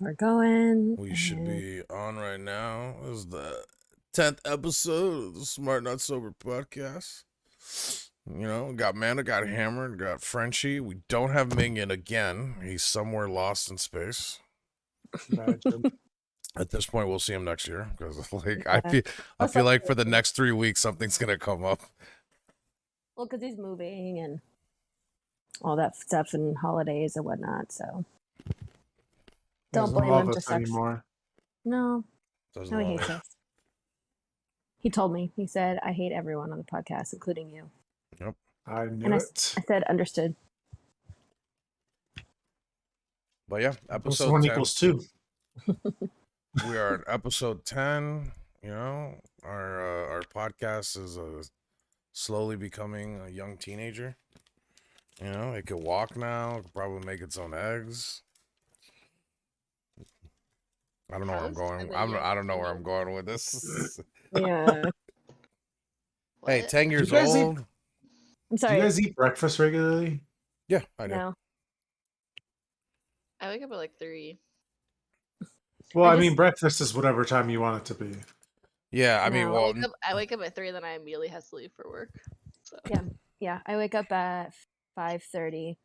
We're going. We should be on right now. This is the 10th episode of the Smart Not Sober podcast. You know, we got Manda, got Hammered, got Frenchie. We don't have Minion again. He's somewhere lost in space. At this point, we'll see him next year because, like, I feel like for the next 3 weeks, something's gonna come up. Well, because he's moving and all that stuff and holidays and whatnot. So don't blame him. Just anymore. No, Doesn't no, he love hates it. us. He told me. He said, "I hate everyone on the podcast, including you." Yep. I knew And I it. said, "Understood." But yeah, Plus episode 1 10. equals 2. We are at episode 10. You know, our podcast is slowly becoming a young teenager. You know, it could walk now. It could probably make its own eggs. I don't know where I'm going. I don't know where I'm going with this. Yeah. Hey, 10 years you guys old. I'm Do sorry. you guys eat breakfast regularly? Yeah, I do. No. I wake up at like 3. Well, I I mean, just- breakfast is whatever time you want it to be. Yeah, I mean, No. well, I wake up at 3, then I immediately have to leave for work. So Yeah, I wake up at 5:30,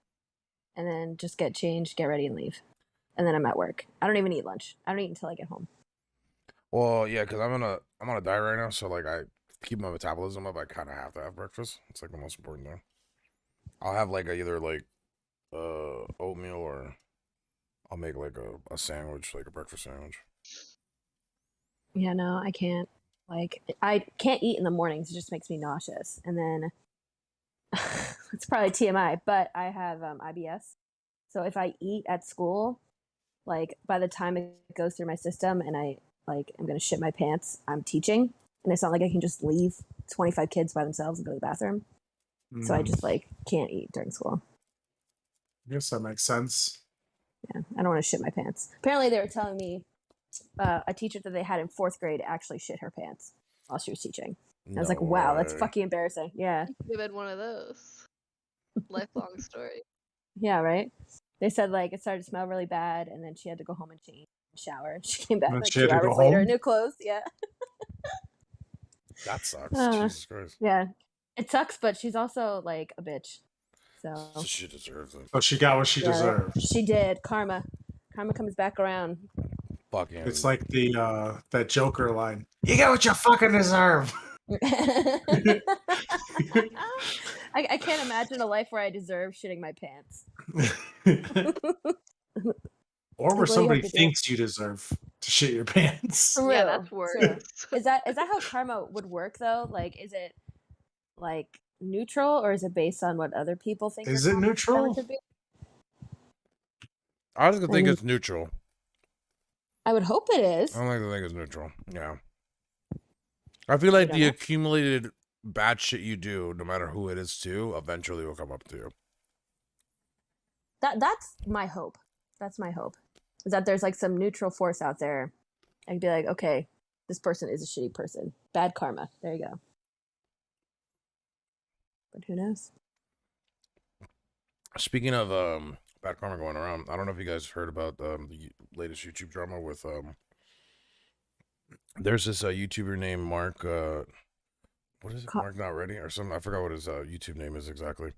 and then just get changed, get ready, and leave. And then I'm at work. I don't even eat lunch. I don't eat until I get home. well, yeah, because I'm on a diet right now, so like I keep my metabolism up. I kind of have to have breakfast. It's like the most important thing. I'll have like either like oatmeal or I'll make like a sandwich, like a breakfast sandwich. Yeah, no, I can't. Like, I can't eat in the mornings. It just makes me nauseous. And then it's probably TMI, but I have IBS. So if I eat at school, like by the time it goes through my system and I'm gonna shit my pants, I'm teaching, and it's not like I can just leave 25 kids by themselves and go to the bathroom. So I just like can't eat during school. I guess that makes sense. Yeah, I don't want to shit my pants. Apparently, they were telling me a teacher that they had in 4th grade actually shit her pants while she was teaching. I was like, wow, that's fucking embarrassing. Yeah. you've had one of those. Lifelong story. Yeah, right? They said, like, it started to smell really bad, and then she had to go home and change and shower. She came back And like she 2 had to go hours later, home? new clothes. Yeah. That sucks. Uh, Jesus Christ. Yeah. It sucks, but she's also, like, a bitch. So, So she deserves it. So she got what she yeah, deserved. she did. Karma. Karma comes back around. Fucking. It's like the that Joker line. You get what you fucking deserve. I can't imagine a life where I deserve shitting my pants. Or where What do you somebody have to do? thinks you deserve to shit your pants. True, Yeah, that's worse. true. Is that how karma would work though? Like, is it like neutral, or is it based on what other people think? Is your it karma neutral? should be? I was gonna think it's neutral. I would hope it is. I don't like to think it's neutral. Yeah. I feel like don't the know? accumulated bad shit you do, no matter who it is to, eventually will come up to you. That's my hope. That's my hope. Is that there's like some neutral force out there. I'd be like, okay, this person is a shitty person. Bad karma. There you go. But who knows? Speaking of bad karma going around, I don't know if you guys heard about the latest YouTube drama with there's this YouTuber named Mark what is it? Mark Not Ready or something. I forgot what his YouTube name is exactly.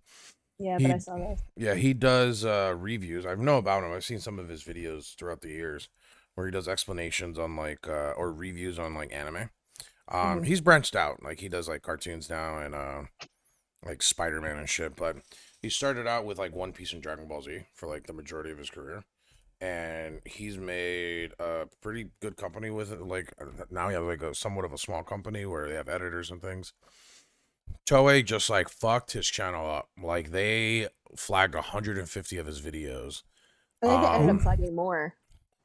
Yeah, He- but I saw that. Yeah, he does reviews. I know about him. I've seen some of his videos throughout the years where he does explanations on like or reviews on like anime. Mhm. He's branched out. Like he does like cartoons now and like Spider-Man and shit, but he started out with like One Piece and Dragon Ball Z for like the majority of his career. And he's made a pretty good company with it. Like now he has like a somewhat of a small company where they have editors and things. Toei just like fucked his channel up. Like they flagged 150 of his videos. I think it ended Um, up flagging more.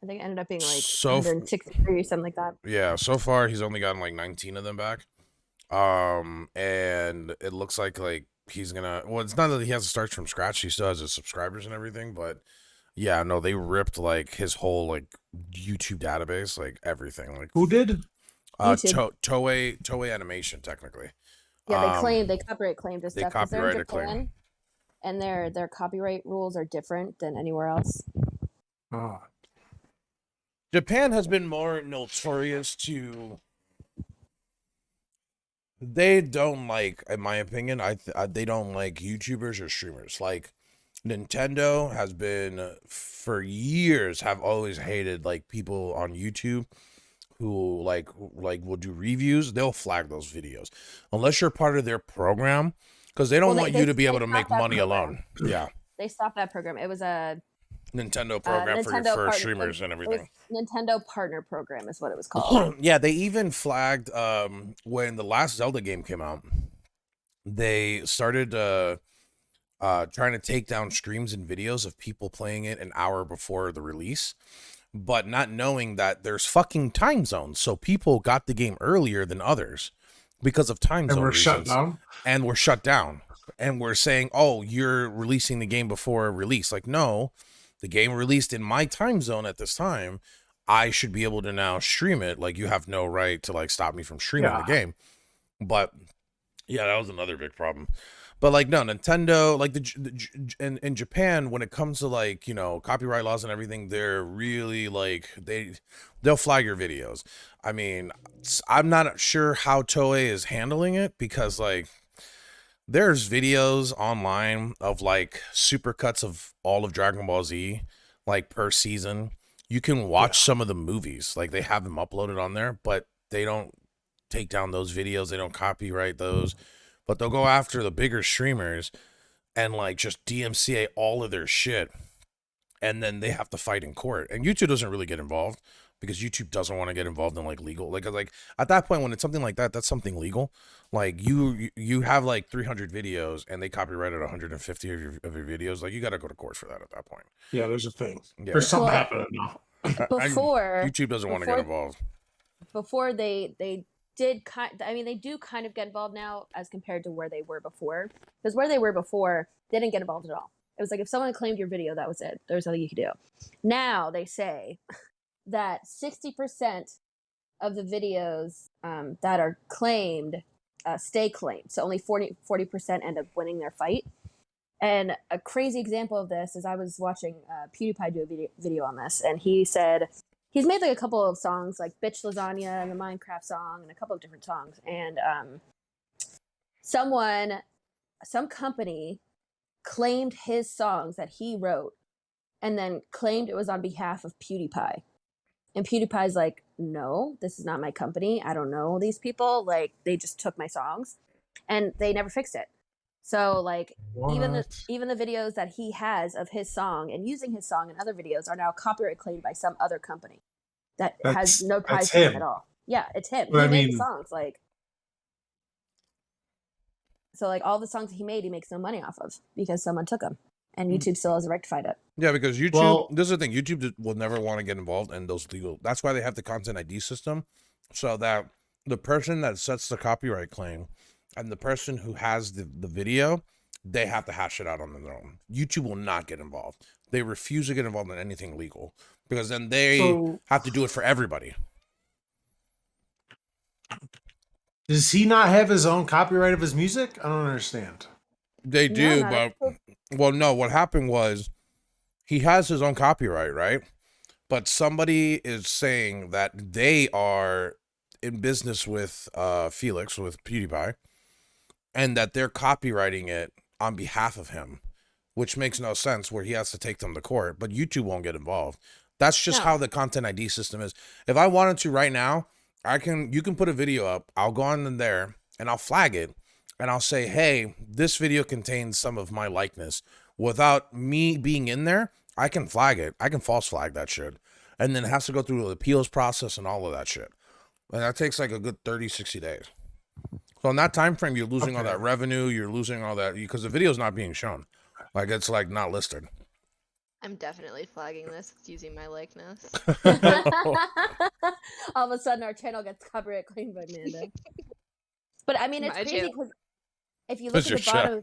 I think it ended up being like So f- 163 or something like that. Yeah, so far he's only gotten like 19 of them back. And it looks like he's gonna. Well, it's not that he has to start from scratch. He still has his subscribers and everything, but yeah, no, they ripped like his whole like YouTube database, like everything. Like Who did? YouTube. Toei Animation, technically. Yeah, they copyright claimed his They stuff 'cause they're in copyrighted claim. Japan, and their copyright rules are different than anywhere else. Oh, Japan has been more notorious to. They don't like, in my opinion, they don't like YouTubers or streamers. Like Nintendo has been for years have always hated like people on YouTube who like will do reviews. They'll flag those videos unless you're part of their program because they don't want you to be able to make money alone. Yeah, They stopped that program. It was a Nintendo program for streamers and everything. Nintendo partner program is what it was called. Yeah, they even flagged when the last Zelda game came out. They started trying to take down streams and videos of people playing it an hour before the release, but not knowing that there's fucking time zones. So people got the game earlier than others because of time zone reasons. Shut down. And we're shut down. And we're saying, oh, you're releasing the game before release. Like, no, the game released in my time zone at this time. I should be able to now stream it. Like, you have no right to like stop me from streaming the game. But yeah, that was another big problem. But like, no, Nintendo, like in Japan, when it comes to like, you know, copyright laws and everything, they're really like, they'll flag your videos. I mean, I'm not sure how Toei is handling it because like, there's videos online of like supercuts of all of Dragon Ball Z, like per season. You can watch some of the movies, like they have them uploaded on there, but they don't take down those videos. They don't copyright those, but they'll go after the bigger streamers and like just DMCA all of their shit. And then they have to fight in court. And YouTube doesn't really get involved because YouTube doesn't want to get involved in like legal. Like at that point, when it's something like that, that's something legal. Like you have like 300 videos and they copyrighted 150 of your videos. Like you got to go to court for that at that point. Yeah, there's a thing. Yeah. There's something happening now. Before YouTube doesn't want to get involved. Before they did they do kind of get involved now as compared to where they were before. Because where they were before, they didn't get involved at all. It was like if someone claimed your video, that was it. There's nothing you could do. Now they say that 60% of the videos that are claimed stay claimed. So only 40% end up winning their fight. And a crazy example of this is I was watching PewDiePie do a video on this, and he said he's made like a couple of songs like Bitch Lasagna and the Minecraft song and a couple of different songs. And some company claimed his songs that he wrote and then claimed it was on behalf of PewDiePie. And PewDiePie's like, no, this is not my company. I don't know these people. Like, they just took my songs and they never fixed it. So like even the videos that he has of his song and using his song in other videos are now copyright claimed by some other company that has no ties to him at all. Yeah, it's him. He made the songs, like, so like all the songs he made, he makes no money off of because someone took them, and YouTube still hasn't rectified it. Yeah, because YouTube. This is the thing. YouTube will never want to get involved in those legal. That's why they have the content ID system, so that the person that sets the copyright claim and the person who has the video, they have to hash it out on their own. YouTube will not get involved. They refuse to get involved in anything legal because then they have to do it for everybody. Does he not have his own copyright of his music? I don't understand. They do, but well, no. What happened was he has his own copyright, right? But somebody is saying that they are in business with Felix, with PewDiePie, and that they're copywriting it on behalf of him, which makes no sense where he has to take them to court, but YouTube won't get involved. That's just how the content ID system is. If I wanted to right now, you can put a video up, I'll go on in there and I'll flag it and I'll say, hey, this video contains some of my likeness. Without me being in there, I can flag it. I can false flag that shit. And then it has to go through the appeals process and all of that shit. And that takes like a good 30, 60 days. So in that time frame, you're losing all that revenue. You're losing all that because the video's not being shown. Like it's like not listed. I'm definitely flagging this. It's using my likeness. All of a sudden, our channel gets copyright claimed by Amanda. But I mean, it's crazy because if you look at the bottom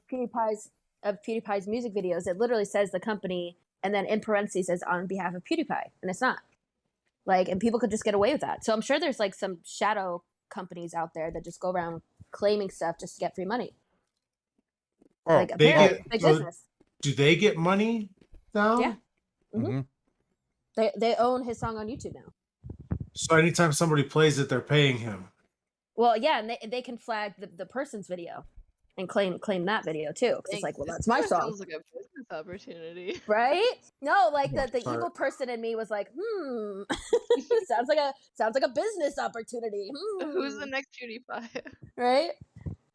of PewDiePie's music videos, it literally says the company, and then in parentheses says on behalf of PewDiePie, and it's not. Like, and people could just get away with that. So I'm sure there's like some shadow companies out there that just go around claiming stuff just to get free money. Oh, like apparently, big business. Do they get money now? Yeah. Mm-hmm. They own his song on YouTube now. So anytime somebody plays it, they're paying him. Well, yeah, and they can flag the person's video and claim that video too. Because it's like, well, that's my song, Sounds like a business opportunity. right? No, like Yeah, the sorry. evil person in me was like, sounds like a business opportunity. Who's the next PewDiePie? Right?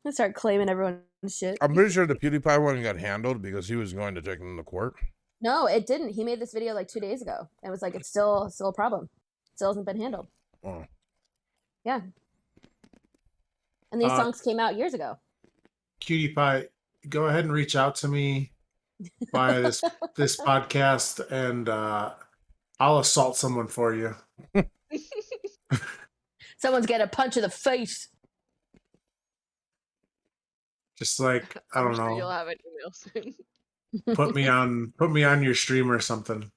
I start claiming everyone's shit. I'm pretty sure the PewDiePie one got handled because he was going to take them to court. No, it didn't. He made this video like 2 days ago. And it was like, it's still a problem. Still hasn't been handled. Oh. Yeah. And these songs came out years ago. Cutie Pie, go ahead and reach out to me via this podcast, and I'll assault someone for you. Someone's getting a punch in the face. Just like, I I'm don't sure know, you'll have an email soon. put me on your stream or something.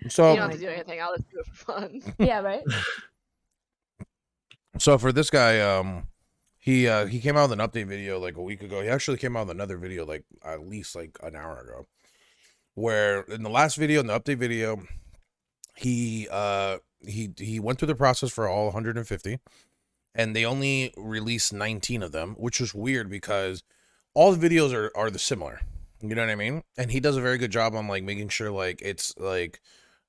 So You don't have to do anything. I'll just do it for fun. Yeah, right? So for this guy, he came out with an update video like a week ago. He actually came out with another video like at least like an hour ago, where in the last video, in the update video, he went through the process for all 150, and they only released 19 of them, which was weird because all the videos are the similar. You know what I mean? And he does a very good job on like making sure like it's like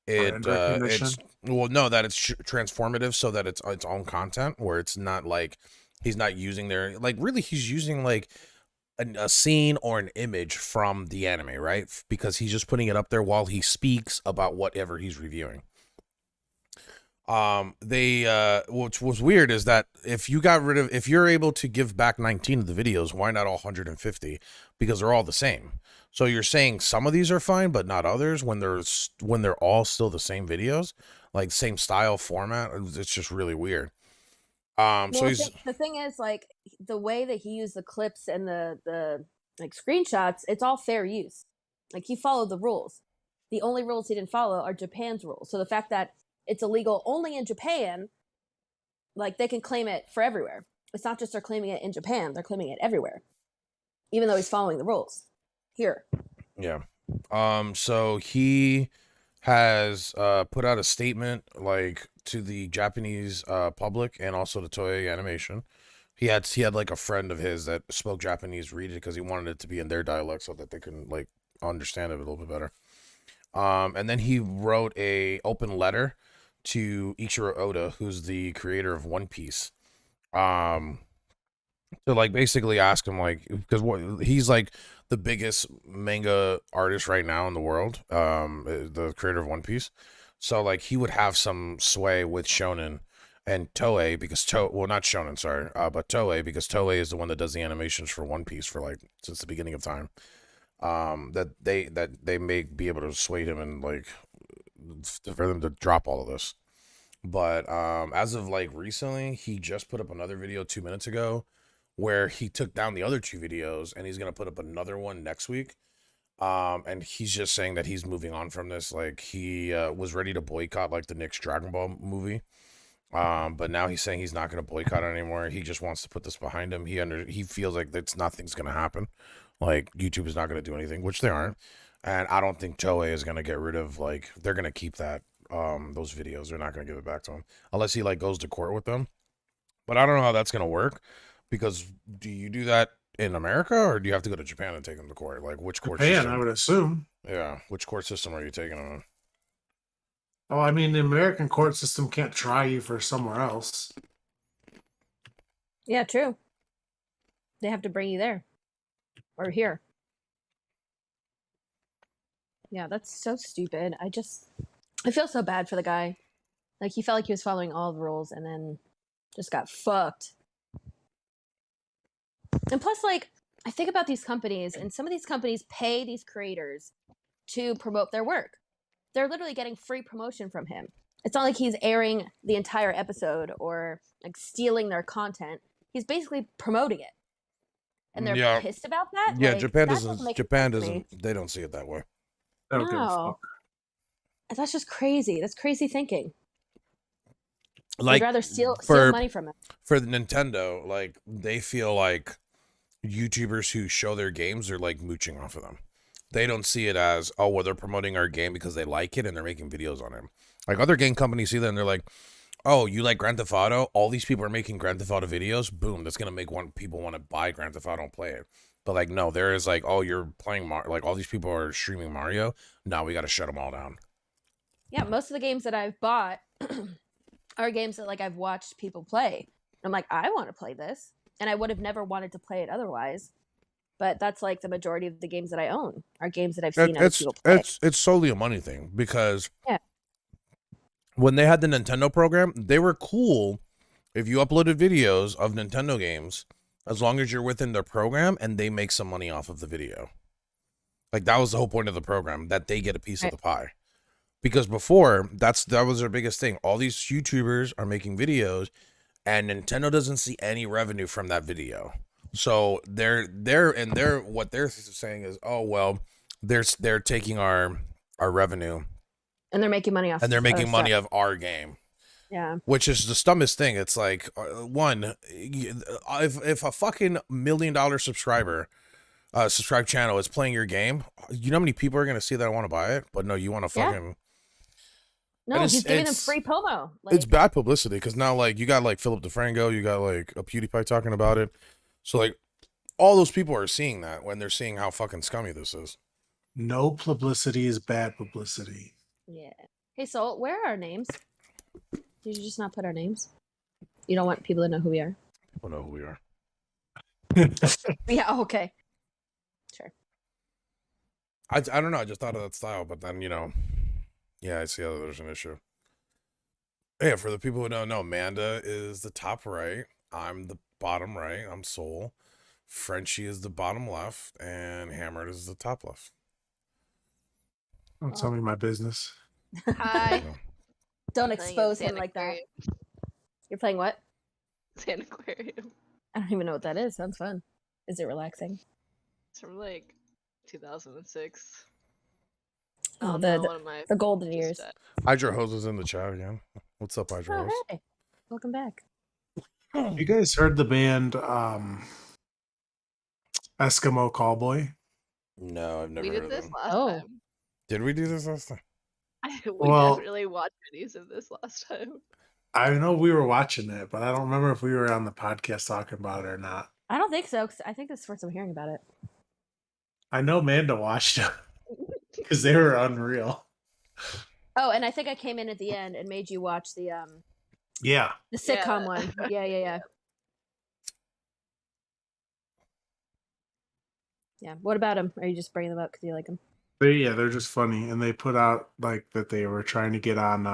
Brand recognition? it's that it's transformative, so that it's its own content, where it's not like he's not using their like really he's using like a scene or an image from the anime, right? Because he's just putting it up there while he speaks about whatever he's reviewing. Which was weird is that if you're able to give back 19 of the videos, why not all 150? Because they're all the same. So you're saying some of these are fine, but not others when they're all still the same videos, like same style format. It's just really weird. So Well, he's the thing is, like, the way that he used the clips and the like screenshots, it's all fair use. Like, he followed the rules. The only rules he didn't follow are Japan's rules. So the fact that it's illegal only in Japan, like, they can claim it for everywhere. It's not just they're claiming it in Japan, they're claiming it everywhere. Even though he's following the rules. Here. Yeah. So he has put out a statement like to the Japanese public and also to Toei Animation. He had like a friend of his that spoke Japanese read it because he wanted it to be in their dialect so that they can like understand it a little bit better. And then he wrote a open letter to Ichiro Oda, who's the creator of One Piece. To like basically ask him like because he's like the biggest manga artist right now in the world, the creator of One Piece. So like he would have some sway with Shonen and Toei because not Shonen, sorry, but Toei because Toei is the one that does the animations for One Piece for like since the beginning of time. That they may be able to sway him and like for them to drop all of this. But as of like recently, he just put up another video 2 minutes ago where he took down the other 2 videos and he's going to put up another one next week. And he's just saying that he's moving on from this. Like he was ready to boycott like the next Dragon Ball movie. But now he's saying he's not going to boycott it anymore. He just wants to put this behind him. He feels like nothing's going to happen. Like YouTube is not going to do anything, which they aren't. And I don't think Toei is going to get rid of like, they're going to keep that, those videos. They're not going to give it back to him unless he like goes to court with them. But I don't know how that's going to work. Because do you do that in America or do you have to go to Japan and take them to court? Like which court Japan, system? I would assume. Yeah, which court system are you taking them on? Oh, I mean, the American court system can't try you for somewhere else. Yeah, true. They have to bring you there. Or here. Yeah, that's so stupid. I feel so bad for the guy. Like, he felt like he was following all the rules and then just got fucked. And plus, like, I think about these companies, and some of these companies pay these creators to promote their work. They're literally getting free promotion from him. It's not like he's airing the entire episode or like stealing their content. He's basically promoting it. And they're pissed about that? Yeah, like, Japan that doesn't make Japan sense to me. doesn't they don't see it that way. I don't give a No. fuck. That's just crazy. That's crazy thinking. Like I'd rather steal for money from him. for the Nintendo, like they feel like YouTubers who show their games are like mooching off of them. They don't see it as, oh, well, they're promoting our game because they like it and they're making videos on it. Like other game companies see that and they're like, oh, you like Grand Theft Auto? All these people are making Grand Theft Auto videos. Boom, that's gonna make people want to buy Grand Theft Auto and play it. But like, no, there is like, oh, you're playing like all these people are streaming Mario. No, we got to shut them all down. Yeah, most of the games that I've bought are games that like I've watched people play. I'm like, I want to play this, and I would have never wanted to play it otherwise. But that's like the majority of the games that I own are games that I've seen other people play. It's solely a money thing because Yeah. when they had the Nintendo program, they were cool if you uploaded videos of Nintendo games as long as you're within their program and they make some money off of the video. Like that was the whole point of the program, that they get a piece of the pie. Because before, that was their biggest thing. All these YouTubers are making videos and Nintendo doesn't see any revenue from that video. So they're what they're saying is, oh well, they're taking our revenue And they're making money off. and they're making other money stuff. of our game. Yeah. Which is the dumbest thing. It's like, one, if a fucking $1 million subscribe channel is playing your game, you know how many people are gonna see that I want to buy it? But no, you want to Yeah. fucking. No, And he's giving them it's- free promo. Like, It's bad publicity because now like you got like Philip DeFranco, you got like a PewDiePie talking about it. So like all those people are seeing that when they're seeing how fucking scummy this is. No publicity is bad publicity. yeah. Hey, Soul, where are our names? Did you just not put our names? You don't want people to know who we are? People know who we are. Yeah. Okay. Sure. I don't know. I just thought of that style, but then yeah, I see how there's an issue. Yeah, for the people who don't know, Amanda is the top right. I'm the bottom right. I'm Soul. Frenchie is the bottom left, and Hammered is the top left. Don't tell me my business. Hi. So, Don't Playing expose him Sand like that. Aquarium. You're playing what? Sand Aquarium. I don't even know what that is. Sounds fun. Is it relaxing? It's from like 2006. Oh, no, the one of my the golden just, years. Hydra Hose is in the chat again. What's up, Hydra Oh, Hose? hey. Welcome back. You guys heard the band Eskimo Callboy? No, I've never we heard did of this them. last Oh. time. Did we do this last time? We Well- definitely watched videos of this last time. I know we were watching it, but I don't remember if we were on the podcast talking about it or not. I don't think so. 'Cause I think this is the first I'm hearing about it. I know Amanda watched it because they were unreal. Oh, and I think I came in at the end and made you watch the Yeah. sitcom Yeah. one. Yeah. Yeah. What about them? Are you just bringing them up because you like them? They're just funny, and they put out like that they were trying to get on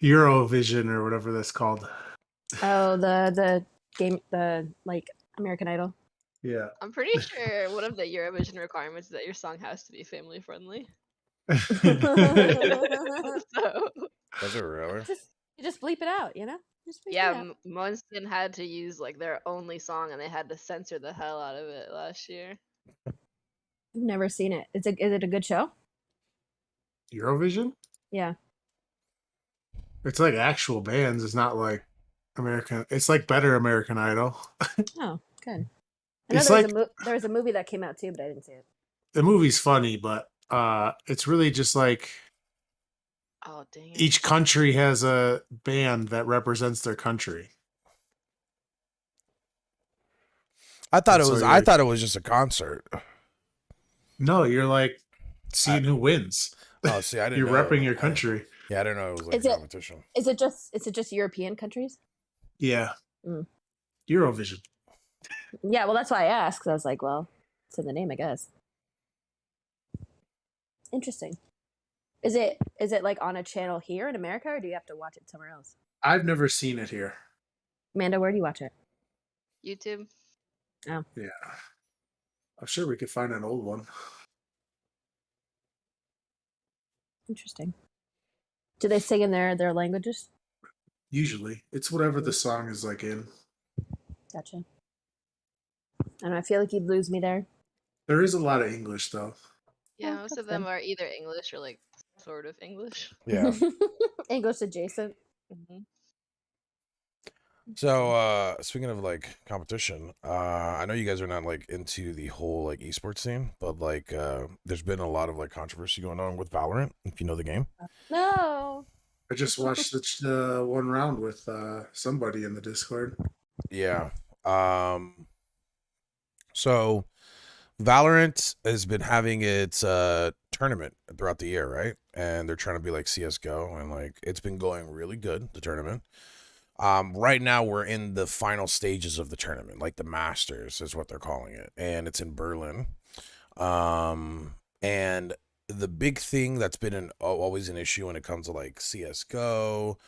Eurovision or whatever that's called. Oh, the game, the like American Idol. Yeah. I'm pretty sure one of the Eurovision requirements is that your song has to be family friendly. just So Does it really? you just bleep it out, you know? Just bleep it yeah, out. Måneskin had to use like their only song, and they had to censor the hell out of it last year. I've never seen it. Is it a good show? Eurovision? Yeah. It's like actual bands. It's not like American. It's like better American Idol. Oh, good. I know It's there was a movie that came out too, but I didn't see it. The movie's funny, but it's really just like Oh dang it! each country has a band that represents their country. I thought That's it was. what I you're- thought it was just a concert. No, you're like seeing who wins. Oh, see, I didn't. You're know. repping your country. Yeah, I didn't know it was like Is a it- competition. Is it just European countries? Yeah. Mm. Eurovision. Yeah, well that's why I asked, 'cause I was like, well, it's in the name, I guess. Interesting. Is it like on a channel here in America, or do you have to watch it somewhere else? I've never seen it here. Amanda, where do you watch it? YouTube. Yeah. I'm sure we could find an old one. Interesting. Do they sing in their languages? Usually. It's whatever the song is like in. Gotcha. I don't know. I feel like you'd lose me there. There is a lot of English though. Yeah, Oh, most that's of them good. are either English or like sort of English. Yeah. English adjacent. hmm So speaking of like competition, I know you guys are not like into the whole like esports scene, but like there's been a lot of like controversy going on with Valorant, if you know the game. No. I just watched the one round with somebody in the Discord. Yeah. So Valorant has been having its tournament throughout the year, right? And they're trying to be like CS:GO, and like it's been going really good, the tournament. Right now we're in the final stages of the tournament, like the Masters is what they're calling it, and it's in Berlin. And the big thing that's been always an issue when it comes to like CS:GO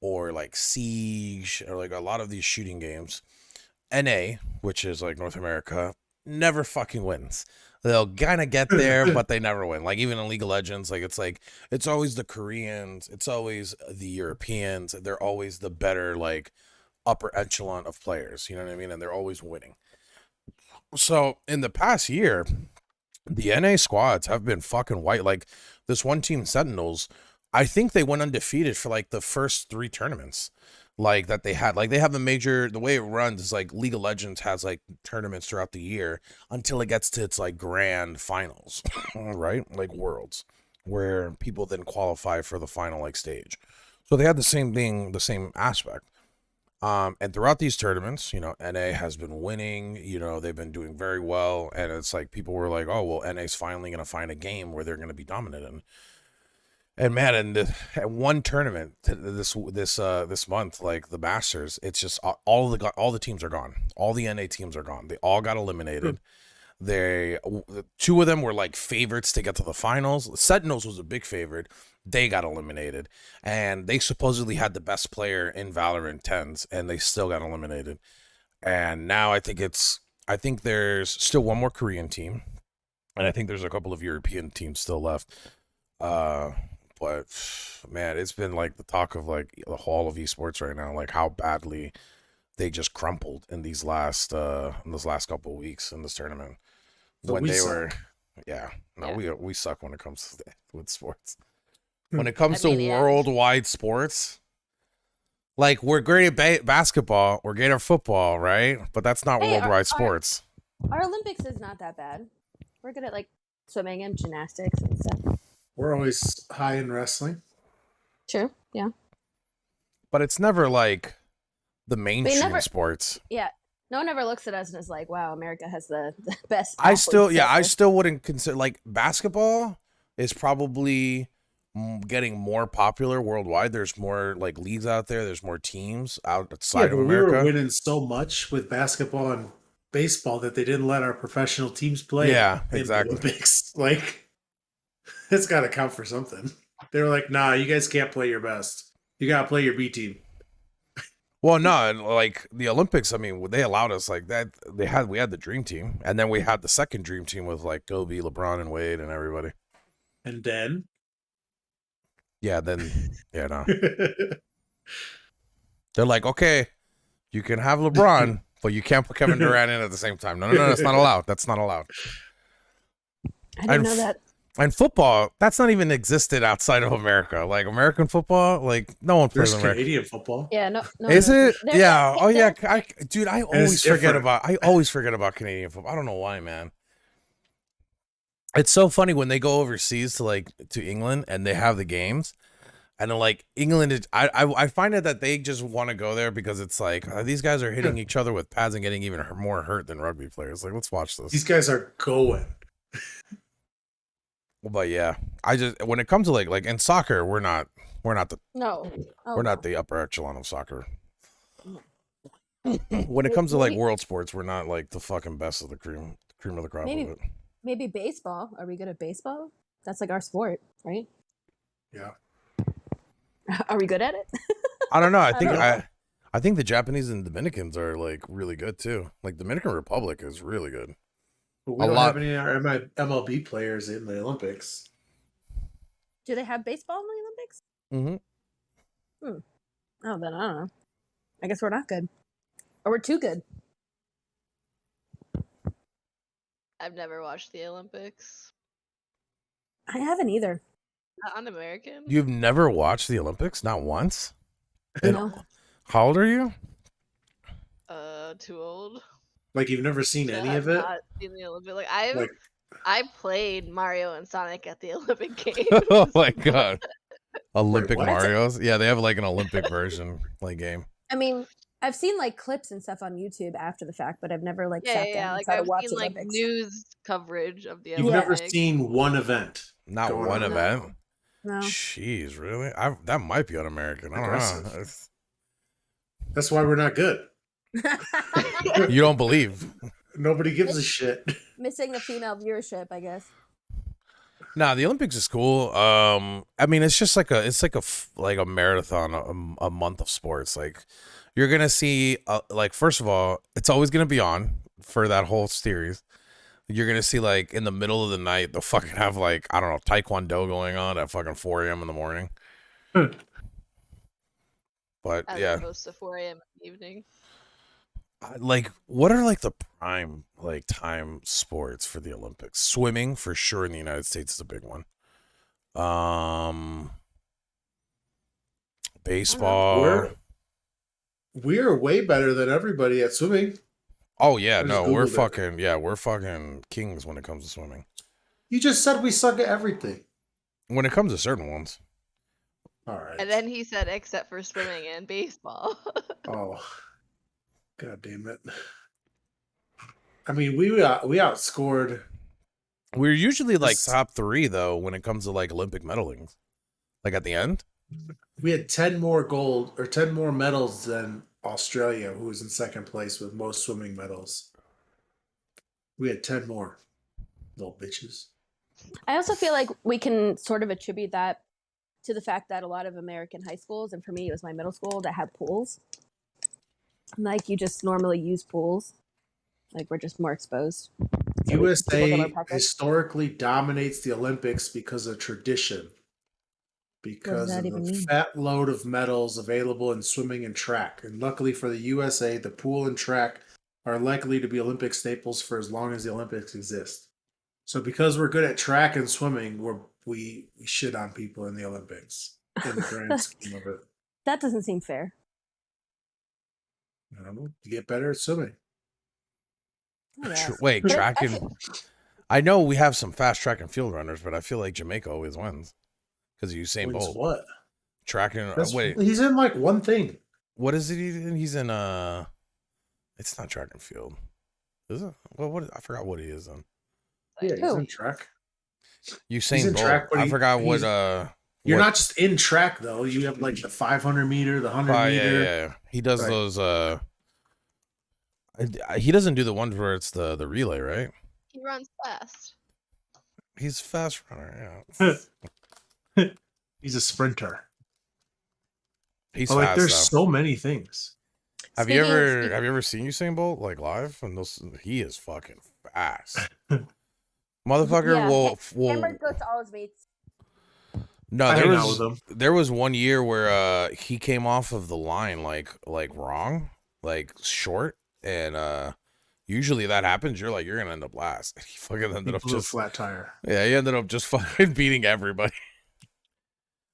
or like Siege or like a lot of these shooting games, NA, which is like North America, never fucking wins. They'll kind of get there, but they never win. Like even in League of Legends, like it's always the Koreans, it's always the Europeans. They're always the better like upper echelon of players. You know what I mean? And they're always winning. So in the past year, the NA squads have been fucking white. Like this one team, Sentinels, I think they went undefeated for like the first 3 tournaments like that they had. Like they have a major, the way it runs is like League of Legends has like tournaments throughout the year until it gets to its like grand finals, right? Like Worlds, where people then qualify for the final like stage. So they had the same thing, the same aspect. And throughout these tournaments, you know, NA has been winning, you know, they've been doing very well. And it's like people were like, oh, well, NA's finally going to find a game where they're going to be dominant in. And man, at one tournament this month, like the Masters, it's just all the teams are gone. All the NA teams are gone. They all got eliminated. They 2 of them were like favorites to get to the finals. Sentinels was a big favorite. They got eliminated, and they supposedly had the best player in Valorant tens, and they still got eliminated. And now I think there's still one more Korean team, and I think there's a couple of European teams still left. But man, it's been like the talk of like the whole of esports right now, like how badly they just crumpled in these last couple of weeks in this tournament. So When we they suck. were, yeah, no, Yeah. we suck when it comes to with sports. Hmm. When it comes I to mean, yeah. worldwide sports, like we're great at basketball, we're great at football, right? But that's not Hey, worldwide sports. Our Olympics is not that bad. We're good at like swimming and gymnastics and stuff. We're always high in wrestling. True. Yeah. But it's never like the mainstream never- sports. Yeah. No one ever looks at us and is like, "Wow, America has the best." I still athletes." wouldn't consider like basketball is probably getting more popular worldwide. There's more like leagues out there. There's more teams outside of we America. were winning so much with basketball and baseball that they didn't let our professional teams play. Yeah, in the exactly. Olympics. Like, it's got to count for something. They were like, "Nah, you guys can't play your best. You got to play your B team." Well, no, like the Olympics. I mean, they allowed us like that. We had the dream team, and then we had the second dream team with like Kobe, LeBron, and Wade, and everybody. And then, Yeah, then yeah, no, they're like, okay, you can have LeBron, but you can't put Kevin Durant in at the same time. No, that's not allowed. That's not allowed. I didn't And know that. And football, that's not even existed outside of America. Like American football, like no one plays there's American. Canadian football. Yeah. No. Is it? There- Yeah. Oh yeah. there- Dude, I it's always forget different. about. I always forget about Canadian football. I don't know why, man. It's so funny when they go overseas to England and they have the games, and then like England is. I find it that they just want to go there because it's like these guys are hitting each other with pads and getting even more hurt than rugby players. Like, let's watch this. These guys are going. But yeah, I just when it comes to like in soccer, we're not the No. Oh, we're not no. the upper echelon of soccer. When it comes to like Maybe- world sports, we're not like the fucking best of the cream of the crop Maybe- of it. Maybe baseball. Are we good at baseball? That's like our sport, right? Yeah. Are we good at it? I don't know. I I think don't know. I think the Japanese and Dominicans are like really good too. Like Dominican Republic is really good. But we A don't lot- have any of our MLB players in the Olympics. Do they have baseball in the Olympics? Mm-hmm. Oh, then I don't know. I guess we're not good, or we're too good. I've never watched the Olympics. I haven't either. Not on American. You've never watched the Olympics, not once. You know? How old are you? too old. Like you've never seen to any have of it? not seen the Olympic. Like Like I played Mario and Sonic at the Olympic Games. Oh my god. Olympic what? Marios? Yeah, they have like an Olympic version like game. I mean, I've seen like clips and stuff on YouTube after the fact, but I've never like Yeah, sat yeah, down yeah. and Like tried to I've watch seen like Olympics. news coverage of the you've Yeah. never Olympics. seen one event. Not going one on. event. No. Jeez, really? That might be un-American. I don't know. Aggressive. That's why we're not good. You don't believe? Nobody gives a shit. Missing the female viewership, I guess. Nah, the Olympics is cool. I mean, it's just like a marathon, a month of sports. Like, you're gonna see, like, first of all, it's always gonna be on for that whole series. You're gonna see, like, in the middle of the night, they'll fucking have like, I don't know, Taekwondo going on at fucking 4 a.m. in the morning. But As yeah, opposed to 4 a.m. in the evening. like, what are like the prime like time sports for the Olympics? Swimming for sure in the United States is a big one. Baseball. We're way better than everybody at swimming. Oh yeah, I just no, we're Googled it. we're fucking kings when it comes to swimming. You just said we suck at everything. When it comes to certain ones. All right. And then he said, except for swimming and baseball. Oh, god damn it! I mean, we outscored. We're usually like This- top 3 though when it comes to like Olympic medalings. Like at the end. We had 10 more gold or 10 more medals than Australia, who was in second place with most swimming medals. We had 10 more. Little bitches. I also feel like we can sort of attribute that to the fact that a lot of American high schools, and for me, it was my middle school, that had pools. Like, you just normally use pools. Like, we're just more exposed. So people go USA to practice. historically dominates the Olympics because of tradition. Because that of even the mean? fat load of medals available in swimming and track. And luckily for the USA, the pool and track are likely to be Olympic staples for as long as the Olympics exist. So because we're good at track and swimming, we shit on people in the Olympics in the grand scheme of it. That doesn't seem fair. I don't know. You get better at swimming. I guess. Wait, But track I and feel- I know we have some fast track and field runners, but I feel like Jamaica always wins because of Usain Wins Bolt. what? Track and That's- wait, he's in like one thing. what is it? He's in it's not track and field, is it? Well, I forgot what he is in. Yeah, he's Who? in track. Usain in Bolt. track, but I forgot what. he's- You're not just in track though. You have like the 500 meter, the 100 Oh, meter. yeah. He does Right. those. He doesn't do the ones where it's the relay, right? He runs fast. He's a fast runner. Yeah, He's a sprinter. he's Oh, like fast. there's though. so many things. Have you Speaking of- ever seen Usain Bolt like live? And he is fucking fast. Motherfucker Yeah, will Cameron goes to all his meets. no. I There hang out with was him. there was one year where he came off of the line like wrong, like short, and usually that happens. You're gonna end up last. He fucking ended He up blew a just flat tire. yeah. He ended up just fucking beating everybody,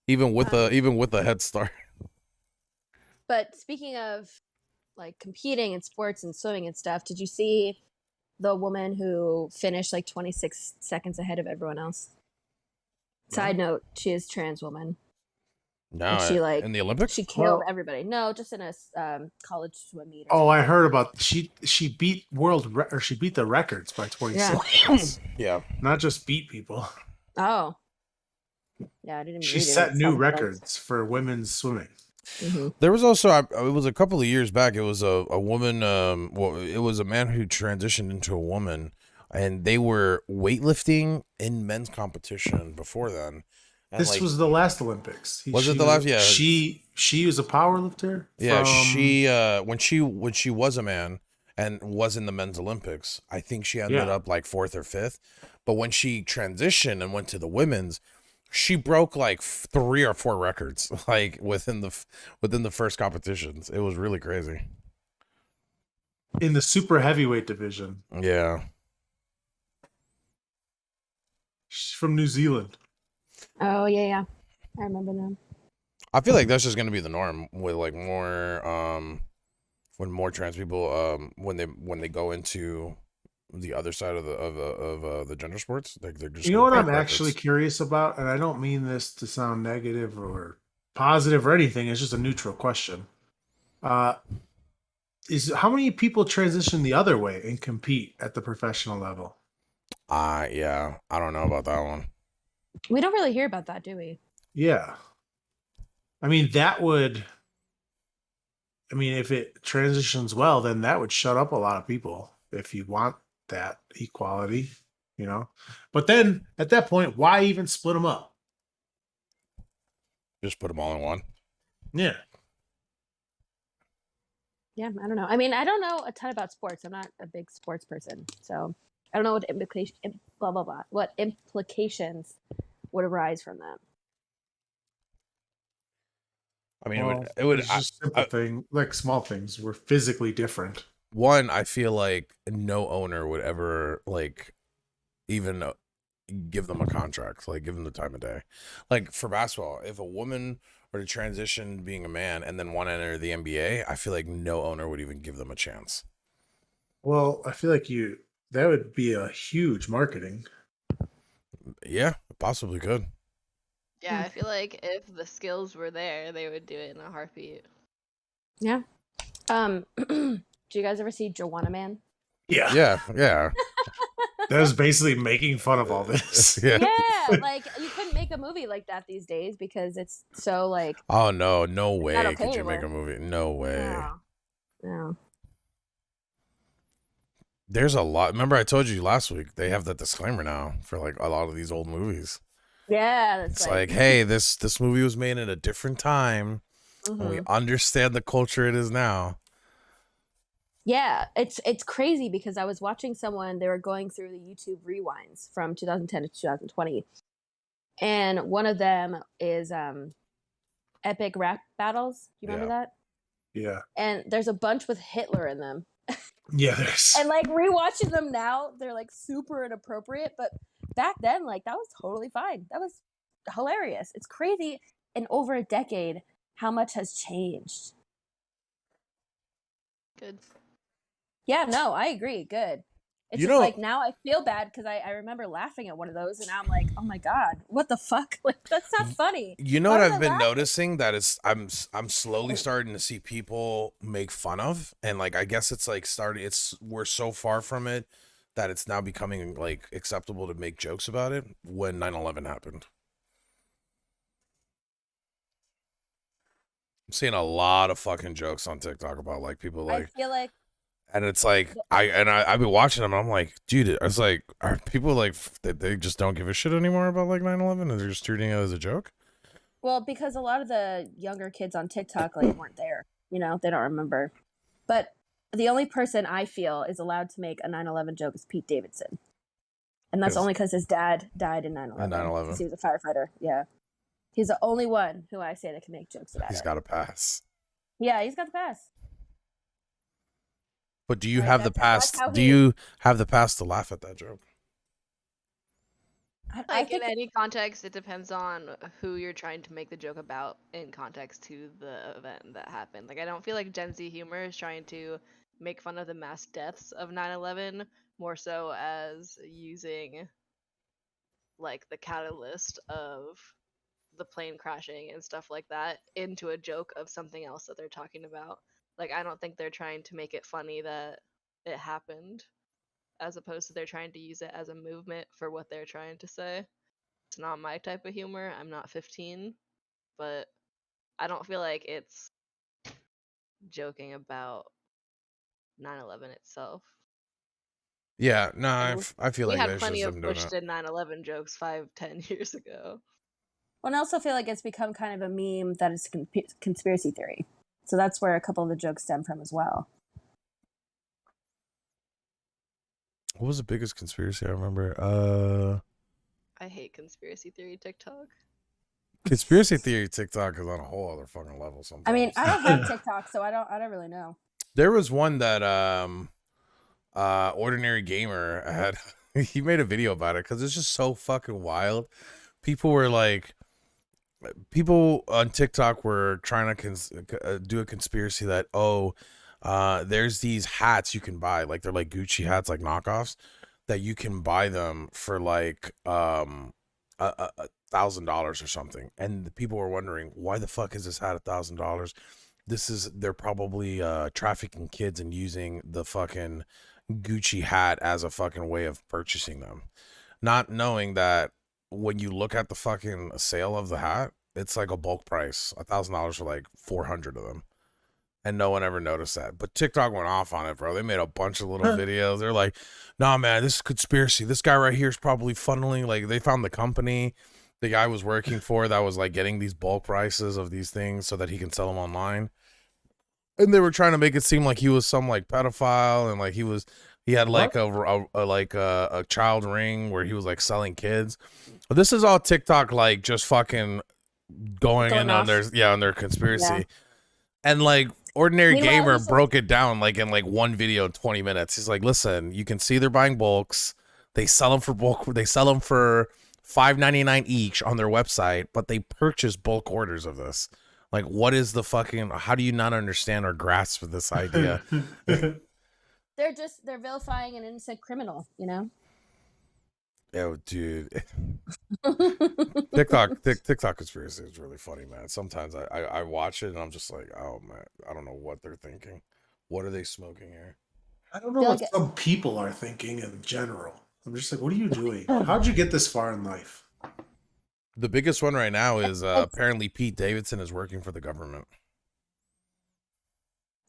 even with the head start. But speaking of like competing in sports and swimming and stuff, did you see the woman who finished like 26 seconds ahead of everyone else? Side note, she is trans woman. No, she, like- in the Olympics. She killed Well- everybody. No, just in a college swim meet. Oh, I heard about she beat she beat the records by 26 seconds. Yeah. Not just beat people. Oh. Yeah, I didn't. She read it. set It new sounded like- records for women's swimming. Mhm. There was also it was a couple of years back. It was a woman. Well, it was a man who transitioned into a woman, and they were weightlifting in men's competition before then. And This like, was the last Olympics. Was it the last? Yeah. She was a power lifter. yeah. from- She when she was a man and was in the men's Olympics, I think she ended Yeah. up like 4th or 5th. But when she transitioned and went to the women's, she broke like 3 or 4 records like within the first competitions. It was really crazy. in the super heavyweight division. Yeah. She's from New Zealand. Oh yeah. I remember them. I feel like that's just gonna be the norm with like more when more trans people when they go into the other side of the gender sports, they're just You know what gonna I'm pay actually profits. curious about, and I don't mean this to sound negative or positive or anything. It's just a neutral question. Uh, is how many people transition the other way and compete at the professional level? Yeah, I don't know about that one. We don't really hear about that, do we? Yeah, I mean that would. I mean, if it transitions well, then that would shut up a lot of people. If you want that equality, you know. But then at that point, why even split them up? Just put them all in one. Yeah. Yeah, I don't know. I mean, I don't know a ton about sports. I'm not a big sports person, so I don't know what blah blah blah, what implications would arise from that. I mean, Well, it would. it's just simple thing, like small things. We're physically different. One, I feel like no owner would ever like even give them a contract, like give them the time of day. Like for basketball, if a woman were to transition being a man and then want to enter the NBA, I feel like no owner would even give them a chance. Well, I feel like that would be a huge marketing. Yeah, possibly could. Yeah, I feel like if the skills were there, they would do it in a heartbeat. Yeah. Do you guys ever see Joanna Man? Yeah. Yeah. That was basically making fun of all this. Yeah. Yeah, like you couldn't make a movie like that these days because it's so like. Oh no way okay could you make a anymore. movie. No way. Yeah. There's a lot. Remember I told you last week they have that disclaimer now for like a lot of these old movies. Yeah, It's like, hey, this movie was made at a different time, and we understand the culture it is now. Yeah, it's crazy because I was watching someone, they were going through the YouTube rewinds from 2010 to 2020. And one of them is epic rap battles. Do you remember that? Yeah. And there's a bunch with Hitler in them. Yeah, there's. And like rewatching them now, they're like super inappropriate, but back then like that was totally fine. That was hilarious. It's crazy in over a decade how much has changed. Good. Yeah, no, I agree. Good. It's just like now I feel bad because I remember laughing at one of those and now I'm like, oh my God, what the fuck? Like that's not funny. You know what I've been noticing that is I'm slowly starting to see people make fun of, and like I guess it's like we're so far from it that it's now becoming like acceptable to make jokes about it when 9/11 happened. I'm seeing a lot of fucking jokes on TikTok about like people like I feel like. And it's like I've been watching them and I'm like, dude, it's like, are people like they just don't give a shit anymore about like 9/11 and they're just treating it as a joke? Well, because a lot of the younger kids on TikTok like weren't there. You know, they don't remember. But the only person I feel is allowed to make a 9/11 joke is Pete Davidson. And that's only because his dad died in 9/11. 9/11. He was a firefighter. Yeah. He's the only one who I say that can make jokes about it. He's got a pass. Yeah, he's got the pass. But do you have the pass? Do you have the pass to laugh at that joke? I think in any context, it depends on who you're trying to make the joke about in context to the event that happened. Like, I don't feel like Gen Z humor is trying to make fun of the mass deaths of 9/11 more so as using like the catalyst of the plane crashing and stuff like that into a joke of something else that they're talking about. Like, I don't think they're trying to make it funny that it happened, as opposed to they're trying to use it as a movement for what they're trying to say. It's not my type of humor. I'm not 15, but I don't feel like it's joking about 9/11 itself. Yeah, no, I feel like we had plenty of pushed in 9/11 jokes 5-10 years ago. Well, I also feel like it's become kind of a meme that is conspiracy theory. So that's where a couple of the jokes stem from as well. What was the biggest conspiracy I remember? I hate conspiracy theory TikTok. Conspiracy theory TikTok is on a whole other fucking level sometimes. I mean, I don't have TikTok, so I don't really know. There was one that Ordinary Gamer had he made a video about it because it's just so fucking wild. People on TikTok were trying to do a conspiracy that There's these hats you can buy, like they're like Gucci hats, like knockoffs, that you can buy them for like $1,000 or something. And the people were wondering, why the fuck is this hat $1,000? They're probably trafficking kids and using the fucking Gucci hat as a fucking way of purchasing them, not knowing that when you look at the fucking sale of the hat, it's like a bulk price, $1,000 for like 400 of them. And no one ever noticed that. But TikTok went off on it, bro. They made a bunch of little videos. They're like, nah, man, this is conspiracy. This guy right here is probably funneling. Like, they found the company the guy was working for that was like getting these bulk prices of these things so that he can sell them online. And they were trying to make it seem like he was some like pedophile, and like he had like a child ring where he was like selling kids. But this is all TikTok, like just fucking going in on their conspiracy. Yeah. And like Ordinary Gamer broke it down like in like one video in 20 minutes. He's like, listen, you can see they're buying bulks. They sell them for bulk. They sell them for $5.99 each on their website, but they purchase bulk orders of this. Like, what is the fucking? How do you not understand or grasp this idea? They're vilifying an innocent criminal, you know? Oh, dude. TikTok conspiracy is really funny, man. Sometimes I watch it and I'm just like, oh man, I don't know what they're thinking. What are they smoking here? I don't know what some people are thinking in general. I'm just like, what are you doing? How'd you get this far in life? The biggest one right now is apparently Pete Davidson is working for the government.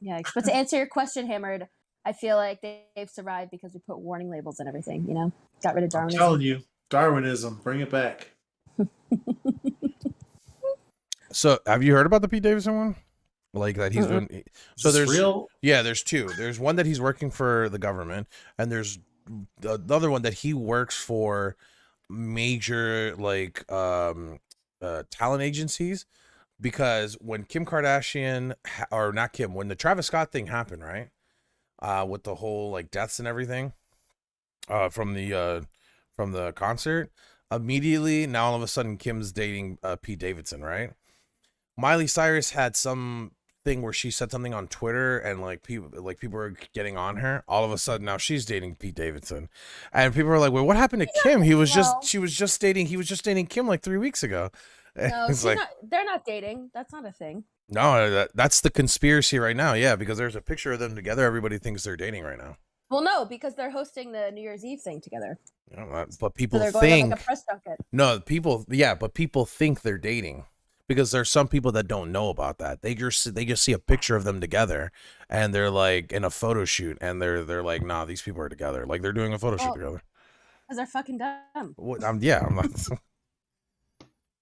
Yeah, but to answer your question, Hammered, I feel like they've survived because we put warning labels and everything, you know? Got rid of Darwinism. I'm telling you, Darwinism, bring it back. So, have you heard about the Pete Davidson one? Like that he's doing. So there's real? Yeah, there's two. There's one that he's working for the government, and there's the other one that he works for major like talent agencies. Because when Kim Kardashian or not Kim, when the Travis Scott thing happened, right? With the whole like deaths and everything, from the concert, immediately now all of a sudden Kim's dating Pete Davidson, right? Miley Cyrus had some thing where she said something on Twitter and like people were getting on her. All of a sudden now she's dating Pete Davidson, and people are like, "Wait, what happened to Kim? He was just dating Kim like 3 weeks ago." No, they're not dating. That's not a thing. No, that's the conspiracy right now. Yeah, because there's a picture of them together. Everybody thinks they're dating right now. Well, no, because they're hosting the New Year's Eve thing together. But people so think like a press junket. No, but people think they're dating because there's some people that don't know about that. They just see a picture of them together and they're like in a photo shoot and they're like, nah, these people are together. Like they're doing a photo shoot together. Because they're fucking dumb. I'm not.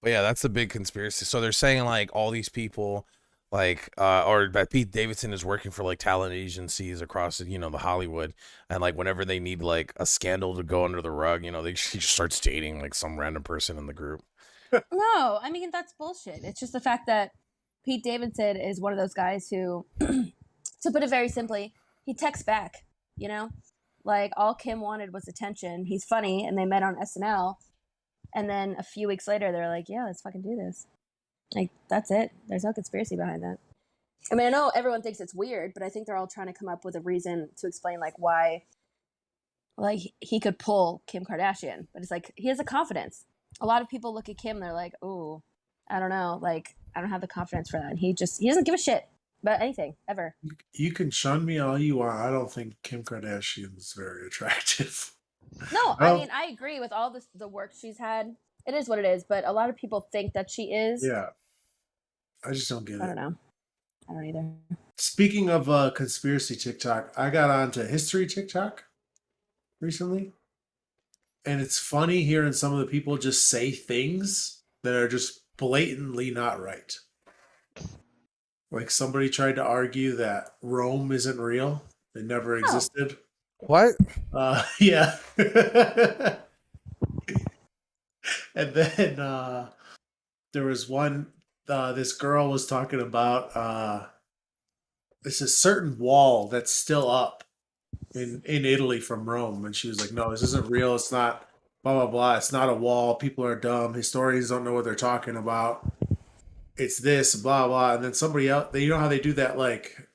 But yeah, that's the big conspiracy. So they're saying like all these people, like, or that Pete Davidson is working for like talent agencies across, the Hollywood, and like whenever they need like a scandal to go under the rug, he just starts dating like some random person in the group. No, I mean that's bullshit. It's just the fact that Pete Davidson is one of those guys who, to put it very simply, he texts back. Like all Kim wanted was attention. He's funny, and they met on SNL. And then a few weeks later, they're like, yeah, let's fucking do this. Like, that's it. There's no conspiracy behind that. I mean, I know everyone thinks it's weird, but I think they're all trying to come up with a reason to explain, like, why, like, he could pull Kim Kardashian. But it's like, he has a confidence. A lot of people look at Kim, they're like, oh, I don't know. Like, I don't have the confidence for that. And he doesn't give a shit about anything, ever. You can shun me all you want. I don't think Kim Kardashian is very attractive. No, I mean, I agree with all the work she's had. It is what it is, but a lot of people think that she is. Yeah. I just don't get it. I don't know. I don't either. Speaking of conspiracy TikTok, I got onto history TikTok recently. And it's funny hearing some of the people just say things that are just blatantly not right. Like somebody tried to argue that Rome isn't real. It never existed. What? Yeah. And then there was one, this girl was talking about this is certain wall that's still up in Italy from Rome. And she was like, no, this isn't real. It's not blah, blah, blah. It's not a wall. People are dumb. Historians don't know what they're talking about. It's this, blah, blah. And then somebody else, you know how they do that, like,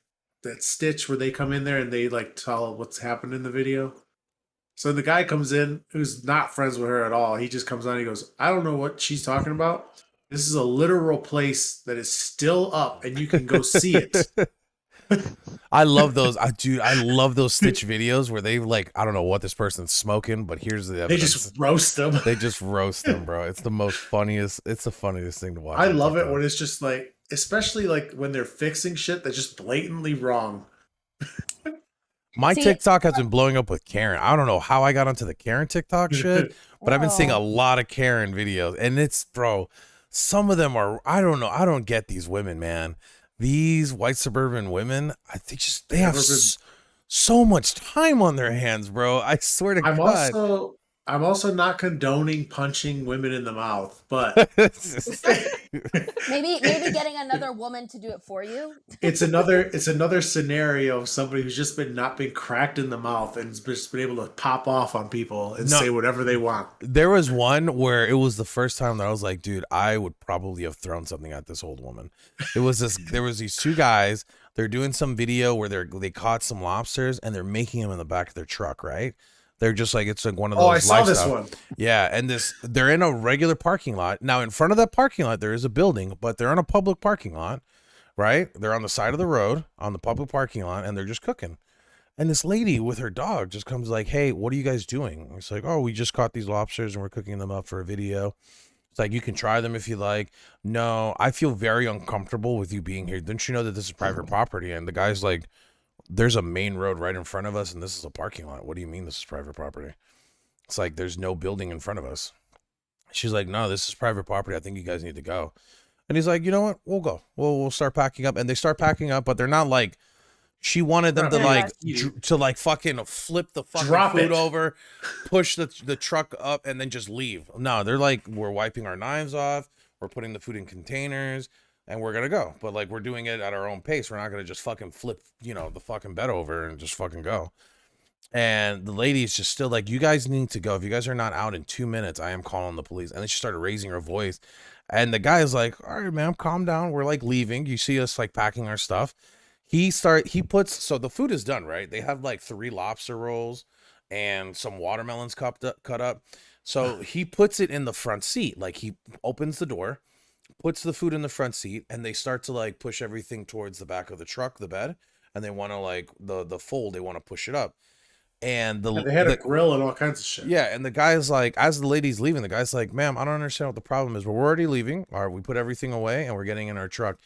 that Stitch where they come in there and they like tell what's happened in the video. So the guy comes in who's not friends with her at all. He just comes on. And he goes, "I don't know what she's talking about. This is a literal place that is still up, and you can go see it." I love those. I love those Stitch videos where they like, I don't know what this person's smoking, but here's the evidence. They just roast them. They just roast them, bro. It's the most funniest. It's the funniest thing to watch. I love it when it's just like, especially like when they're fixing shit that's just blatantly wrong. My See, TikTok has been blowing up with Karen. I don't know how I got onto the Karen TikTok shit, but I've been seeing a lot of Karen videos, and it's, bro, some of them are, I don't know. I don't get these women, man. These white suburban women, I think they have so much time on their hands, bro. I swear to God. I'm also not condoning punching women in the mouth, but maybe getting another woman to do it for you. it's another scenario of somebody who's just not been cracked in the mouth and just been able to pop off on people and say whatever they want. There was one where it was the first time that I was like, dude, I would probably have thrown something at this old woman. There was these two guys. They're doing some video where they caught some lobsters and they're making them in the back of their truck, right? They're just like, it's like one of those. Oh, I saw this lifestyle. one. Yeah, and they're in a regular parking lot. Now, in front of that parking lot, there is a building, but they're in a public parking lot, right? They're on the side of the road on the public parking lot, and they're just cooking. And this lady with her dog just comes like, "Hey, what are you guys doing?" It's like, "Oh, we just caught these lobsters and we're cooking them up for a video." It's like, "You can try them if you like." "No, I feel very uncomfortable with you being here. Don't you know that this is private property?" And the guy's like, "There's a main road right in front of us, and this is a parking lot. What do you mean this is private property?" It's like, there's no building in front of us. She's like, "No, this is private property. I think you guys need to go." And he's like, "You know what? We'll go. We'll start packing up." And they start packing up, but they're not like, she wanted them to like fucking flip the fucking food over, push the truck up, and then just leave. No, they're like, we're wiping our knives off. We're putting the food in containers. And we're gonna go, but like, we're doing it at our own pace. We're not gonna just fucking flip, the fucking bed over and just fucking go. And the lady's just still like, "You guys need to go. If you guys are not out in 2 minutes, I am calling the police." And then she started raising her voice. And the guy's like, "All right, ma'am, calm down. We're like leaving. You see us like packing our stuff." So the food is done, right? They have like 3 lobster rolls and some watermelons cut up. So he puts it in the front seat. Like, he opens the door, puts the food in the front seat, and they start to like push everything towards the back of the truck, the bed, and they want to like the fold, they want to push it up. And they had a grill and all kinds of shit. Yeah, and the guy's like, as the lady's leaving, the guy's like, "Ma'am, I don't understand what the problem is. We're already leaving. All right, we put everything away and we're getting in our truck."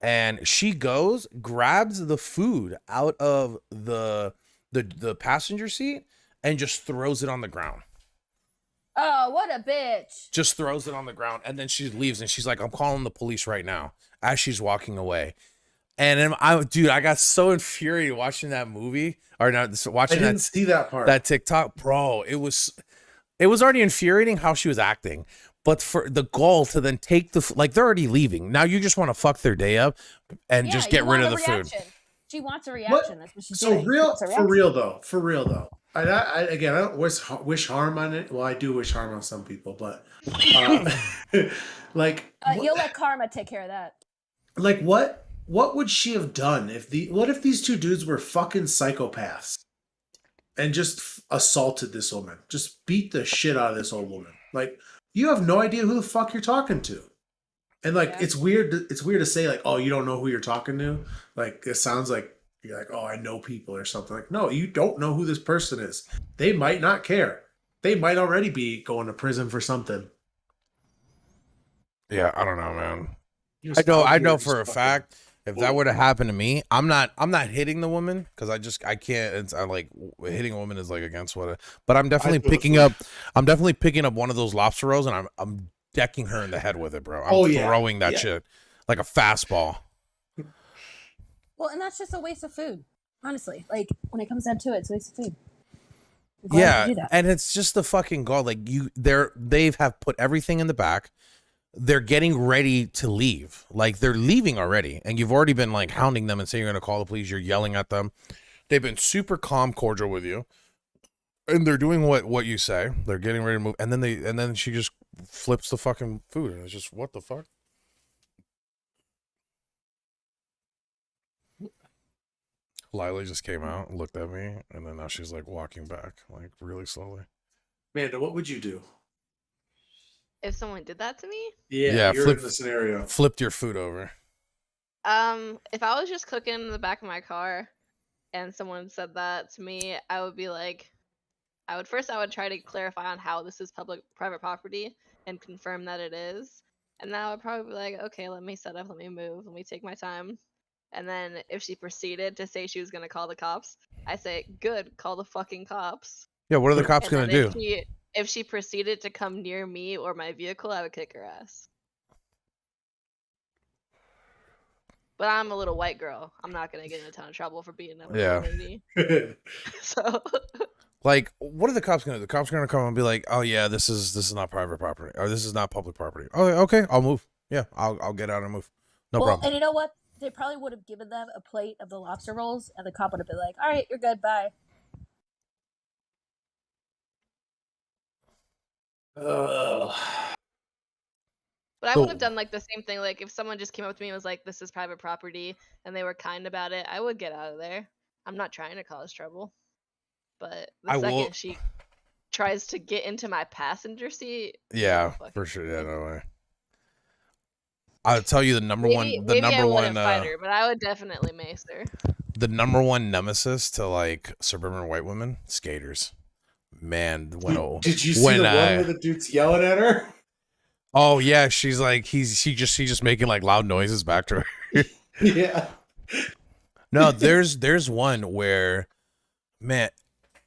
And she goes, grabs the food out of the passenger seat and just throws it on the ground. Oh, what a bitch. Just throws it on the ground, and then she leaves, and she's like, "I'm calling the police right now," as she's walking away. And then I got so infuriated watching that movie, or not watching I didn't see that part. That TikTok, bro. It was already infuriating how she was acting, but for the goal to then take like, they're already leaving. Now you just want to fuck their day up and just get rid of the food. She wants a reaction. That's what she's doing. For real though. I don't wish harm on it. Well, I do wish harm on some people, but like, you'll let karma take care of that. Like, what would she have done what if these two dudes were fucking psychopaths and just assaulted this woman, just beat the shit out of this old woman? Like, you have no idea who the fuck you're talking to. And like, it's weird to say like, "Oh, you don't know who you're talking to." Like, it sounds like you're like, "Oh, I know people," or something. Like, no, you don't know who this person is. They might not care. They might already be going to prison for something. Yeah, I don't know, man. I know for a fact, if that would have happened to me, I'm not hitting the woman, because I can't. I like, hitting a woman is like against but I'm definitely picking up one of those lobster rolls, and I'm decking her in the head with it, bro. I'm throwing that shit like a fastball. Well, and that's just a waste of food, honestly. Like, when it comes down to it, it's a waste of food. Yeah, and it's just the fucking goal. Like, they've put everything in the back. They're getting ready to leave. Like, they're leaving already, and you've already been like hounding them and saying you're going to call the police. You're yelling at them. They've been super calm, cordial with you, and they're doing what you say. They're getting ready to move, and then she just flips the fucking food, and it's just, what the fuck? Lila just came out, looked at me, and then now she's like walking back, like really slowly. Amanda, what would you do? If someone did that to me, Yeah, you're flip- in the scenario. Flipped your food over. if I was just cooking in the back of my car and someone said that to me, I would be like, I would try to clarify on how this is private property and confirm that it is. And then I would probably be like, okay, let me set up, let me move, let me take my time. And then if she proceeded to say she was gonna call the cops, I say, good, call the fucking cops. Yeah, what are the cops And gonna then do? if she proceeded to come near me or my vehicle, I would kick her ass. But I'm a little white girl. I'm not gonna get in a ton of trouble for being a Yeah. little lady. So Like, what are the cops gonna do? The cops are gonna come and be like, "Oh yeah, this is not private property, or this is not public property." Oh, okay, I'll move. Yeah, I'll get out and move. No well, problem. and you know what? They probably would have given them a plate of the lobster rolls, and the cop would have been like, "All right, you're good, bye." Ugh. But I So- would have done like the same thing. Like if someone just came up to me and was like, "This is private property," and they were kind about it, I would get out of there. I'm not trying to cause trouble. But the I second will- she tries to get into my passenger seat, Yeah, fucking for sure. Yeah, me. no way. I'll tell you the number maybe, one, the maybe number I one, wouldn't fight her, but I would definitely mace her. the number one nemesis to like suburban white women, skaters. Man, Did you see when the one I- where the dude's yelling at her? Oh she's like she's just making like loud noises back to her. Yeah. No, there's one where, man,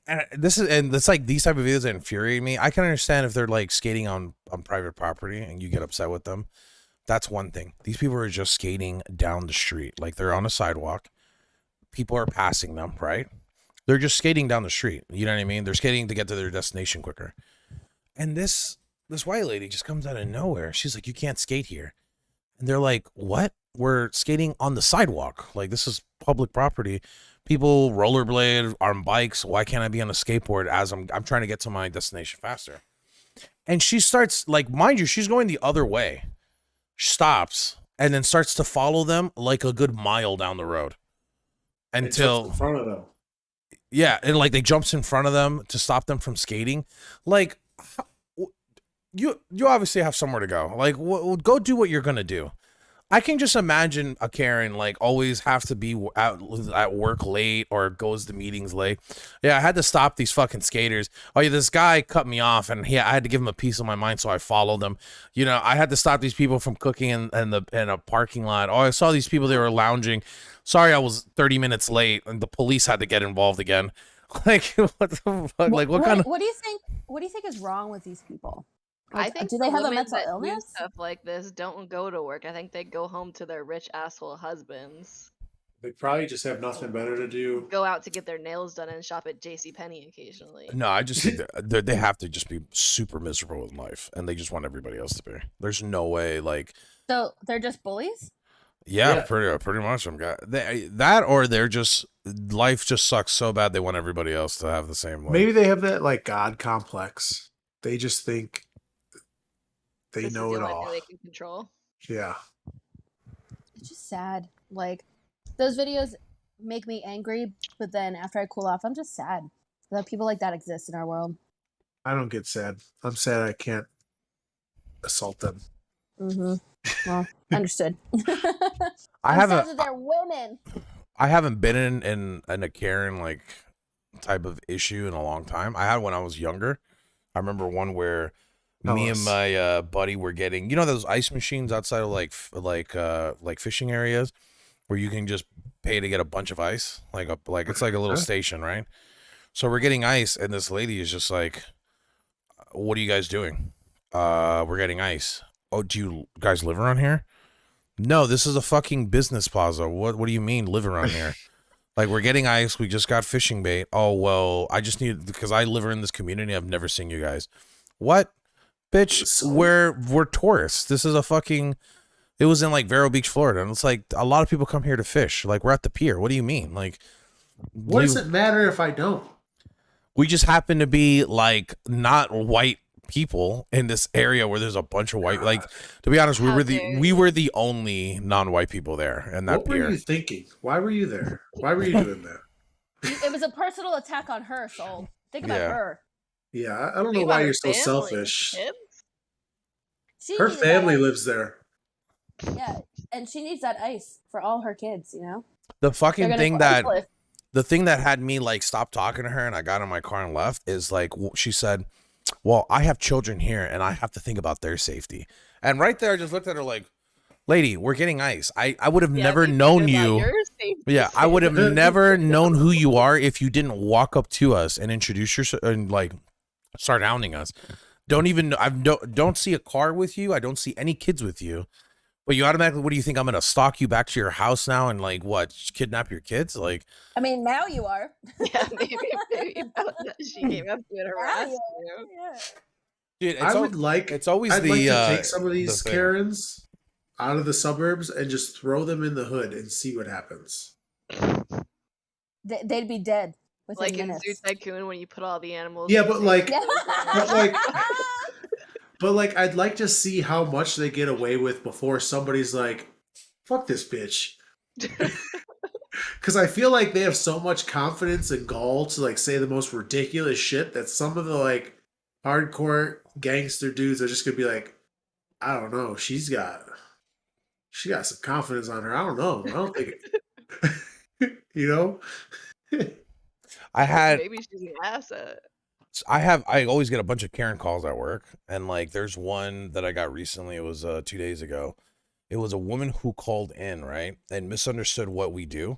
and it's like these type of videos that infuriate me. I can understand if they're like skating on private property and you get upset with them. That's one thing. These people are just skating down the street, like they're on a sidewalk. People are passing them, right? They're just skating down the street. You know what I mean? They're skating to get to their destination quicker. And this white lady just comes out of nowhere. She's like, "You can't skate here." And they're like, "What? We're skating on the sidewalk. Like this is public property. People rollerblade on bikes. Why can't I be on a skateboard as I'm trying to get to my destination faster?" And she starts, like, mind you, she's going the other way. Stops and then starts to follow them like a good mile down the road. It jumps Until in front of them. yeah, and like they jumps in front of them to stop them from skating. Like you obviously have somewhere to go. Like go do what you're gonna do. I can just imagine a Karen like always have to be at work late or goes to meetings late. Yeah, I had to stop these fucking skaters. Oh yeah, this guy cut me off, and I had to give him a piece of my mind, so I followed them. You know, I had to stop these people from cooking in a parking lot. Oh, I saw these people, they were lounging. Sorry, I was 30 minutes late, and the police had to get involved again. Like what the fuck? Like what kind of? What do you think? What do you think is wrong with these people? I Like, think do they the have a women mental that do illness? stuff like this don't go to work. I think they go home to their rich asshole husbands, They probably just have nothing better to do. go out to get their nails done, and shop at JCPenney occasionally. No, I just think that they have to just be super miserable with life, and they just want everybody else to be. There's no way, like, So they're just bullies? yeah, Yeah. pretty much. That or they're just life just sucks so bad they want everybody else to have the same. Like, Maybe they have that like God complex. They just think they This know is it the only all. thing they can control. Yeah. It's just sad. Like those videos make me angry, but then after I cool off, I'm just sad that people like that exist in our world. I don't get sad. I'm sad I can't assault them. Mm-hmm. Well, understood. I I'm haven't. sad that they're women. I haven't been in a Karen like type of issue in a long time. I had when I was younger. I remember one where me and my buddy were getting, you know, those ice machines outside of like fishing areas where you can just pay to get a bunch of ice, like it's like a little station, right? So we're getting ice, and this lady is just like, "What are you guys doing?" We're getting ice. Oh, do you guys live around here? No, this is a fucking business plaza. What do you mean live around here? Like, we're getting ice. We just got fishing bait. Oh, well, I just need, because I live in this community. I've never seen you guys. What? Bitch, So- we're tourists. This is a fucking, it was in like Vero Beach, Florida. And it's like, a lot of people come here to fish. Like, we're at the pier. What do you mean? Like, What does it matter if I don't? we just happen to be like not white people in this area where there's a bunch of white. Like, to be honest, How dare we you. were the only non-white people there in that What were pier. you thinking? Why were you there? Why were you doing that? It was a personal attack on her, Soul. Think about Yeah. her. Yeah, I don't know Think why about you're her so family, selfish. kids. She Her needed that family ice. lives there. Yeah, and she needs that ice for all her kids. You know, The they're fucking gonna thing ice that lift. the thing that had me like stop talking to her and I got in my car and left is like she said, well, I have children here and I have to think about their safety. And right there I just looked at her like, lady, we're getting ice. I would have Yeah, never we think known about you. your safety Yeah, I would have too. never known who you are if you didn't walk up to us and introduce yourself and like start hounding us. Don't even I don't see a car with you. I don't see any kids with you. But you automatically, what do you think? I'm gonna stalk you back to your house now and like what? Kidnap your kids? Like, I mean, now you are. Yeah, maybe she came up to you and harassed you. Yeah. dude, I would like. it's always I'd the like to take some of the these thing. Karens out of the suburbs and just throw them in the hood and see what happens. They'd be dead within Like in minutes. Zoo Tycoon when you put all the animals. Yeah, in but the like, same but like, but like, I'd like to see how much they get away with before somebody's like, "Fuck this bitch." Because I feel like they have so much confidence and gall to like say the most ridiculous shit that some of the like hardcore gangster dudes are just gonna be like, I don't know, she got some confidence on her. I don't know. I don't think you know. I had Maybe she's an asset. I always get a bunch of Karen calls at work, and like there's one that I got recently. It was 2 days ago. It was a woman who called in, right, and misunderstood what we do.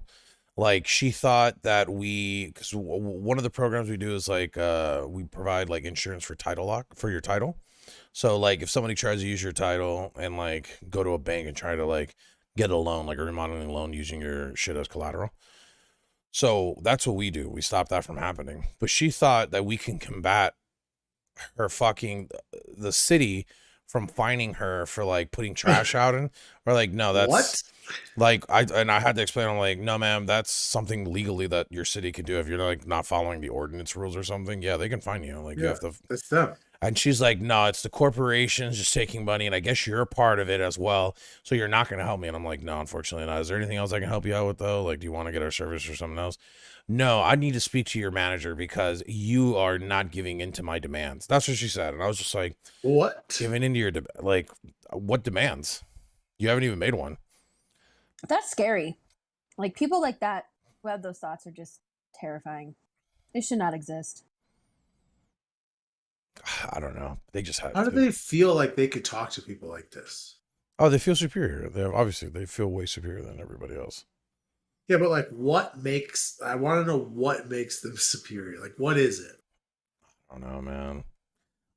Like she thought that because one of the programs we do is like we provide like insurance for title lock for your title. So like if somebody tries to use your title and like go to a bank and try to like get a loan, like a remodeling loan using your shit as collateral. So that's what we do. We stop that from happening. But she thought that we can combat her fucking the city from fining her for like putting trash out and we're like, no, that's What? like I had to explain. I'm like, no, ma'am, that's something legally that your city can do if you're like not following the ordinance rules or something. Yeah, they can fine you. Like you have to. It's them. And she's like, no, it's the corporations just taking money, and I guess you're a part of it as well. So you're not going to help me. And I'm like, no, unfortunately not. Is there anything else I can help you out with though? Like, do you want to get our service or something else? No, I need to speak to your manager because you are not giving into my demands. That's what she said. And I was just like, What? giving into your, like, what demands? You haven't even made one. That's scary. Like people like that who have those thoughts are just terrifying. They should not exist. I don't know. They just have How do to. they feel like they could talk to people like this? Oh, they feel superior. Obviously they feel way superior than everybody else. Yeah, but like, I want to know what makes them superior. Like, what is it? I don't know, man.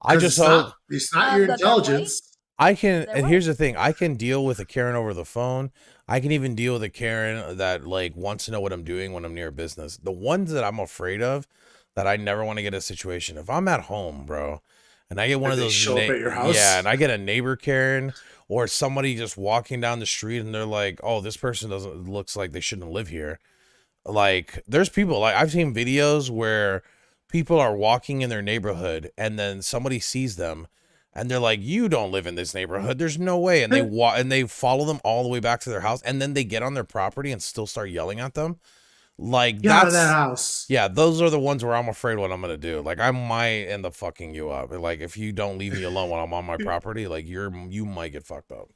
I 'Cause just it's hope not, it's not your that they're white? intelligence. I can. They're And white. here's the thing: I can deal with a Karen over the phone. I can even deal with a Karen that like wants to know what I'm doing when I'm near a business. The ones that I'm afraid of, that I never want to get a situation. If I'm at home, bro, and I get one And of they those show up at your house? yeah, and I get a neighbor Karen or somebody just walking down the street and they're like, "Oh, this person looks like they shouldn't live here." Like, there's people like I've seen videos where people are walking in their neighborhood and then somebody sees them and they're like, "You don't live in this neighborhood. There's no way." And they follow them all the way back to their house and then they get on their property and still start yelling at them. Like Get out that's of that house. yeah, those are the ones where I'm afraid what I'm gonna do. Like I might end up fucking you up. Like if you don't leave me alone when I'm on my property, like you might get fucked up.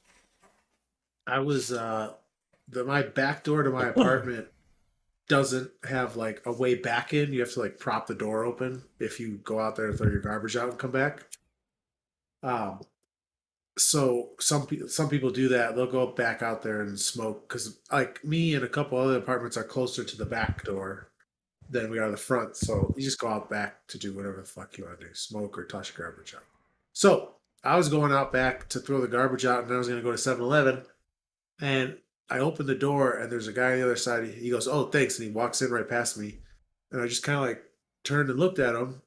I was my back door to my apartment doesn't have like a way back in. You have to like prop the door open if you go out there to throw your garbage out and come back. So some people do that. They'll go back out there and smoke because like me and a couple other apartments are closer to the back door than we are the front. So you just go out back to do whatever the fuck you want to do, smoke or toss your garbage out. So I was going out back to throw the garbage out, and I was going to go to 7-Eleven, and I opened the door, and there's a guy on the other side. He goes, "Oh, thanks," and he walks in right past me, and I just kind of like turned and looked at him,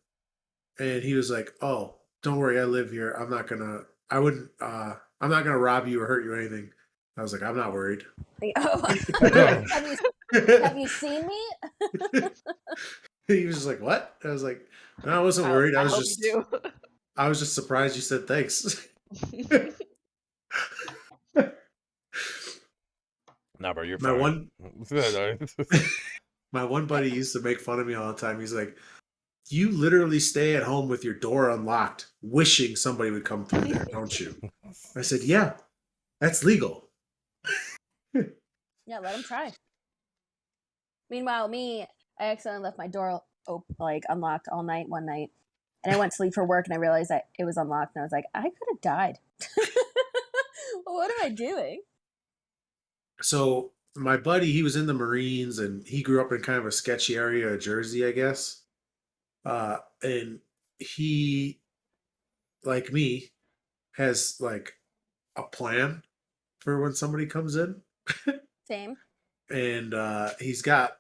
and he was like, "Oh, don't worry, I live here. I'm not gonna rob you or hurt you or anything." I was like, "I'm not worried." Have you seen me? He was just like, "What?" I was like, "No, I wasn't worried. I was hope just, you do. I was just surprised you said thanks. Nah, bro, you're My fine. my one buddy used to make fun of me all the time. He's like, "You literally stay at home with your door unlocked, wishing somebody would come through there, don't you?" I said, "Yeah, that's legal." Yeah, let them try. Meanwhile, me, I accidentally left my door unlocked all night one night, and I went to sleep for work, and I realized that it was unlocked, and I was like, I could have died. What am I doing? So my buddy, he was in the Marines, and he grew up in kind of a sketchy area of Jersey, I guess. And he, like me, has like a plan for when somebody comes in, Same. and he's got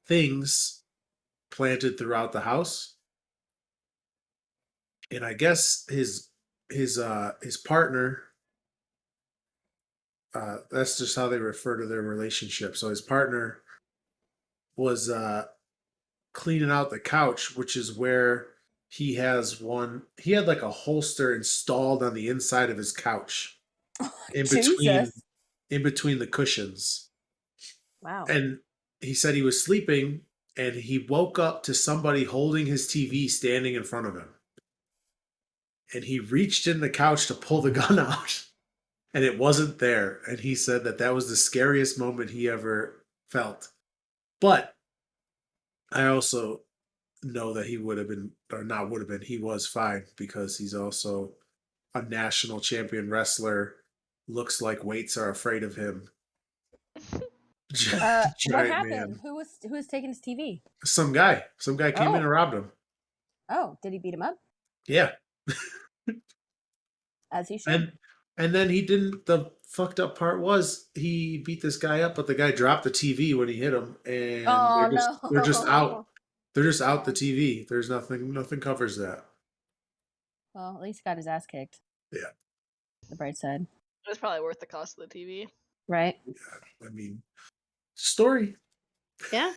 things planted throughout the house. And I guess his partner, that's just how they refer to their relationship. So his partner was cleaning out the couch, which is where he had like a holster installed on the inside of his couch in between Jesus. in between the cushions. Wow. And he said he was sleeping and he woke up to somebody holding his TV standing in front of him. And he reached in the couch to pull the gun out and it wasn't there. And he said that that was the scariest moment he ever felt. But I also know that he would have been, or not would have been, he was fine because he's also a national champion wrestler. Looks like weights are afraid of him. What Giant happened? man. Who was taking his TV? Some guy came in Oh. and robbed him. Oh, did he beat him up? Yeah. As he should. And then he didn't. The fucked up part was he beat this guy up, but the guy dropped the TV when he hit him, and Oh they're just out. no. They're just out the TV. There's nothing covers that. Well, at least he got his ass kicked. Yeah. The bright side. It's probably worth the cost of the TV. Right? I mean, story. Yeah.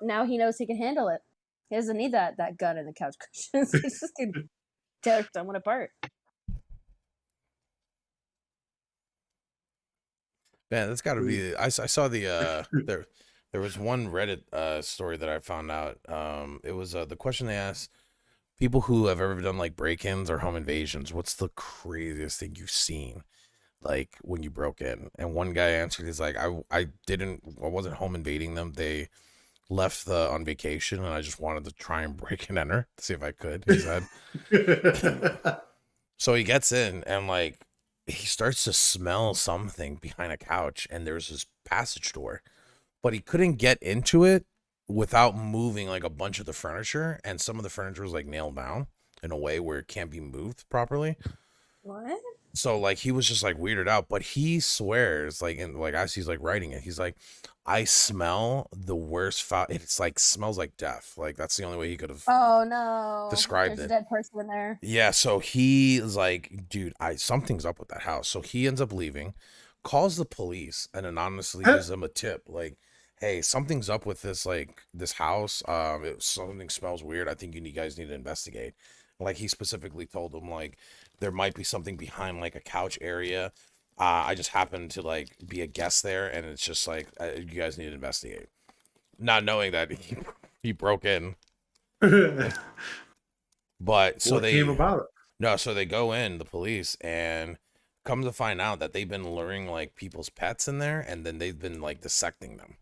Now he knows he can handle it. He doesn't need that gun in the couch cushions. He's just gonna tear someone apart. Man, that's got to be. I saw the there was one Reddit story that I found out. It was the question they asked people who have ever done like break-ins or home invasions. What's the craziest thing you've seen, like when you broke in? And one guy answered, he's like, I wasn't home invading them. They left on vacation, and I just wanted to try and break and enter to see if I could. He said. So he gets in and like he starts to smell something behind a couch, and there's this passage door, but he couldn't get into it without moving like a bunch of the furniture, and some of the furniture was like nailed down in a way where it can't be moved properly. What? So like he was just like weirded out, but he swears like, and like as he's like writing it, he's like, I smell the worst foul. It's like smells like death. Like that's the only way he could have Oh no. described There's it. a dead person in there. Yeah, so he's like, dude, something's up with that house. So he ends up leaving, calls the police, and anonymously gives them a tip, like, hey, something's up with this house. Something smells weird. I think you guys need to investigate. Like he specifically told them like there might be something behind like a couch area. I just happened to like be a guest there, and it's just like you guys need to investigate. Not knowing that he broke in. But so what they came about it? No, so they go in, the police, and come to find out that they've been luring like people's pets in there, and then they've been like dissecting them.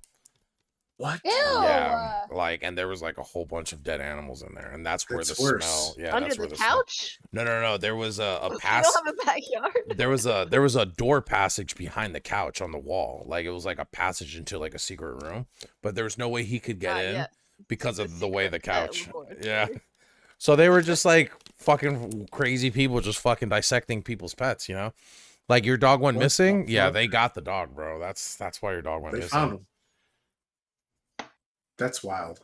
What? Ew. Yeah, like, and there was like a whole bunch of dead animals in there, and that's where That's the worse. smell. Yeah, Under that's the where the smell. couch? No. There was a You pass. don't have a backyard? There was a door passage behind the couch on the wall. Like it was like a passage into like a secret room, but there was no way he could get Not in yet. because It's a of the way the secret pet couch. laboratory. Yeah. So they were just like fucking crazy people, just fucking dissecting people's pets, you know? Like your dog went What the missing. Yeah, fuck? they got the dog, bro. That's why your dog went They missing. found him. That's wild.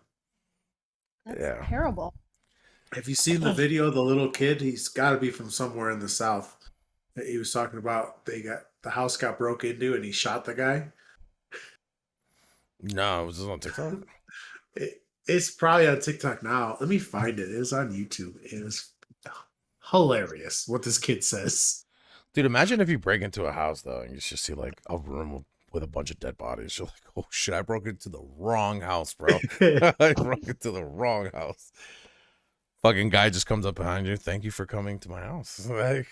That's Yeah. terrible. Have you seen the video of the little kid? He's got to be from somewhere in the South. That he was talking about. The house got broke into and he shot the guy. No, was this on TikTok? It's probably on TikTok now. Let me find it. It was on YouTube. It was hilarious what this kid says. Dude, imagine if you break into a house though, and you just see like a room with a bunch of dead bodies. You're like, oh shit, I broke into the wrong house, bro. I broke into the wrong house. Fucking guy just comes up behind you. Thank you for coming to my house. Like,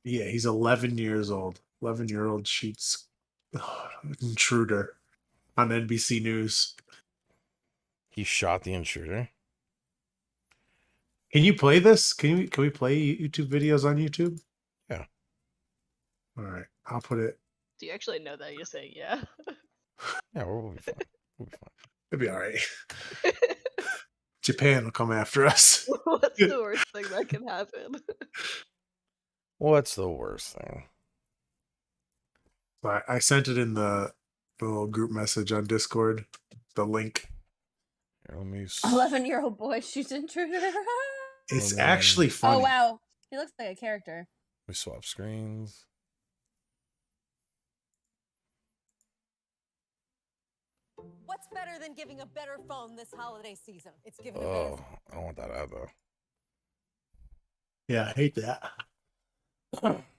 Yeah, he's 11 years old. 11-year-old shoots intruder on NBC News. he shot the intruder. Can you play this? Can we play YouTube videos on YouTube? Yeah. All right, I'll put it. Do you actually know that? You're saying yeah. Yeah, we'll be fine. We'll be fine. It'll be all right. Japan will come after us. What's the worst thing that can happen? What's the worst thing? But I sent it in the little group message on Discord. The link. Here, let me. 11-year-old boy shoots intruder. It's Hold on. actually funny. Oh wow, he looks like a character. We swap screens. What's better than giving a better phone this holiday season? It's giving a better Oh, I don't want that ad though. Yeah, I hate that.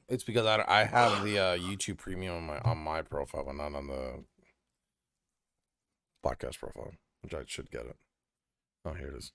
It's because I have the YouTube Premium on my profile, but not on the podcast profile, which I should get it. Oh, here it is.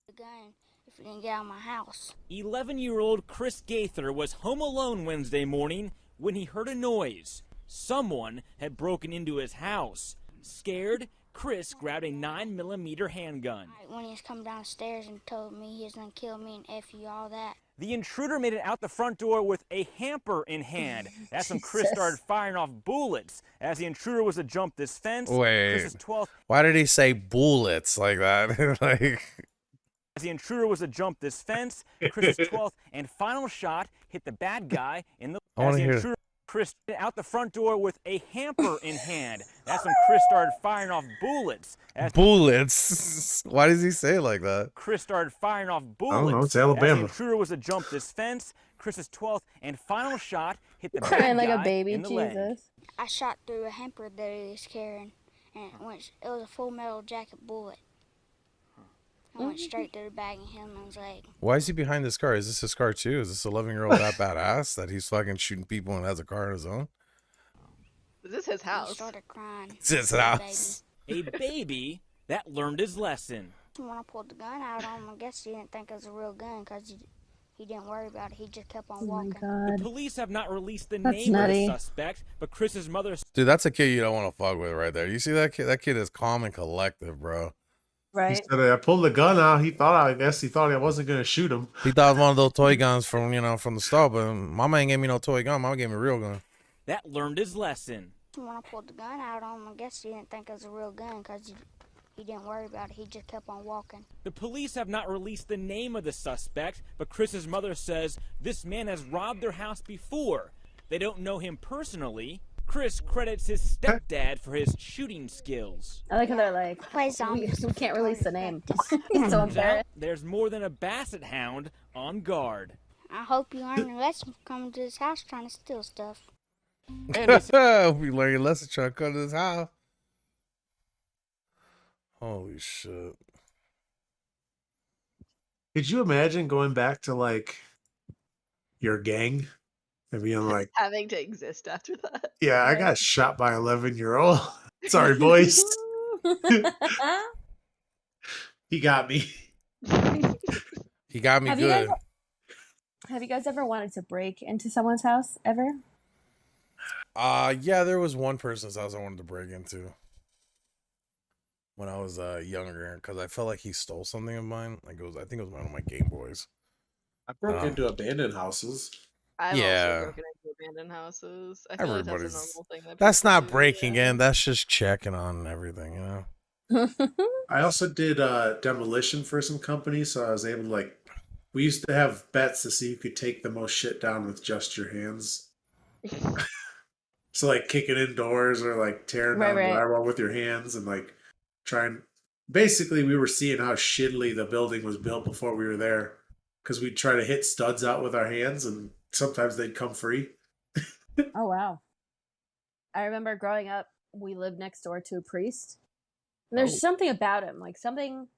The gun if you didn't get out of my house. 11-year-old Chris Gaither was home alone Wednesday morning when he heard a noise. Someone had broken into his house. Scared, Chris grabbed a 9mm handgun. When he was coming downstairs and told me he was gonna kill me and F you, all that. The intruder made it out the front door with a hamper in hand. That's when Chris Jesus. started firing off bullets. As the intruder was to jump this fence, Wait. Chris's 12th Why did he say bullets like that? Like, As the intruder was to jump this fence, Chris's 12th and final shot hit the bad guy in the. I wanna As the hear- intruder, Chris out the front door with a hamper in hand. That's when Chris started firing off bullets. As bullets. Why does he say it like that? Chris started firing off bullets. don't know, it's As Alabama. the intruder was to jump this fence, Chris's 12th and final shot hit the bad Crying like a guy baby, in the leg. Jesus. I shot through a hamper that he was carrying, and it was a full metal jacket bullet. I went straight through the back of him and was like, Why is he behind this car? Is this his car too? Is this 11-year-old that badass that he's fucking shooting people and has a car of his own? Is this his he house? started crying. It's his Little house. A baby that learned his lesson. baby. When I pulled the gun out on him, I guess he didn't think it was a real gun because he didn't worry about it. He just kept on Oh my walking. The god. police have not released the That's name nutty. of the suspect, but Chris's mother Dude, that's a kid you don't want to fuck with right there. You see that kid? That kid is calm and collective, bro. He Right. said, I pulled the gun out. I guess he thought I wasn't going to shoot him. He thought it was one of those toy guns from the store, but mama ain't gave me no toy gun. Mama gave me a real gun. that learned his lesson. When I pulled the gun out on him, I guess he didn't think it was a real gun because he didn't worry about it. He just kept on walking. The police have not released the name of the suspect, but Chris's mother says this man has robbed their house before. They don't know him personally. Chris credits his stepdad for his shooting skills. I like how they're like, Play we, zombies. we can't release the name. Practice. He's so Turns out embarrassed. there's more than a basset hound on guard. I hope you learn your lesson from coming to his house trying to steal stuff. And they We learn your lesson trying to come to this house. Holy shit. Could you imagine going back to like your gang and being like, Having to exist after that. yeah, I got shot by 11-year-old. Sorry, boys. He got me. He got me Have good. you guys ever wanted to break into someone's house ever? Yeah, there was one person's house I wanted to break into when I was younger because I felt like he stole something of mine. Like I think it was one of my Game Boys. I broke Oh. into abandoned houses. I've Yeah. also broken into abandoned houses. I feel like that's Everybody's- a normal thing. That That's people not do, breaking yeah. in. That's just checking on everything, you know. I also did demolition for some companies, so I was able to like. We used to have bets to see who could take the most shit down with just your hands. So like kicking in doors or like tearing Right, down right. drywall with your hands and like trying. Basically, we were seeing how shittily the building was built before we were there, because we'd try to hit studs out with our hands, and sometimes they'd come free. Oh wow. I remember growing up, we lived next door to a priest. And there's Oh. something about him, like something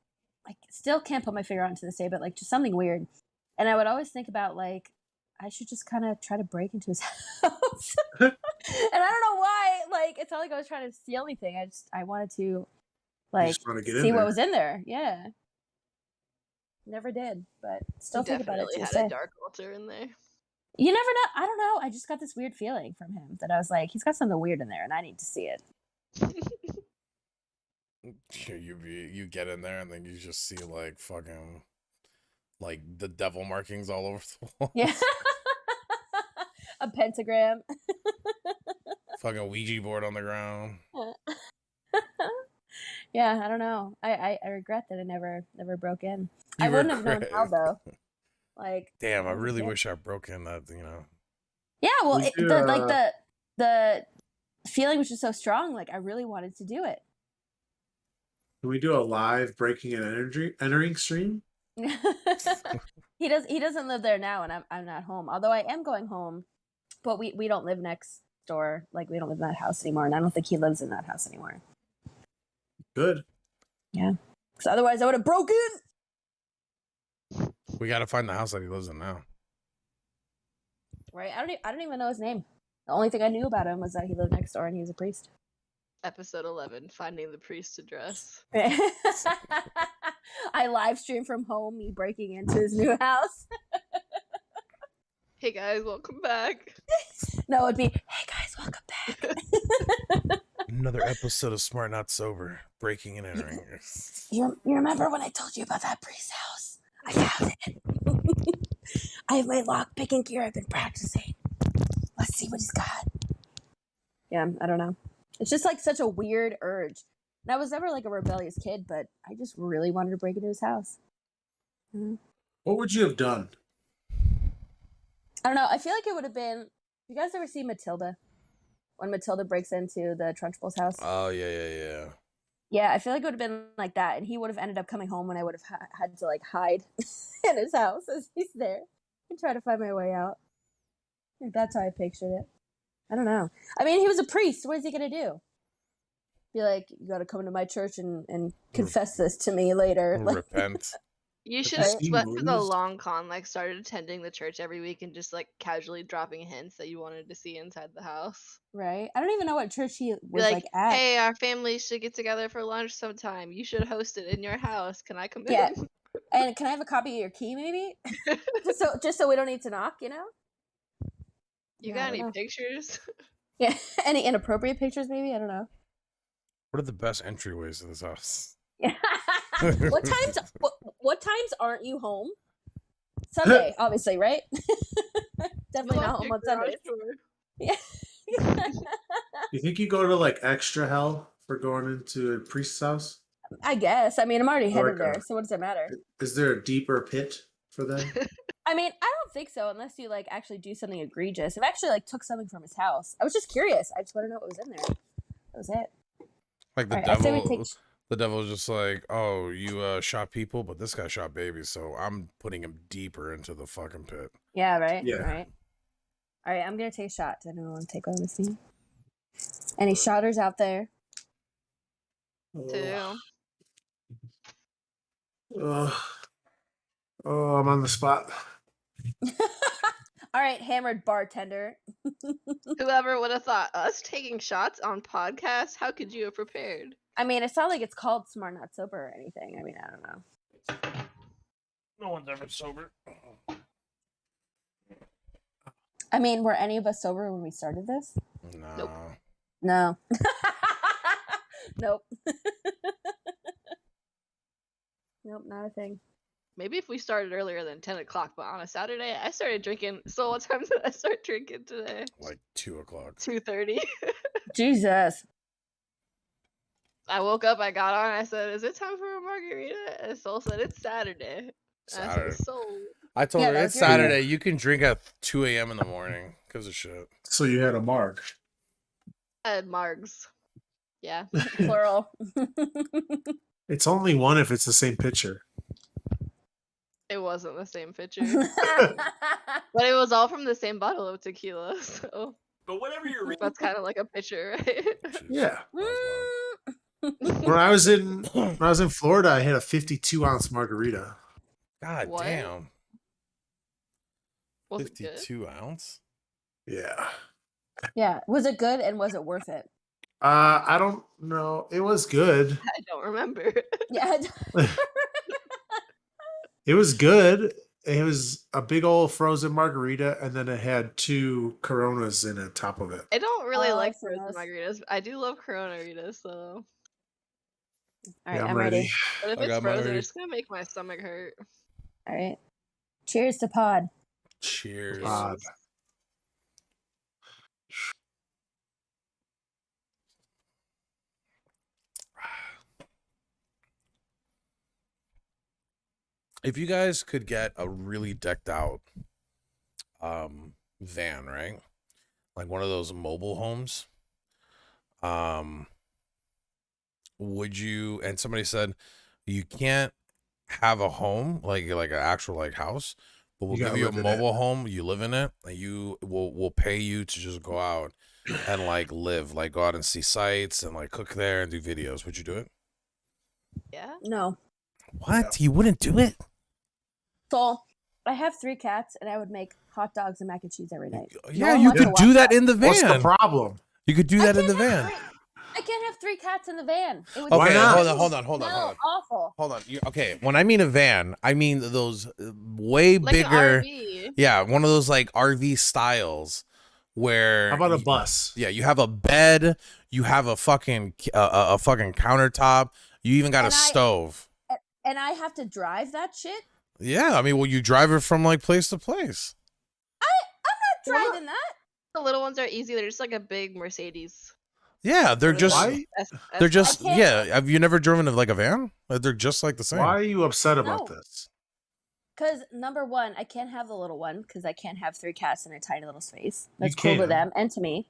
I still can't put my finger on it to this day, but like just something weird. And I would always think about like I should just kind of try to break into his house. And I don't know why. Like it's not like I was trying to steal anything. I wanted to like just wanna get in see what there. was in there. Yeah. Never did, but still think about it Definitely to this had day. a dark altar in there. You never know. I don't know. I just got this weird feeling from him that I was like, he's got something weird in there, and I need to see it. You get in there and then you just see like fucking like the devil markings all over the wall. Yeah. A pentagram. Fucking Ouija board on the ground. Yeah, I don't know. I regret that I never broke in. You I wouldn't have known regret how it. though. Like, Damn, I was a really kid. wish I broke in that, you know. Yeah, well, Would you, the feeling was just so strong. Like, I really wanted to do it. Can we do a live breaking and entering stream? He doesn't live there now, and I'm not home. Although I am going home, but we don't live next door. Like, we don't live in that house anymore, and I don't think he lives in that house anymore. Good. Yeah, because otherwise I would have broken. We gotta find the house that he lives in now. Right? I don't even know his name. The only thing I knew about him was that he lived next door and he was a priest. Episode 11, Finding the Priest Address. I live stream from home, me breaking into his new house. Hey guys, welcome back. No, it'd be, hey guys, welcome back. Another episode of Smart Not Sober, breaking and entering. You remember when I told you about that priest's house? I found it. I have my lock picking gear. I've been practicing. Let's see what he's got. Yeah, I don't know. It's just like such a weird urge. And I was never like a rebellious kid, but I just really wanted to break into his house. What would you have done? I don't know. I feel like it would have been. You guys ever see Matilda? When Matilda breaks into the Trunchbull's house? Oh yeah. Yeah, I feel like it would have been like that, and he would have ended up coming home when I would have had to like hide in his house as he's there and try to find my way out. I think that's how I pictured it. I don't know. I mean, he was a priest. What is he gonna do? Be like, you got to come to my church and confess this to me later. Like, Repent. You should Have have you seen went for the movies? long con, like started attending the church every week and just like casually dropping hints that you wanted to see inside the house. right? I don't even know what church he Be was like, like at. hey, our family should get together for lunch sometime. You should host it in your house. Can I come Yeah. in? And can I have a copy of your key, maybe? just so we don't need to knock, you know? You Yeah, I got don't any know. pictures? Yeah. Any inappropriate pictures, maybe? I don't know. What are the best entryways to this house? Yeah. What times aren't you home? Sunday, obviously, right? Definitely not Lock home your on Sundays. garage door. Yeah. You think you go to like extra hell for going into a priest's house? I guess. I mean, I'm already headed Or, there, so what does it matter? Is there a deeper pit for them? I mean, I don't think so, unless you like actually do something egregious. If I actually like took something from his house, I was just curious. I just want to know what was in there. That was it. Like the Alright, I say we devil. take- The devil's just like, oh, you shot people, but this guy shot babies, so I'm putting him deeper into the fucking pit. Yeah, right? Yeah. Right. All right, I'm going to take a shot. Does anyone want to take one with me? Any shotters out there? Too. Oh, I'm on the spot. All right, hammered bartender. Whoever would have thought us taking shots on podcasts? How could you have prepared? I mean, it's not like it's called Smart Not Sober or anything. I mean, I don't know. No one's ever sober. I mean, were any of us sober when we started this? Nah. Nope. No. Nope. Nope, not a thing. Maybe if we started earlier than 10 o'clock, but on a Saturday, I started drinking. So what time did I start drinking today? Like 2 o'clock. 2:30. Jesus. I woke up, I got on, I said, is it time for a margarita? And Soul said, it's Saturday. And I Saturday. said, Soul. I told Yeah, her that it's was your- Saturday. You can drink at 2 a.m. in the morning. Gives a shit. So you had a marg. I had Margs. Yeah. Plural. It's only one if it's the same picture. It wasn't the same picture. But it was all from the same bottle of tequila, so But whatever your reason, that's kind of like a picture, right? Yeah. When I was in Florida, I had a 52-ounce margarita. God What? damn. Was it good? 52 ounce? Yeah. Yeah. Was it good and was it worth it? I don't know. It was good. I don't remember. Yeah. It was good. It was a big old frozen margarita, and then it had 2 Coronas in the top of it. I don't really Oh, like I've seen frozen those. margaritas. I do love Corona-ritas, so. All right, Yeah, I'm ready. But if I it's got mine frozen, already. it's gonna make my stomach hurt. All right. Cheers to pod. Cheers. Pod. If you guys could get a really decked out van, right? Like one of those mobile homes. Would you, and somebody said you can't have a home like an actual like house, but we'll You give gotta you a live in it. mobile home, you live in it, and we'll pay you to just go out and like live, like go out and see sights and like cook there and do videos. Would you do it? Yeah? No. What? You wouldn't do it? So I have 3 cats, and I would make hot dogs and mac and cheese every night. Yeah, one you wants to could do watch that in the van. What's the problem? You could do that in the van. I can't have 3 cats in the van. It would Okay, Why not? hold on. smell awful. Hold on. Okay, when I mean a van, I mean those way Like bigger. an RV. Yeah, one of those like RV styles where. How about a you- bus? Yeah, you have a bed, you have a fucking countertop, you even got And a I- stove. And I have to drive that shit? Yeah, I mean, well, you drive it from like place to place. I'm not Well, driving that. The little ones are easy. They're just like a big Mercedes. Yeah, they're Or just Why? they're just can't- yeah. Have you never driven like a van? They're just like the same. Why are you upset about No. this? Because number one, I can't have the little one because I can't have 3 cats in a tiny little space. You That's cool to can. them and to me.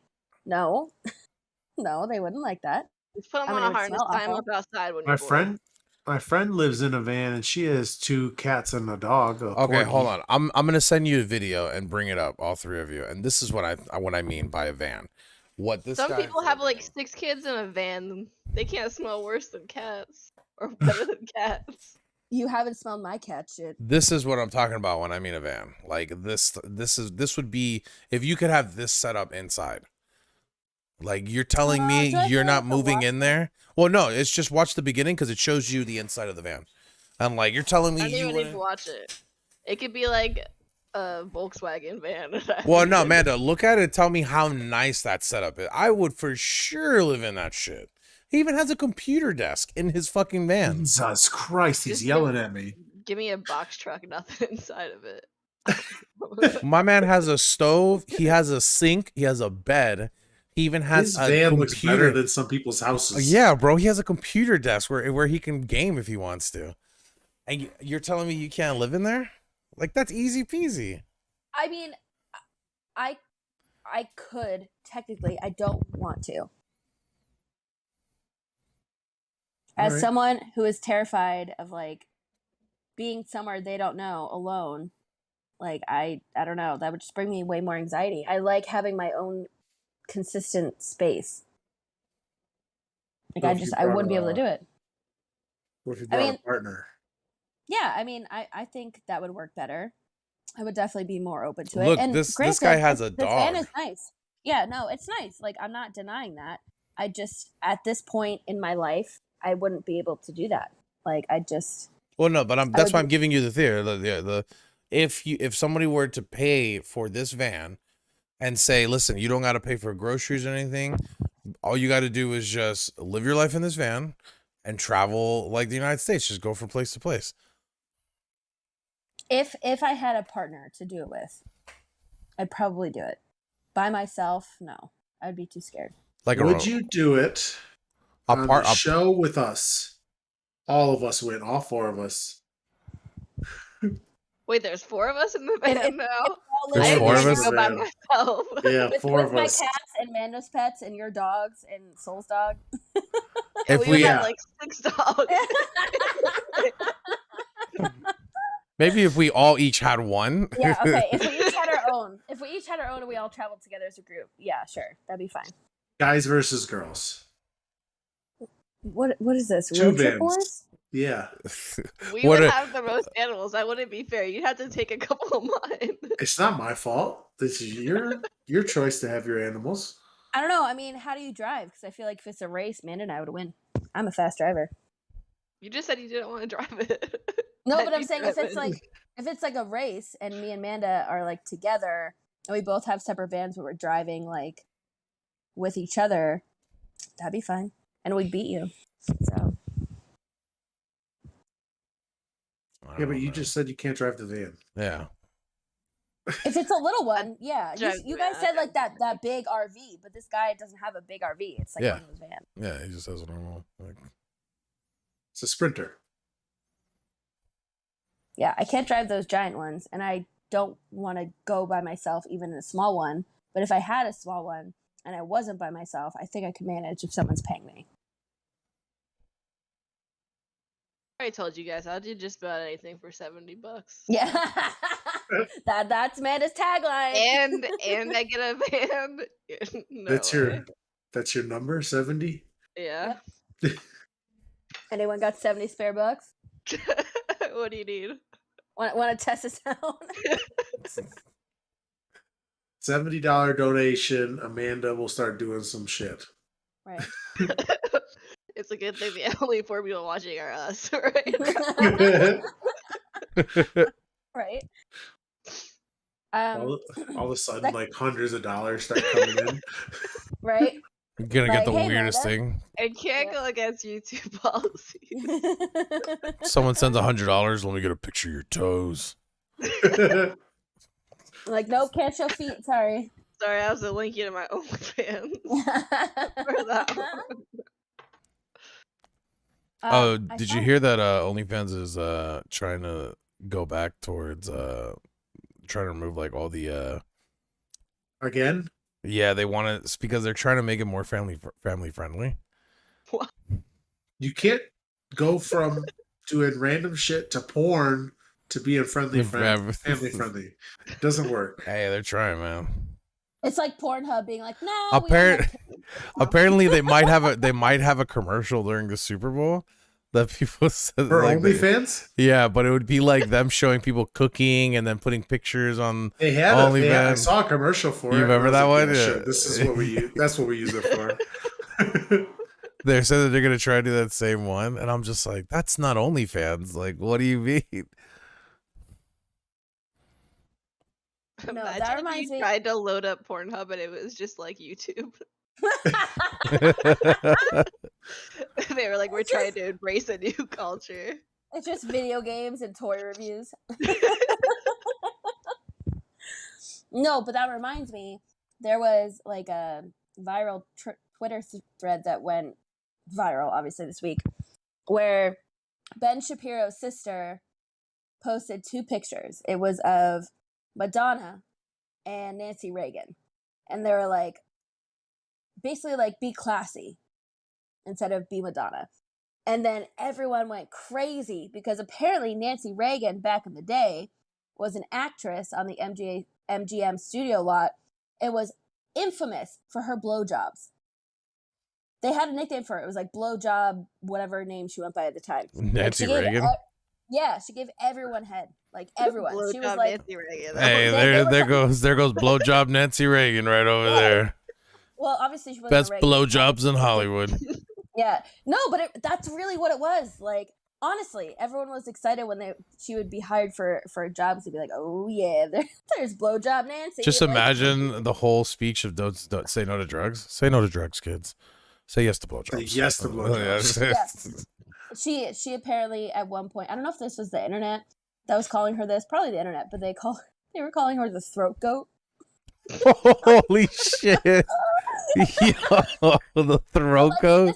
No, no, they wouldn't like that. Just put them I mean, on it a would harness, smell tie 'em awful. up outside when My you're bored. friend lives in a van, and she has 2 cats and a dog. Okay, hold on. I'm gonna send you a video and bring it up, all 3 of you. And this is what I mean by a van. What this Some guy people said have to like me- 6 kids in a van. They can't smell worse than cats. Or better than cats. You haven't smelled my cat shit. This is what I'm talking about when I mean a van. Like this would be if you could have this set up inside. Like you're telling me do I you're feel not like the moving walk- in there? Well, no, it's just watch the beginning because it shows you the inside of the van. And like you're telling me I don't you even need to wouldn't- watch it. It could be like a Volkswagen van. Well, no, Amanda, look at it and tell me how nice that setup is. I would for sure live in that shit. He even has a computer desk in his fucking van. Jesus Christ, he's Just yelling at me. Give me a box truck, nothing inside of it. My man has a stove, he has a sink, he has a bed, he even has His a van looks better computer. than some people's houses. Yeah, bro, he has a computer desk where he can game if he wants to. And you're telling me you can't live in there? Like that's easy peasy. I mean, I could technically. I don't want to. As Alright. someone who is terrified of like being somewhere they don't know alone, like I don't know, that would just bring me way more anxiety. I like having my own consistent space. Like What if you I wouldn't be brought able to do it. What if you I brought mean- a partner? Yeah, I mean, I think that would work better. I would definitely be more open to Look, it. And this granted, guy has a this van dog. is nice. Yeah, no, it's nice. Like I'm not denying that. I just at this point in my life, I wouldn't be able to do that. Like I just Well, no, but that's would why be- I'm giving you the theory. The if somebody were to pay for this van and say, listen, you don't got to pay for groceries or anything. All you got to do is just live your life in this van and travel like the United States. Just go from place to place. if I had a partner to do it with, I'd probably do it. By myself, no. I'd be too scared. Like Would you do it on the a show with us? All of us win. All 4 of us. Wait, there's 4 of us in the If- van now? There's I four of didn't us? go by myself. Yeah, With, 4 with of my us. cats and Mando's pets and your dogs and Soul's dog. if we we had like 6 dogs. maybe if we all each had one. Yeah, okay. If we each had our own, and we all traveled together as a group, yeah, sure, that'd be fine. Guys versus girls. What is this? Two Road trip bands. wars? Yeah, We What would a- have the most animals. That wouldn't be fair. You'd have to take a couple of mine. it's not my fault. This is your choice to have your animals. I don't know. I mean, how do you drive? Because I feel like if it's a race, Amanda and I would win. I'm a fast driver. You just said you didn't want to drive it. No, Have but I'm you saying if it's driven? like a race and me and Amanda are like together and we both have separate vans but we're driving like with each other, that'd be fine. And we'd beat you. So I Yeah, don't but you know. just said you can't drive the van. Yeah. if it's a little one, yeah. drive You the guys van, said like that big RV, but this guy doesn't have a big RV. It's like Yeah. one of those vans. Yeah, he just has a normal. Like, It's a Sprinter. Yeah, I can't drive those giant ones, and I don't want to go by myself even in a small one. But if I had a small one and I wasn't by myself, I think I could manage if someone's paying me. I told you guys I'll do just about anything for $70. Yeah, that's Amanda's tagline. And I get a van. No That's way. your number, 70? Yeah. Anyone got 70 spare bucks? What do you need? Want to test this out? $70 donation. Amanda will start doing some shit. Right. It's a good thing the only 4 people watching are us, right? Right. all of a sudden, that- like hundreds of dollars start coming in. Right. you're gonna Like, get the hey, weirdest Amanda. thing. I can't Yeah. go against YouTube policies. Someone sends $100. Let me get a picture of your toes. Like, nope, can't show feet. Sorry. Sorry, I have to link you to my OnlyFans for that one. Oh, I did you saw- hear that OnlyFans is trying to go back towards trying to remove like all the Again? yeah, they want to because they're trying to make it more family friendly. You can't go from doing random shit to porn to being family friendly. Doesn't work. Hey, they're trying, man. It's like Pornhub being like, no. Apparently they might have a commercial during the Super Bowl that people said For like OnlyFans? yeah, but it would be like them showing people cooking and then putting pictures on They had I OnlyFans. saw a commercial for it. You and I remember was that like, one? yeah, Yeah. sure, this is what we use. That's what we use it for. They said that they're gonna try to do that same one, and I'm just like, that's not OnlyFans. Like, what do you mean? No, Imagine that if reminds you me- tried to load up Pornhub and it was just like YouTube. They were like, we're It's trying just- to embrace a new culture. It's just video games and toy reviews. No, but that reminds me, there was like a viral Twitter thread that went viral, obviously this week, where Ben Shapiro's sister posted 2 pictures. It was of Madonna and Nancy Reagan, and they were like, basically like, be classy instead of be Madonna. And then everyone went crazy because apparently Nancy Reagan back in the day was an actress on the MGM studio lot. It was infamous for her blowjobs. They had a nickname for it. It was like blowjob, whatever name she went by at the time. Nancy She gave Reagan. Yeah, she gave everyone head. Like everyone. She was Blowjob like, Nancy Reagan. Hey, they were there goes blowjob Nancy Reagan right over Yeah. there. well, obviously she wasn't Best a Reagan. blowjobs in Hollywood. Yeah, no, but that's really what it was. Like, honestly, everyone was excited when she would be hired for a job. To be like, oh yeah, there's blowjob Nancy. Just Like, imagine the whole speech of don't say no to drugs. Say no to drugs, kids. Say yes to blowjobs. Say yes to blowjobs. Yeah. she apparently at one point, I don't know if this was the internet that was calling her this, probably the internet, but they were calling her the throat goat. Holy shit! Yo, the throat Like, goat.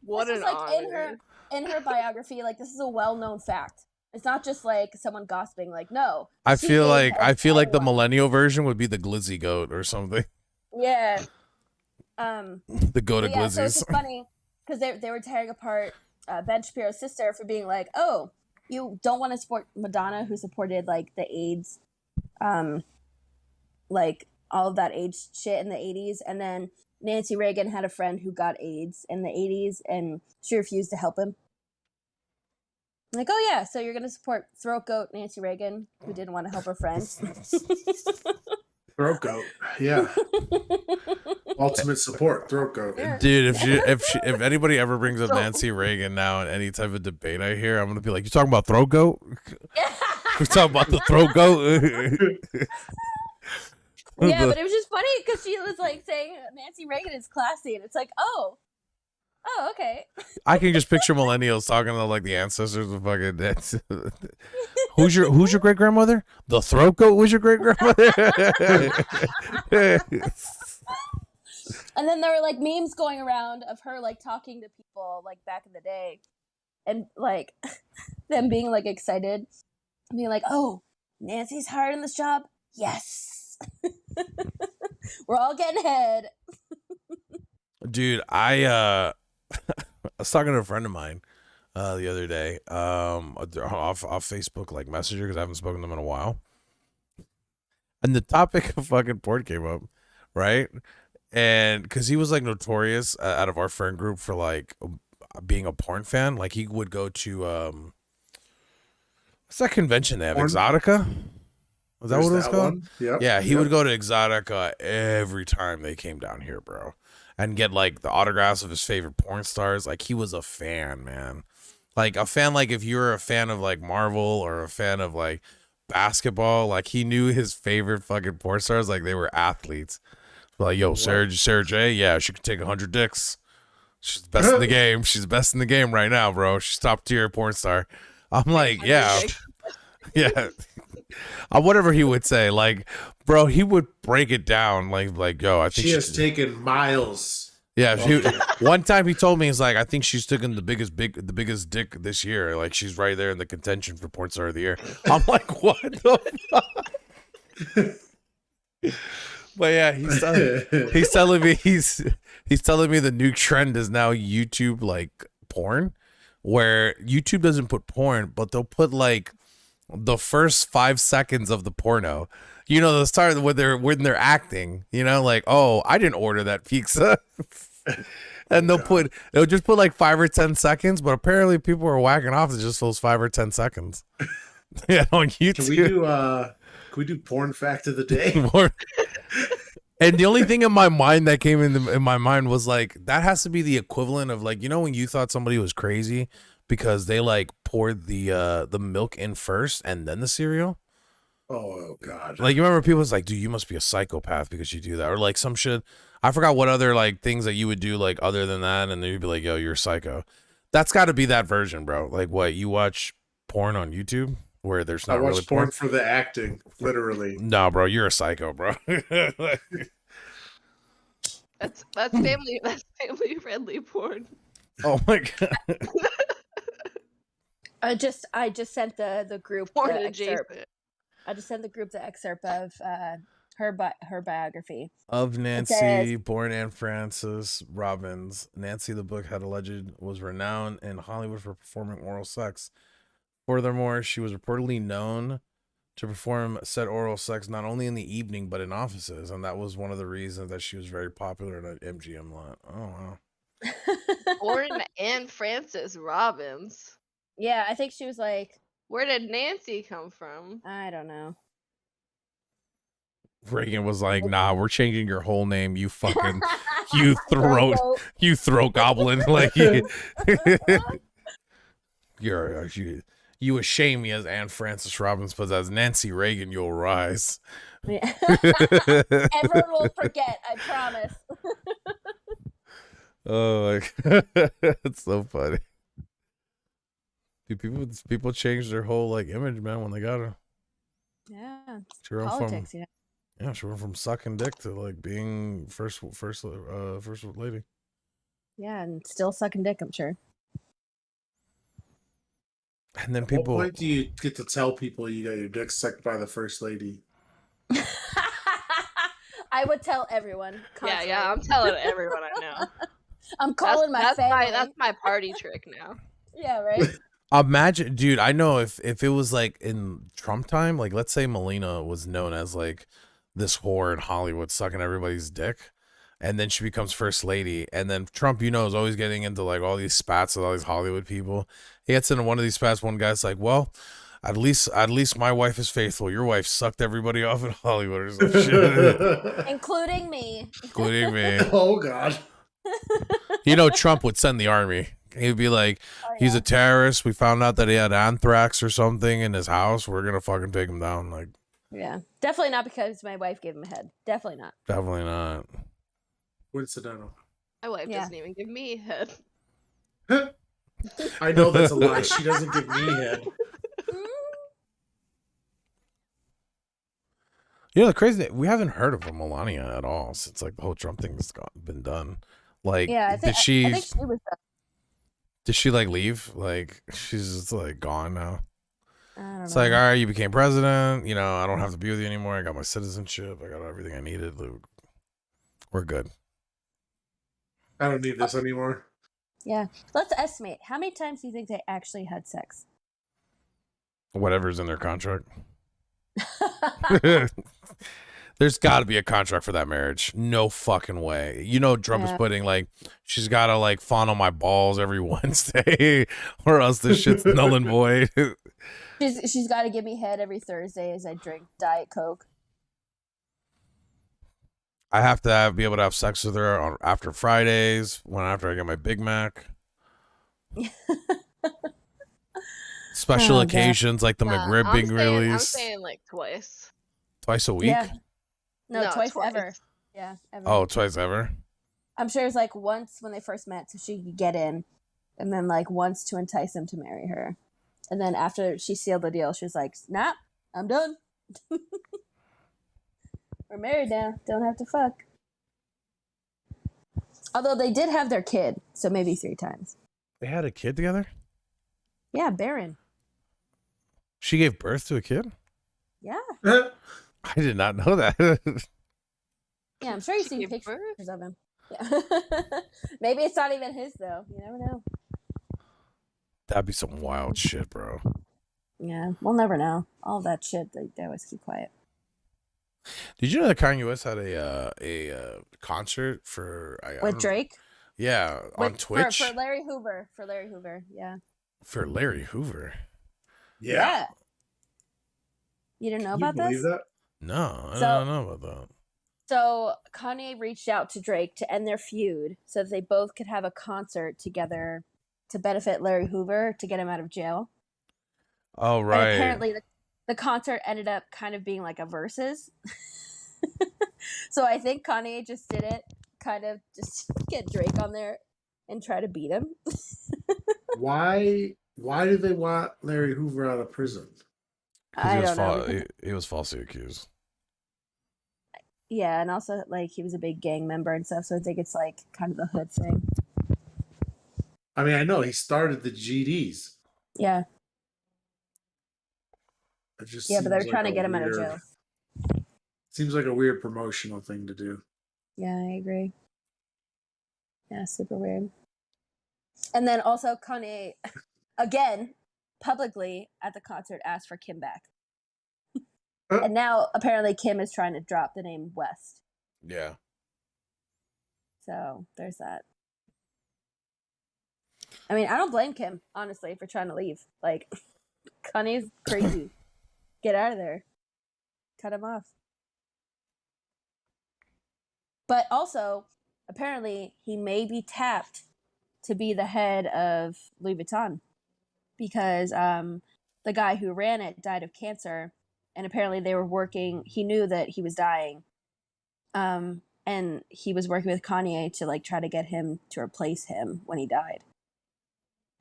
What this an is like honor. in her biography. Like, this is a well-known fact. It's not just like someone gossiping. Like, no, I she feel gave like the everyone- millennial version would be the glizzy goat or something. Yeah. The goat of But yeah, so it's glizzies. just funny because they were tearing apart Ben Shapiro's sister for being like, oh, you don't want to support Madonna, who supported like the AIDS, like all of that AIDS shit in the 80s, and then Nancy Reagan had a friend who got AIDS in the 80s, and she refused to help him. Like, oh yeah, so you're gonna support throat goat Nancy Reagan, who didn't want to help her friend. Throat goat. Yeah. Ultimate support. Throat goat. Dude, if anybody ever brings up Nancy Reagan now in any type of debate I hear, I'm gonna be like, "You talking about throat goat? We're talking about the throat goat." Yeah, but it was just funny because she was like saying Nancy Reagan is classy, and it's like, oh, okay. I can just picture millennials talking to like the ancestors of fucking. Who's your great grandmother? The throat goat was your great grandmother. And then there were like memes going around of her like talking to people like back in the day, and like them being like excited, being like, "Oh, Nancy's hired in this job. Yes, we're all getting ahead." Dude, I was talking to a friend of mine the other day off Facebook like Messenger because I haven't spoken to them in a while, and the topic of fucking porn came up, right? And because he was like notorious out of our friend group for like being a porn fan, like he would go to what's that convention they have? Porn? Exotica? Was that what it was called? One? Yep. Yeah, he Yep. would go to Exotica every time they came down here, bro, and get like the autographs of his favorite porn stars. Like he was a fan, man. Like a fan, like if you were a fan of like Marvel or a fan of like basketball, like he knew his favorite fucking porn stars like they were athletes. Like, yo, Sarah J, yeah, she could take 100 dicks. She's the best in the game. She's the best in the game right now, bro. She's top tier porn star. I'm like, yeah. Yeah. Whatever he would say, like, bro, he would break it down, like, yo, I think She has taken miles. Yeah, one time he told me, he's like, I think she's taken the biggest dick this year. Like, she's right there in the contention for porn star of the year. I'm like, what the fuck? But yeah, he's telling me he's telling me the new trend is now YouTube like porn, where YouTube doesn't put porn, but they'll put like the first 5 seconds of the porno. You know, the start when they're acting. You know, like, oh, I didn't order that pizza, and they'll just put like 5 or 10 seconds. But apparently, people are whacking off to just those 5 or 10 seconds. Yeah, on YouTube. Can we do porn fact of the day? And the only thing in my mind that came in my mind was like, that has to be the equivalent of like, you know, when you thought somebody was crazy because they like poured the milk in first and then the cereal. Oh God! Like you remember people was like, dude, you must be a psychopath because you do that, or like some shit. I forgot what other like things that you would do like other than that, and then you'd be like, yo, you're a psycho. That's got to be that version, bro. Like what, you watch porn on YouTube where there's not I watch really porn for the acting, literally. No, bro, you're a psycho, bro. That's family friendly porn. Oh my god. I just sent the group Porn the adjacent. excerpt. I just sent the group the excerpt of her biography Of Nancy, says- born Anne Frances Robbins, Nancy the book had alleged was renowned in Hollywood for performing oral sex. Furthermore, she was reportedly known to perform said oral sex not only in the evening but in offices, and that was one of the reasons that she was very popular in an MGM lot. Oh wow. Born Anne Frances Robbins. Yeah, I think she was like, Where did Nancy come from? I don't know. Reagan was like, "Nah, we're changing your whole name. You fucking, you throat goblin. Like, you shame me as Anne Frances Robbins, but as Nancy Reagan, you'll rise." Yeah. Everyone will forget, I promise. Oh, it's so funny. Dude, people change their whole like image, man, when they got her. Yeah, it's She went politics, from, yeah, she went from sucking dick to like being first lady. Yeah, and still sucking dick, I'm sure. And then At people, what point do you get to tell people you got your dick sucked by the first lady? I would tell everyone. Constantly. Yeah, I'm telling everyone I know. I'm calling my family. That's my party trick now. Yeah, right. imagine, dude, I know if it was like in Trump time, like let's say Melina was known as like this whore in Hollywood sucking everybody's dick, and then she becomes first lady. And then Trump, you know, is always getting into like all these spats with all these Hollywood people. He gets into one of these spats. One guy's like, "Well, at least my wife is faithful. Your wife sucked everybody off in Hollywood or some shit, Including me. including me." Oh God. You know, Trump would send the army. He'd be like, Oh, "He's yeah. a terrorist. We found out that he had anthrax or something in his house. We're gonna fucking take him down." Like, Yeah. Definitely not because my wife gave him a head. Definitely not. definitely not. Coincidental. My wife Yeah. doesn't even give me head. I know that's a lie. She doesn't give me head. You know, the crazy thing, we haven't heard of Melania at all since like the whole Trump thing's been done. Like, Yeah, I think she was. did she like leave? Like, she's just like gone now. I don't It's know. like, all right, you became president. You know, I don't have to be with you anymore. I got my citizenship. I got everything I needed. We're good. I don't need this anymore. Yeah. Let's estimate. How many times do you think they actually had sex? Whatever's in their contract. There's got to be a contract for that marriage. No fucking way. You know, Trump is Yeah. putting like, she's got to like fondle my balls every Wednesday, or else this shit's null and void. She's got to give me head every Thursday as I drink Diet Coke. I have to be able to have sex with her after Fridays, after I get my Big Mac. Special Oh, God. occasions like the McRib being I'm released saying like twice. twice a week. Yeah. No, twice ever. twice. Yeah, ever. Oh, twice ever. I'm sure it's like once when they first met so she could get in, and then like once to entice him to marry her. And then after she sealed the deal, she was like, "Snap, I'm done. We're married now. Don't have to fuck." Although they did have their kid, so maybe 3 times. They had a kid together. Yeah, Baron. She gave birth to a kid. Yeah. I did not know that. Yeah, I'm sure you've She seen gave pictures birth? of him. Yeah. Maybe it's not even his though. You never know. That'd be some wild shit, bro. Yeah, we'll never know. All that shit, they always keep quiet. Did you know that Kanye West had a concert for I With don't know. Drake? Yeah, on With- Twitch For Larry Hoover. For Larry Hoover, yeah. for Larry Hoover. Yeah. You didn't know Can you about believe this? that? No, I So- don't know about that. So Kanye reached out to Drake to end their feud so that they both could have a concert together to benefit Larry Hoover to get him out of jail. Oh And right. apparently the concert ended up kind of being like a versus. So I think Kanye just did it kind of just get Drake on there and try to beat him. Why do they want Larry Hoover out of prison? I don't know. He was falsely accused. Yeah, and also like he was a big gang member and stuff, so I think it's like kind of the hood thing. I mean, I know he started the GDs. Yeah. It just Yeah, but they're seems trying to like get a him out of weird- jail. Seems like a weird promotional thing to do. Yeah, I agree. Yeah, super weird. And then also Kanye, again, publicly at the concert asked for Kim back. And now apparently Kim is trying to drop the name West. Yeah. So there's that. I mean, I don't blame Kim, honestly, for trying to leave. Like, Kanye's crazy. Get out of there. Cut him off. But also, apparently, he may be tapped to be the head of Louis Vuitton because the guy who ran it died of cancer, and apparently they were working. He knew that he was dying, and he was working with Kanye to like try to get him to replace him when he died.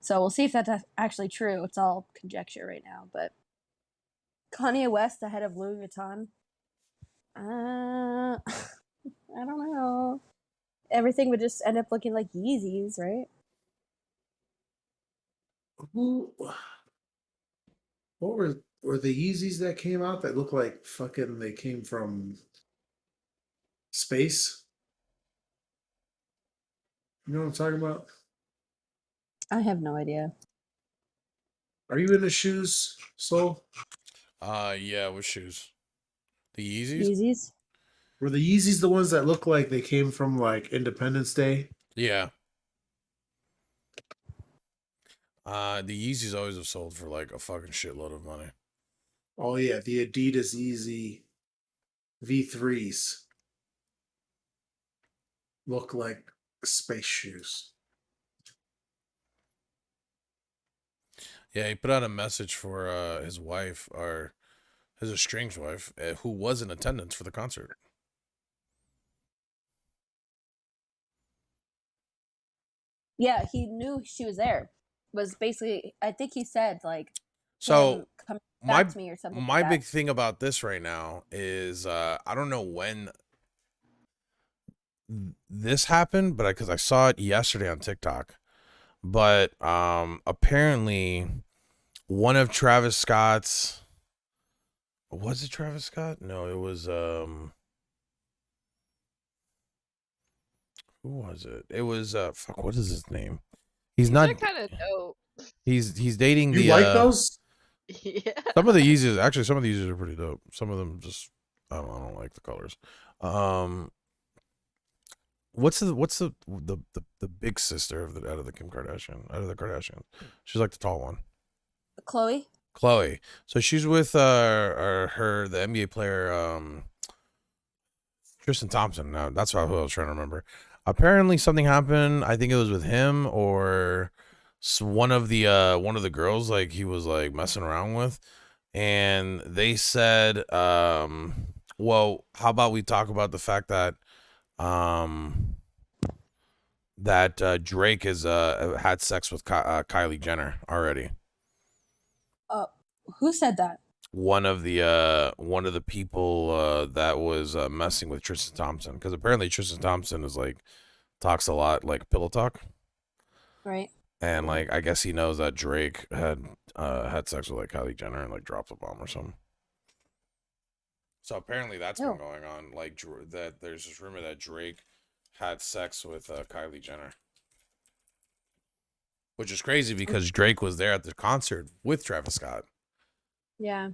So we'll see if that's actually true. It's all conjecture right now, but Kanye West, the head of Louis Vuitton. I don't know. Everything would just end up looking like Yeezys, right? What were the Yeezys that came out that looked like fucking they came from space? You know what I'm talking about? I have no idea. Are you into shoes, Soul? Yeah, with shoes. The Yeezys? Yeezys? Were the Yeezys the ones that look like they came from like Independence Day? Yeah. The Yeezys always have sold for like a fucking shitload of money. Oh yeah, the Adidas Yeezy V3s look like space shoes. Yeah, he put out a message for his wife, or his estranged wife, who was in attendance for the concert. Yeah, he knew she was there. Was basically, I think he said like, So him come my back to me or something. my like big that. thing about this right now is I don't know when this happened, but because I saw it yesterday on TikTok. But apparently one of Travis Scott's, was it Travis Scott? No, it was who was it? It was fuck, what is his name? He's not, They're kind of dope. he's dating You the like those? Yeah. some of the Yeezys, actually some of the Yeezys are pretty dope. Some of them just I don't like the colors. What's the big sister of the out of the Kardashians? She's like the tall one. Chloe. So she's with the NBA player Tristan Thompson. Now that's who I was trying to remember. Apparently something happened. I think it was with him or one of the girls, like he was like messing around with, and they said, well, how about we talk about the fact that Drake has had sex with Kylie Jenner already. Who said that? One of the people that was messing with Tristan Thompson, because apparently Tristan Thompson is like talks a lot like pillow talk, Right. and like I guess he knows that Drake had sex with like Kylie Jenner and like dropped a bomb or something. So apparently that's been going on. Like that there's this rumor that Drake had sex with Kylie Jenner, which is crazy because Drake was there at the concert with Travis Scott. Yeah.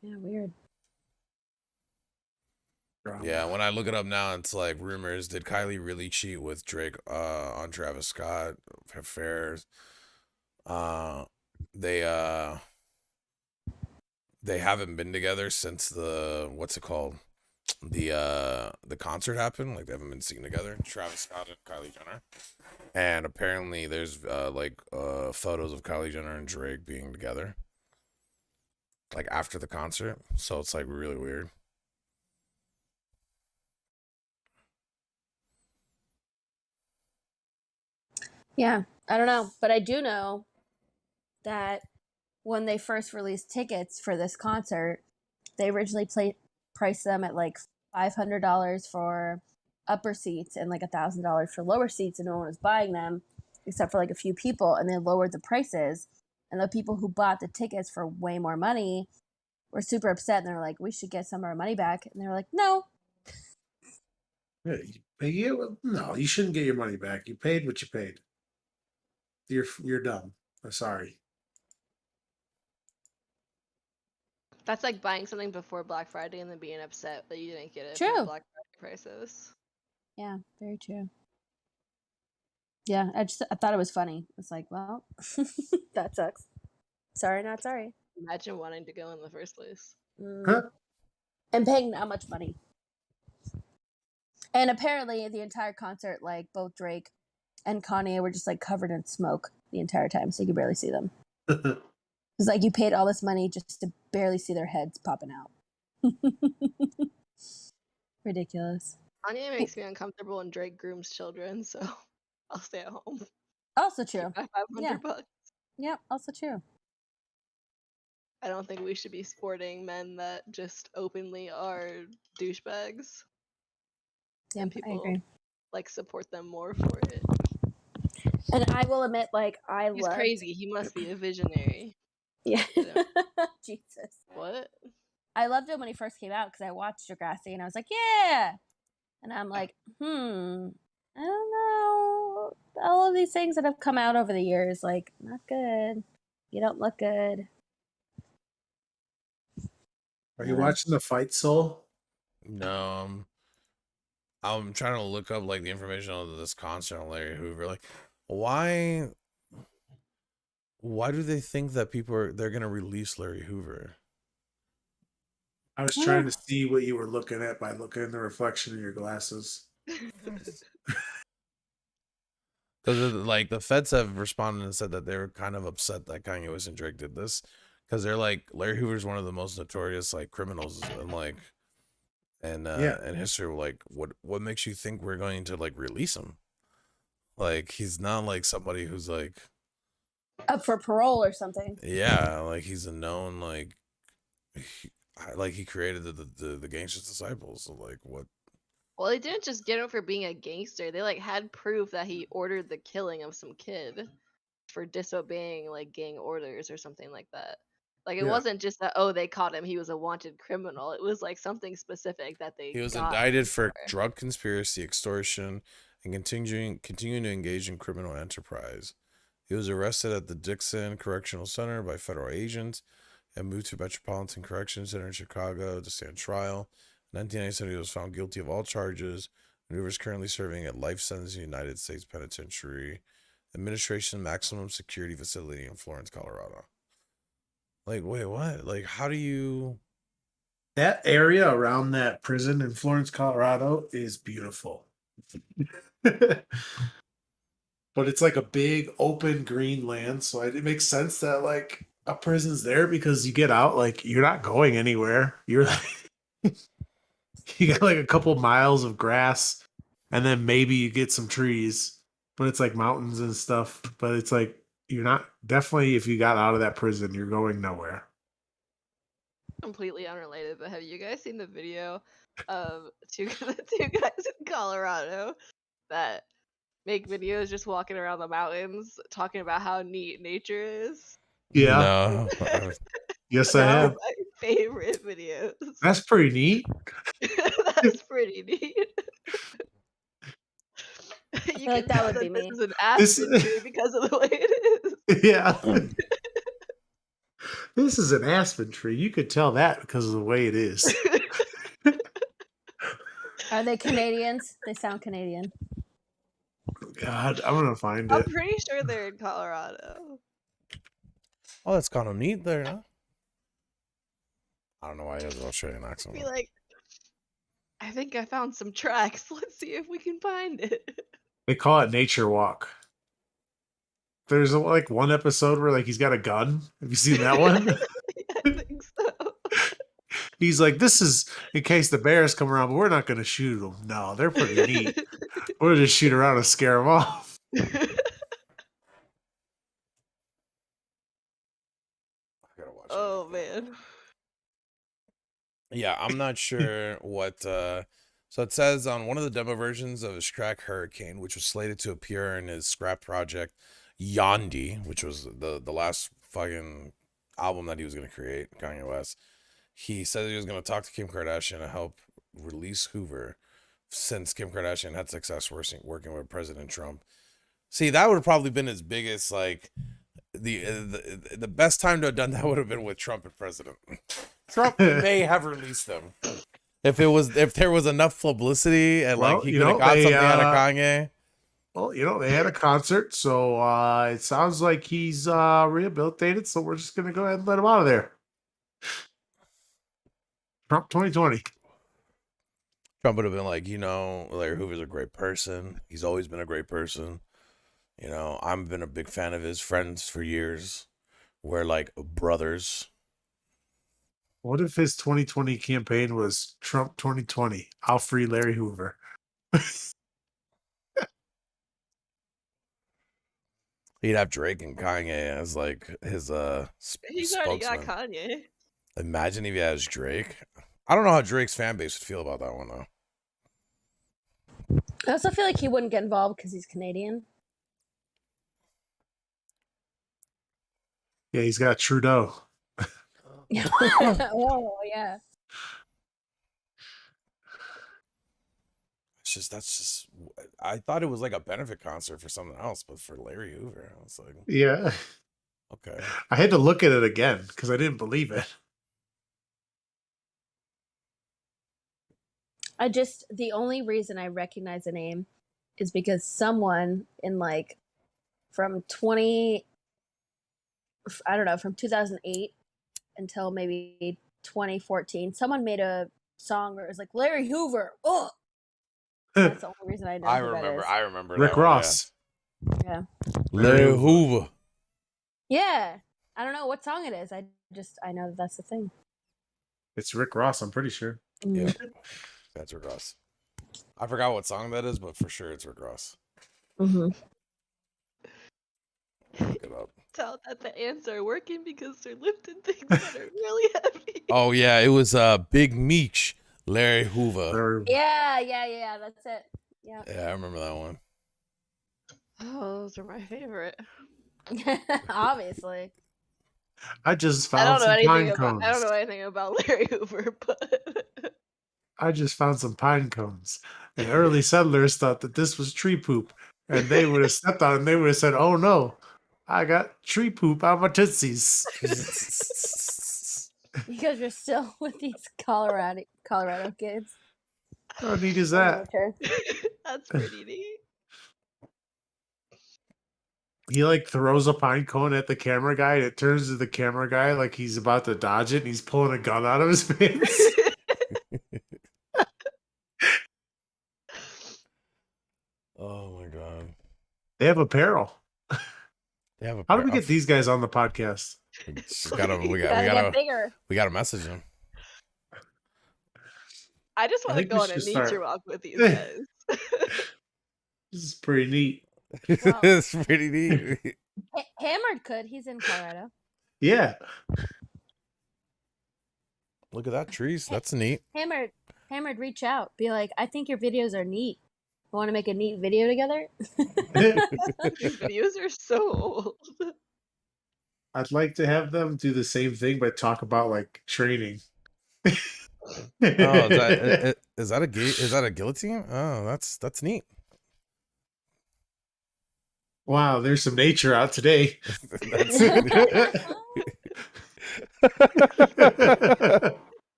Yeah, weird. Yeah, when I look it up now, it's like rumors. Did Kylie really cheat with Drake on Travis Scott affairs? They haven't been together since the what's it called? The concert happened. Like they haven't been seen together. Travis Scott and Kylie Jenner. And apparently there's photos of Kylie Jenner and Drake being together. Like after the concert. So it's like really weird. Yeah, I don't know, but I do know that when they first released tickets for this concert, they originally priced them at like $500 for upper seats and like $1,000 for lower seats, and no one was buying them except for like a few people, and they lowered the prices, and the people who bought the tickets for way more money were super upset, and they're like, we should get some of our money back, and they're like, no. Yeah, no, you shouldn't get your money back. You paid what you paid. You're dumb. I'm sorry. That's like buying something before Black Friday and then being upset that you didn't get it True. for Black Friday prices. Yeah, very true. Yeah, I thought it was funny. It's like, well, that sucks. Sorry, not sorry. Imagine wanting to go in the first place. Huh? And paying that much money. And apparently the entire concert, like both Drake and Kanye were just like covered in smoke the entire time, so you could barely see them. It's like you paid all this money just to barely see their heads popping out. Ridiculous. Kanye makes me uncomfortable and Drake grooms children, so I'll stay at home. Also true. My $500. Yeah, also true. I don't think we should be sporting men that just openly are douchebags. Yeah, And people I agree. like support them more for it. And I will admit, like, He's crazy. He must be a visionary. Yeah. Yeah. Jesus. What? I loved him when he first came out because I watched Degrassi and I was like, yeah. And I'm like, I don't know. All of these things that have come out over the years, like, not good. You don't look good. Are you watching The Fight Soul? No, I'm trying to look up like the information on this concert on Larry Hoover. Like, why? Why do they think that they're gonna release Larry Hoover? I was trying to see what you were looking at by looking in the reflection of your glasses. Because like the feds have responded and said that they were kind of upset that Kanye West and Drake did this, because they're like Larry Hoover's one of the most notorious like criminals and like in history. Like, what makes you think we're going to like release him? Like, he's not like somebody who's like Up for parole or something. yeah, like he's a known like he created the Gangster's Disciples. So like what? Well, they didn't just get him for being a gangster. They like had proof that he ordered the killing of some kid for disobeying like gang orders or something like that. Like it Yeah. wasn't just that they caught him, he was a wanted criminal. It was like something specific that they He was got him indicted for for. drug conspiracy, extortion, and continuing to engage in criminal enterprise. He was arrested at the Dixon Correctional Center by federal agents and moved to Metropolitan Correction Center in Chicago to stand trial. In 1997, he was found guilty of all charges. Hoover is currently serving a life sentence in the United States Penitentiary Administration Maximum Security Facility in Florence, Colorado. Like, wait, what? Like, how do you... That area around that prison in Florence, Colorado is beautiful. But it's like a big open green land, so it makes sense that like a prison's there, because you get out, like you're not going anywhere. You're like you got like a couple miles of grass, and then maybe you get some trees, but it's like mountains and stuff. But it's like you're not, definitely if you got out of that prison, you're going nowhere. Completely unrelated, but have you guys seen the video of the two guys in Colorado that make videos just walking around the mountains talking about how neat nature is? Yeah. No. Yes, I That have. was my favorite videos. That's pretty neat. That's pretty neat. You feel like can that tell would be me. this is an aspen tree because of the way it is. Yeah. This is an aspen tree. You could tell that because of the way it is. Are they Canadians? They sound Canadian. God, I'm gonna find I'm it. pretty sure they're in Colorado. Oh, that's kind of neat there, huh? I don't know why he has an Australian accent. Be like, I think I found some tracks. Let's see if we can find it. They call it Nature Walk. There's like one episode where like he's got a gun. Have you seen that one? I think so. He's like, this is in case the bears come around, but we're not going to shoot them. No, they're pretty neat. We'll just shoot around and scare them off. I gotta watch Oh man. Yeah, I'm not sure what so it says on one of the demo versions of his track Hurricane, which was slated to appear in his scrap project Yandhi, which was the last fucking album that he was gonna create, Kanye West. He said he was gonna talk to Kim Kardashian to help release Hoover, since Kim Kardashian had success working with President Trump. See, that would have probably been his biggest like the best time to have done that would have been with Trump and President. Trump may have released them if there was enough publicity and like he could have got something out of Kanye. Well, they had a concert, so it sounds like he's rehabilitated. So we're just gonna go ahead and let him out of there. Trump 2020. Trump would have been like, Larry Hoover's a great person. He's always been a great person. I've been a big fan of his, friends for years. We're like brothers. What if his 2020 campaign was Trump 2020? I'll free Larry Hoover. He'd have Drake and Kanye as like his He's already got spokesman. Kanye. Imagine if he has Drake. I don't know how Drake's fan base would feel about that one though. I also feel like he wouldn't get involved because he's Canadian. Yeah, he's got Trudeau. Oh, yeah. That's just. I thought it was like a benefit concert for something else, but for Larry Hoover, I was like, Yeah. okay. I had to look at it again because I didn't believe it. The only reason I recognize the name is because someone in like from 20, I don't know, from 2008 until maybe 2014, someone made a song where it was like Larry Hoover. Oh, that's the only reason I know who that is. I remember Rick that one, Ross. Yeah. Larry Hoover. Yeah. I don't know what song it is. I know that that's the thing. It's Rick Ross, I'm pretty sure. Yeah, that's Rick Ross. I forgot what song that is, but for sure it's Rick Ross. Mm-hmm. Look it up. Tell that the ants are working because they're lifting things that are really heavy. Oh yeah, it was Big Meech, Larry Hoover. Or- Yeah. That's it. Yeah. Yeah, I remember that one. Oh, those are my favorite. Obviously. I just I found don't know some pine anything about. cones. I don't know anything about Larry Hoover, but I just found some pine cones. And early settlers thought that this was tree poop. And they would have stepped on it and they would have said, oh no, I got tree poop on my tootsies. Because you're still with these Colorado kids. How neat is that? that's pretty neat. He like throws a pine cone at the camera guy and it turns to the camera guy like he's about to dodge it and he's pulling a gun out of his pants. Oh my god. They have apparel. They have a How do we get these guys on the podcast? we Gotta get gotta bigger. message them. I just I want to think go we on a should nature start- walk with these guys. This is pretty neat. Wow. It's pretty neat. Hammered could. He's in Colorado. Yeah. Look at that trees. That's neat. Hammered, reach out. Be like, I think your videos are neat. Want to make a neat video together? These videos are so old. I'd like to have them do the same thing but talk about like training. Oh, is that a guillotine? Oh, that's neat. Wow, there's some nature out today.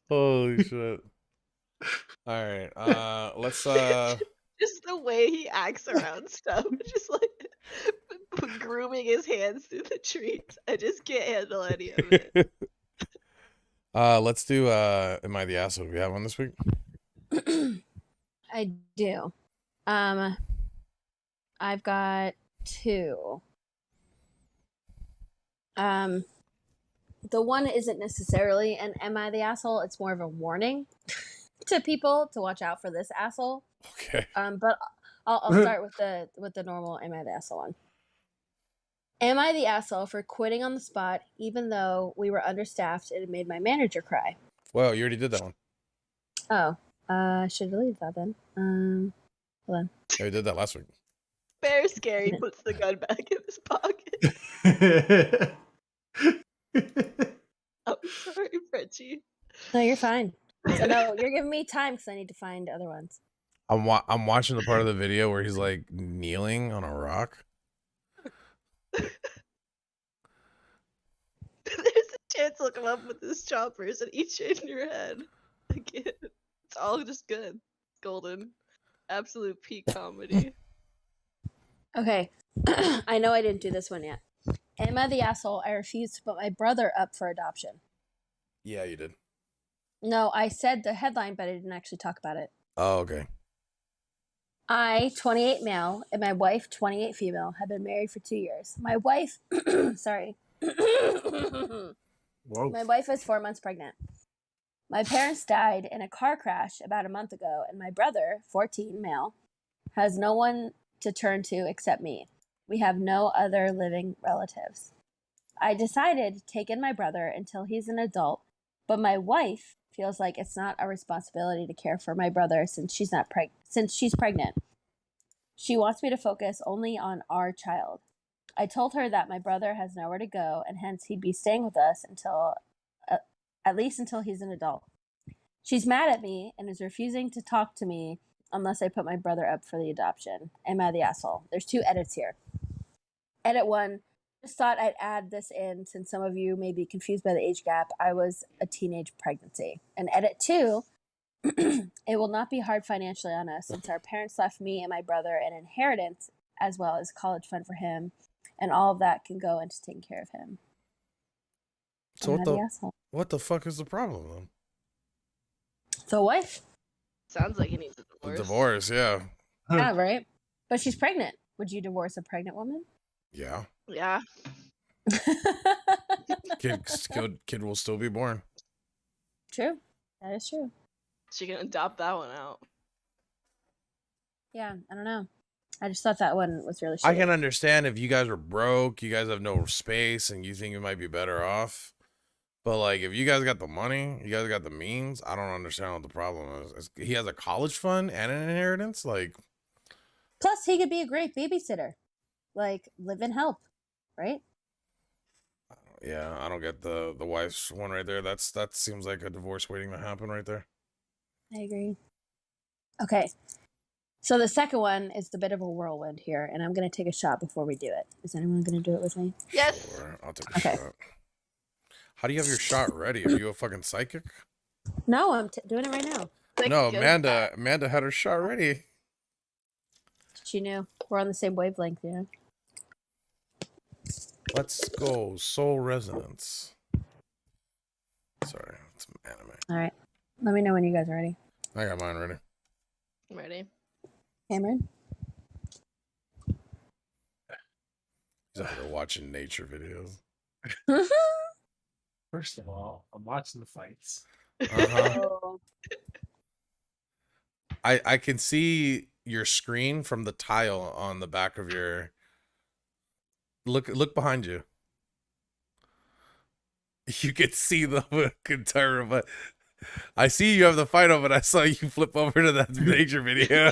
Holy shit. All right. Let's Just the way he acts around stuff, just like grooming his hands through the trees. I just can't handle any of it. let's do Am I the Asshole? Do we have one this week? I do. I've got 2. The one isn't necessarily an "Am I the asshole?" It's more of a warning to people to watch out for this asshole. Okay. But I'll start with the normal "Am I the asshole?" one. Am I the asshole for quitting on the spot, even though we were understaffed and it made my manager cry? Well, you already did that one. Oh, I should delete that then. Hold on. Yeah, we did that last week. Bear Scary puts the gun back in his pocket. I'm sorry, Frenchie. No, you're fine. So no, you're giving me time because I need to find other ones. I'm watching the part of the video where he's like kneeling on a rock. There's a chance he'll come up with this choppers and eat you in your head. Again, it's all just good. Golden. Absolute peak comedy. Okay, I know I didn't do this one yet. Am I the asshole? I refused to put my brother up for adoption. Yeah, you did. No, I said the headline, but I didn't actually talk about it. Oh, okay. I, 28 male, and my wife, 28 female, have been married for 2 years. My wife, sorry. Whoa. My wife is 4 months pregnant. My parents died in a car crash about a month ago, and my brother, 14 male, has no one to turn to except me. We have no other living relatives. I decided to take in my brother until he's an adult, but my wife feels like it's not our responsibility to care for my brother since she's pregnant. She wants me to focus only on our child. I told her that my brother has nowhere to go and hence he'd be staying with us until at least until he's an adult. She's mad at me and is refusing to talk to me unless I put my brother up for the adoption. Am I the asshole? There's 2 edits here. Edit 1, just thought I'd add this in since some of you may be confused by the age gap. I was a teenage pregnancy. And edit 2, It will not be hard financially on us since our parents left me and my brother an inheritance as well as college fund for him, and all of that can go into taking care of him. So Am I the asshole? what the fuck is the problem then? The wife? Sounds like he needs a The divorce. divorce, yeah. Yeah, right? But she's pregnant. Would you divorce a pregnant woman? Yeah. Yeah. Kid will still be born. True. That is true. She can adopt that one out. Yeah, I don't know. I just thought that one was really shitty. I can understand if you guys are broke, you guys have no space, and you think you might be better off. But like, if you guys got the money, you guys got the means, I don't understand what the problem is. He has a college fund and an inheritance. Like, Plus, he could be a great babysitter. Like, live and help, right? yeah, I don't get the wife's one right there. That seems like a divorce waiting to happen right there. I agree. Okay. So the second one is the bit of a whirlwind here, and I'm going to take a shot before we do it. Is anyone going to do it with me? Yes. Sure, I'll take a Okay. shot. How do you have your shot ready? Are you a fucking psychic? No, I'm doing it right now. Like, No, good. Amanda had her shot ready. She knew. We're on the same wavelength, you know? Let's go, Soul Resonance. Sorry, it's anime. All right. Let me know when you guys are ready. I got mine ready. I'm ready. Cameron? He's out there watching nature videos. First of all, I'm watching the fights. Uh-huh. Oh. I can see your screen from the tile on the back of your. Look behind you. You can see the entire. But I see you have the fight over. I saw you flip over to that nature video.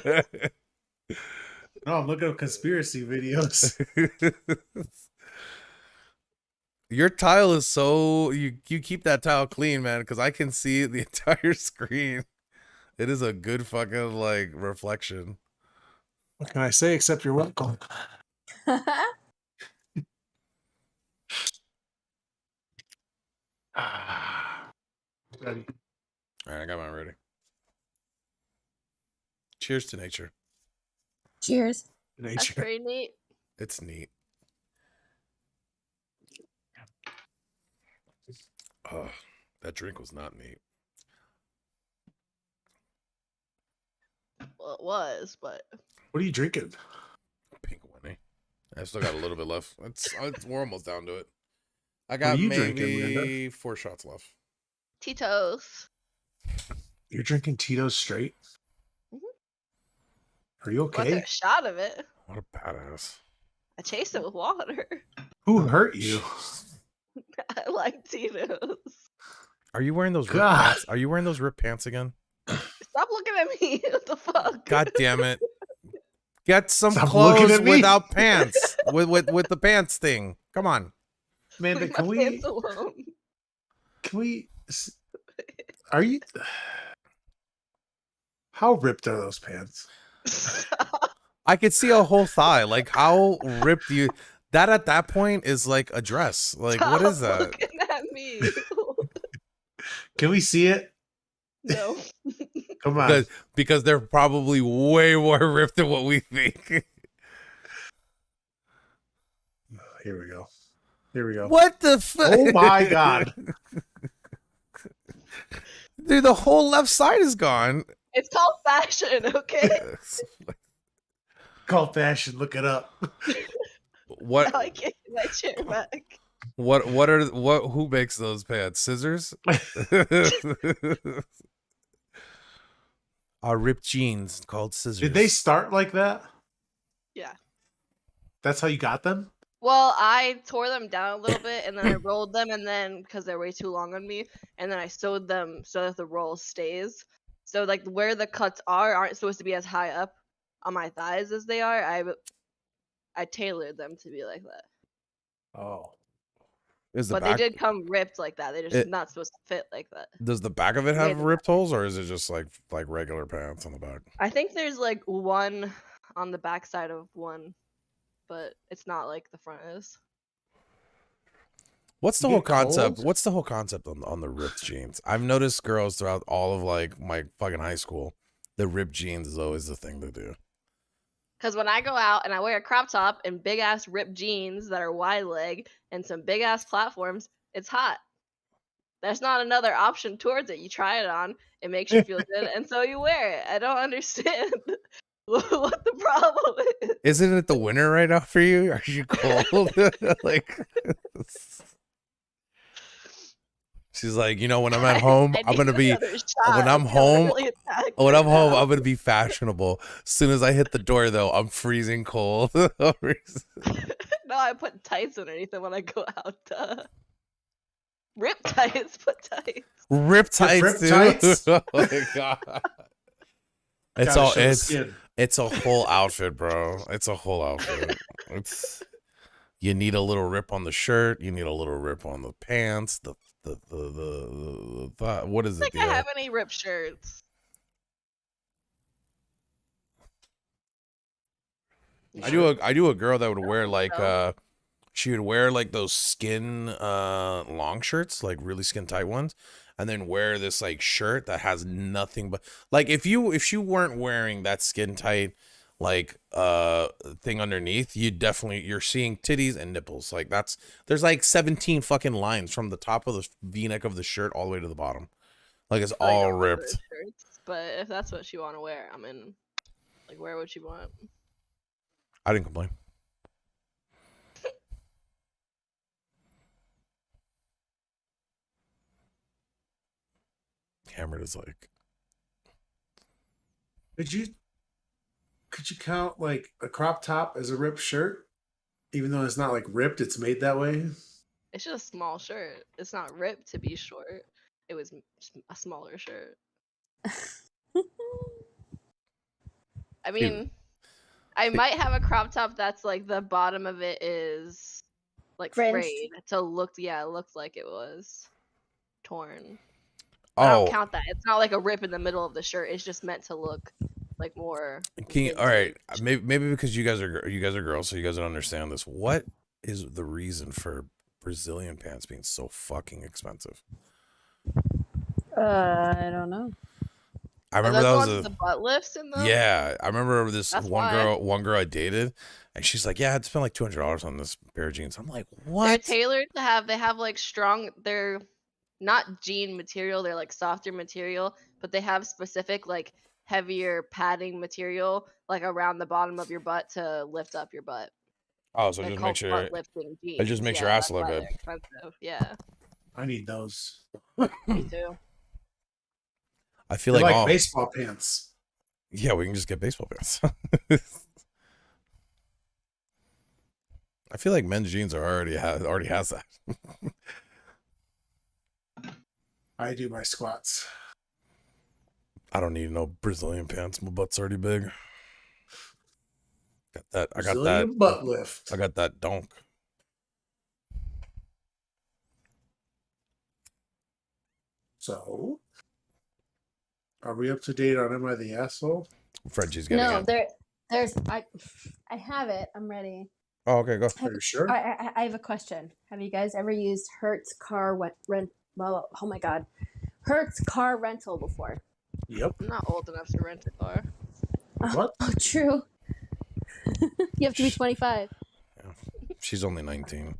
No, I'm looking at conspiracy videos. Your tile is so you keep that tile clean, man, because I can see the entire screen. It is a good fucking like reflection. What can I say except you're welcome? Ready. All right, I got mine ready. Cheers to nature. Cheers. That's Nature. pretty neat. It's neat. Oh, that drink was not neat. Well, it was, but What are you drinking? Pink Winnie. I still got a little bit left. We're almost down to it. I What got are you maybe drinking, Amanda? 4 shots left. Tito's. You're drinking Tito's straight? Mhm. Are you What's okay? a shot of it? What a badass. I chased it with water. Who hurt you? I like Tito's. Are you wearing those ripped God. pants? Are you wearing those ripped pants again? Stop looking at me. What the fuck? God damn it. Get some Stop looking clothes at me. without pants. with the pants thing. Come on. Amanda, Leave can my we? pants alone. Can we? Are you? How ripped are those pants? I could see a whole thigh. Like how ripped you that at that point is like a dress. Like what is Stop that? looking at me. Can we see it? No. Come on. Because they're probably way more ripped than what we think. Here we go. Here we go. What the fuck? Oh my god. Dude, the whole left side is gone. It's called fashion, okay? Call fashion. Look it up. What I like it. My chair back. who makes those pants? Scissors? Are ripped jeans called scissors. Did they start like that? Yeah. That's how you got them? Well, I tore them down a little bit and then I rolled them and then because they're way too long on me and then I sewed them so that the roll stays. So like where the cuts aren't supposed to be as high up on my thighs as they are. I tailored them to be like that. Oh. Is the But back, they did come ripped like that. They're just It- not supposed to fit like that. does the back of it Yeah, have the ripped holes, or is it just like regular pants on the back? I think there's like one on the back side of one, but it's not like the front is. What's the You whole get cold? concept? What's the whole concept on the ripped jeans? I've noticed girls throughout all of like my fucking high school, the ripped jeans is always the thing to do. Because when I go out and I wear a crop top and big ass ripped jeans that are wide leg and some big ass platforms, it's hot. There's not another option towards it. You try it on, it makes you feel good, and so you wear it. I don't understand what the problem is. Isn't it the winter right now for you? Are you cold? Like, she's like, you know, when I'm at home, I I'm need gonna be. another shot. When I'm feeling home, really attacked When right I'm home, now. I'm gonna be fashionable. As soon as I hit the door, though, I'm freezing cold. No, I put tights underneath it when I go out. Rip tights, put tights. Rip tights, Rip dude. tights? Oh my god. It's Gotta all show the it's skin. it's a whole outfit, bro. It's a whole outfit. It's you need a little rip on the shirt, you need a little rip on the pants, what is I it? think I have any ripped shirts. I do a girl that would wear like So? she would wear like those skin long shirts, like really skin tight ones, and then wear this like shirt that has nothing but like if you weren't wearing that skin tight like thing underneath, you're seeing titties and nipples. Like there's like 17 fucking lines from the top of the V-neck of the shirt all the way to the bottom. Like it's I really all don't like ripped. those shirts, but if that's what you want to wear, I mean, like, wear what you want. I didn't complain. Hammered is like, Could you count like a crop top as a ripped shirt? Even though it's not like ripped, it's made that way. It's just a small shirt. It's not ripped to be short. It was a smaller shirt. I mean, I might have a crop top that's like the bottom of it is like Fringed. frayed to look. Yeah, it looked like it was torn. I oh, don't count that. It's not like a rip in the middle of the shirt. It's just meant to look like more. all right, vintage. maybe because you guys are girls, so you guys don't understand this. What is the reason for Brazilian pants being so fucking expensive? I don't know. I Are remember those that the was ones with the butt lifts in them? yeah. I remember this That's one why. girl I dated, and she's like, "Yeah, I'd spend like $200 on this pair of jeans." I'm like, They're "What?" tailored to have. They have like strong. They're not jean material. They're like softer material, but they have specific like heavier padding material like around the bottom of your butt to lift up your butt. Oh, so They're just called make sure butt lifting jeans. it just makes your ass that's look why good. they're expensive. Yeah, I need those. me too. I feel They're like like all baseball pants. yeah, we can just get baseball pants. I feel like men's jeans are already has that. I do my squats. I don't need no Brazilian pants. My butt's already big. Got that. I got that. Brazilian butt lift. I got that donk. So, are we up to date on Am I the Asshole? Frenchie's getting No, it. there's I have it. I'm ready. Oh, okay, go. Are you sure? I have a question. Have you guys ever used Hertz car rent? Well, oh my god, Hertz car rental before? Yep. I'm not old enough to rent a car. What? Oh, true. You have to be 25. She's only 19.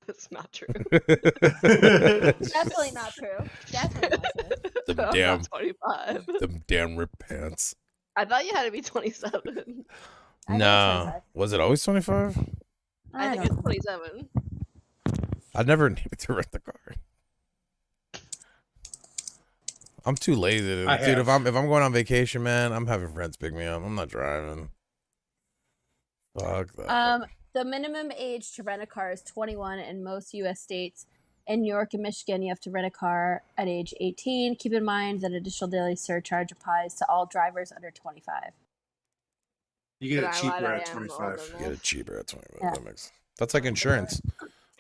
It's not true. Definitely not true. Definitely not true. Them I'm damn, not 25. them damn ripped pants. I thought you had to be 27. I think No, 25. was it always 25? I think don't it's know. 27. I never needed to rent the car. I'm too lazy, dude. If I'm going on vacation, man, I'm having friends pick me up. I'm not driving. Fuck that. The minimum age to rent a car is 21 in most U.S. states. In New York and Michigan, you have to rent a car at age 18. Keep in mind that additional daily surcharge applies to all drivers under 25. You get But it I lied, cheaper I at am older 25. than Get it cheaper at 25. Yeah. That's like insurance.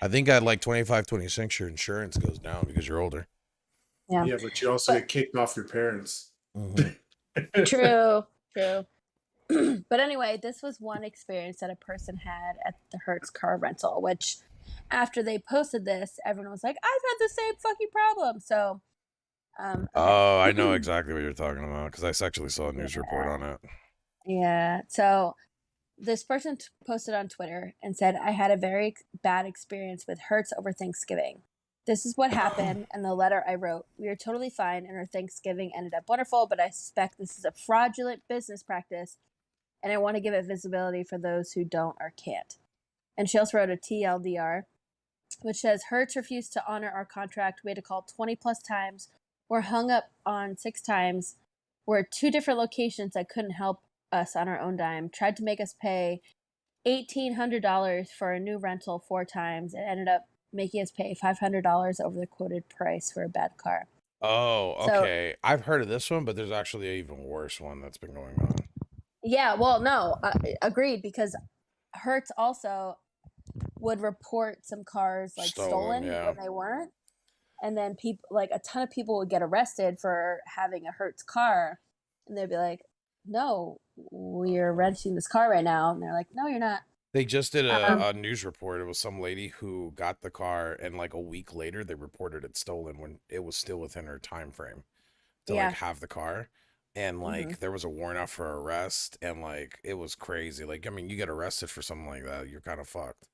I think at like 25, 26, your insurance goes down because you're older. Yeah. Yeah, but you also get kicked off your parents. True. But anyway, this was one experience that a person had at the Hertz car rental, which after they posted this, everyone was like, I've had the same fucking problem. So, okay. Oh, I know exactly what you're talking about because I actually saw a news report on it. Yeah. So this person posted on Twitter and said, I had a very bad experience with Hertz over Thanksgiving. This is what happened, and the letter I wrote. We are totally fine, and our Thanksgiving ended up wonderful, but I suspect this is a fraudulent business practice, and I want to give it visibility for those who don't or can't. And she also wrote a TLDR, which says, Hertz refused to honor our contract. We had to call 20 plus times. We're hung up on 6 times. We're at 2 different locations that couldn't help us on our own dime. Tried to make us pay $1,800 for a new rental 4 times. It ended up making us pay $500 over the quoted price for a bad car. Oh, So- okay. I've heard of this one, but there's actually an even worse one that's been going on. Yeah, well, no, agreed, because Hertz also would report some cars like stolen yeah. when they weren't. And then people, like a ton of people would get arrested for having a Hertz car. And they'd be like, no, we're renting this car right now. And they're like, no, you're not. They just did a news report. It was some lady who got the car, and like a week later, they reported it stolen when it was still within her time frame to Yeah. like have the car. And like there was a warrant out for arrest, and like it was crazy. Like, I mean, you get arrested for something like that, you're kind of fucked.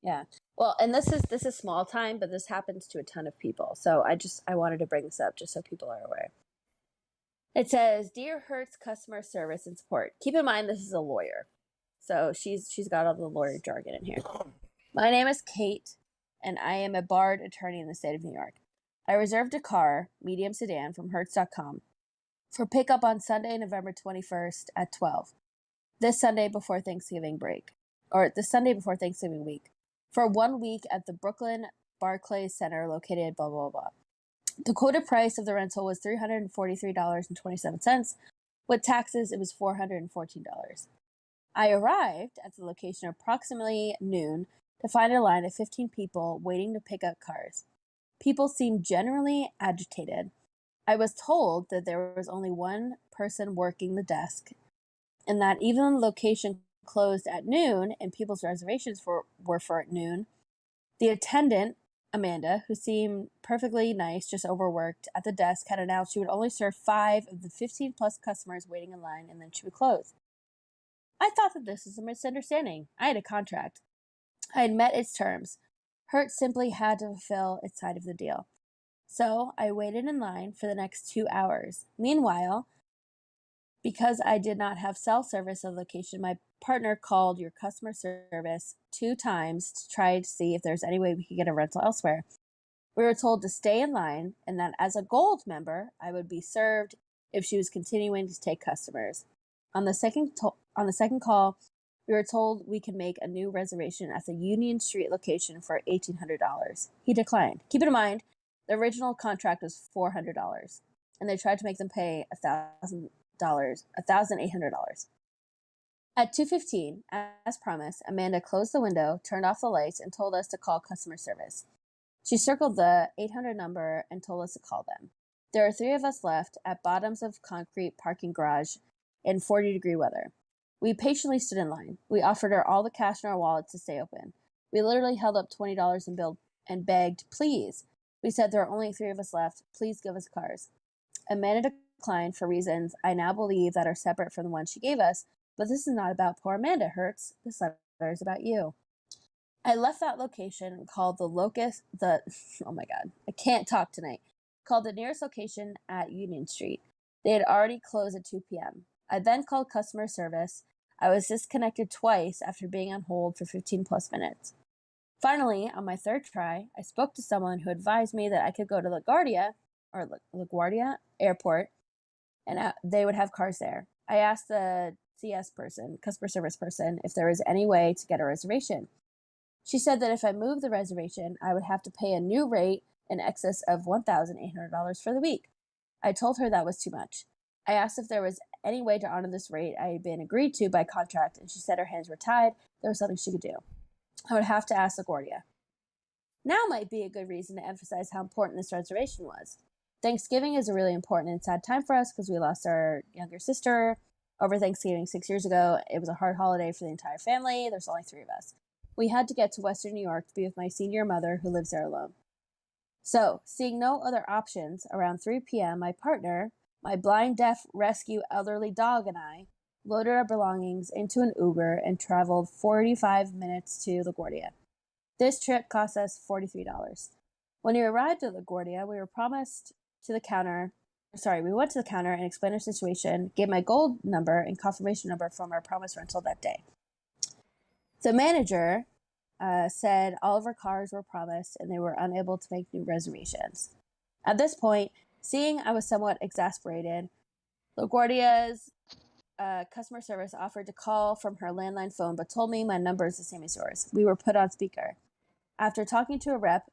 Yeah. Well, and this is small time, but this happens to a ton of people. So I wanted to bring this up just so people are aware. It says, Dear Hertz customer service and support. Keep in mind this is a lawyer. So she's got all the lawyer jargon in here. My name is Kate, and I am a barred attorney in the state of New York. I reserved a car, medium sedan, from Hertz.com for pickup on Sunday, November 21st at 12. This Sunday before Thanksgiving break, or the Sunday before Thanksgiving week, for 1 week at the Brooklyn Barclays Center located blah, blah, blah. The quoted price of the rental was $343.27. With taxes, it was $414. I arrived at the location approximately noon to find a line of 15 people waiting to pick up cars. People seemed generally agitated. I was told that there was only one person working the desk, and that even though the location closed at noon and people's reservations were for at noon, the attendant, Amanda, who seemed perfectly nice, just overworked at the desk, had announced she would only serve 5 of the 15 plus customers waiting in line, and then she would close. I thought that this was a misunderstanding. I had a contract. I had met its terms. Hertz simply had to fulfill its side of the deal. So I waited in line for the next 2 hours. Meanwhile, because I did not have cell service at the location, my partner called your customer service 2 times to try to see if there's any way we could get a rental elsewhere. We were told to stay in line and that as a gold member, I would be served if she was continuing to take customers. On the second call, we were told we could make a new reservation at the Union Street location for $1,800. He declined. Keep in mind, the original contract was $400, and they tried to make them pay $1,800. At 2:15, as promised, Amanda closed the window, turned off the lights, and told us to call customer service. She circled the 800 number and told us to call them. There are 3 of us left at bottoms of concrete parking garage in 40-degree weather. We patiently stood in line. We offered her all the cash in our wallets to stay open. We literally held up $20 and begged, please. We said there are only 3 of us left. Please give us cars. Amanda declined for reasons I now believe that are separate from the ones she gave us, but this is not about poor Amanda, Hertz. This letter is about you. I left that location and called oh my God, I can't talk tonight. Called the nearest location at Union Street. They had already closed at 2 p.m. I then called customer service. I was disconnected twice after being on hold for 15 plus minutes. Finally, on my 3rd try, I spoke to someone who advised me that I could go to LaGuardia Airport and they would have cars there. I asked the CS person, customer service person, if there was any way to get a reservation. She said that if I moved the reservation, I would have to pay a new rate in excess of $1,800 for the week. I told her that was too much. I asked if there was any way to honor this rate I had been agreed to by contract, and she said her hands were tied. There was nothing she could do. I would have to ask LaGuardia. Now might be a good reason to emphasize how important this reservation was. Thanksgiving is a really important and sad time for us because we lost our younger sister over Thanksgiving 6 years ago. It was a hard holiday for the entire family. There's only 3 of us. We had to get to Western New York to be with my senior mother who lives there alone. So, seeing no other options, around 3 p.m., my partner, my blind deaf rescue elderly dog, and I loaded our belongings into an Uber and traveled 45 minutes to LaGuardia. This trip cost us $43. When we arrived at LaGuardia, we were promised to the counter. We went to the counter and explained our situation, gave my gold number and confirmation number from our promised rental that day. The manager said all of our cars were promised and they were unable to make new reservations. At this point, seeing I was somewhat exasperated, LaGuardia's customer service offered to call from her landline phone but told me my number is the same as yours. We were put on speaker. After talking to a rep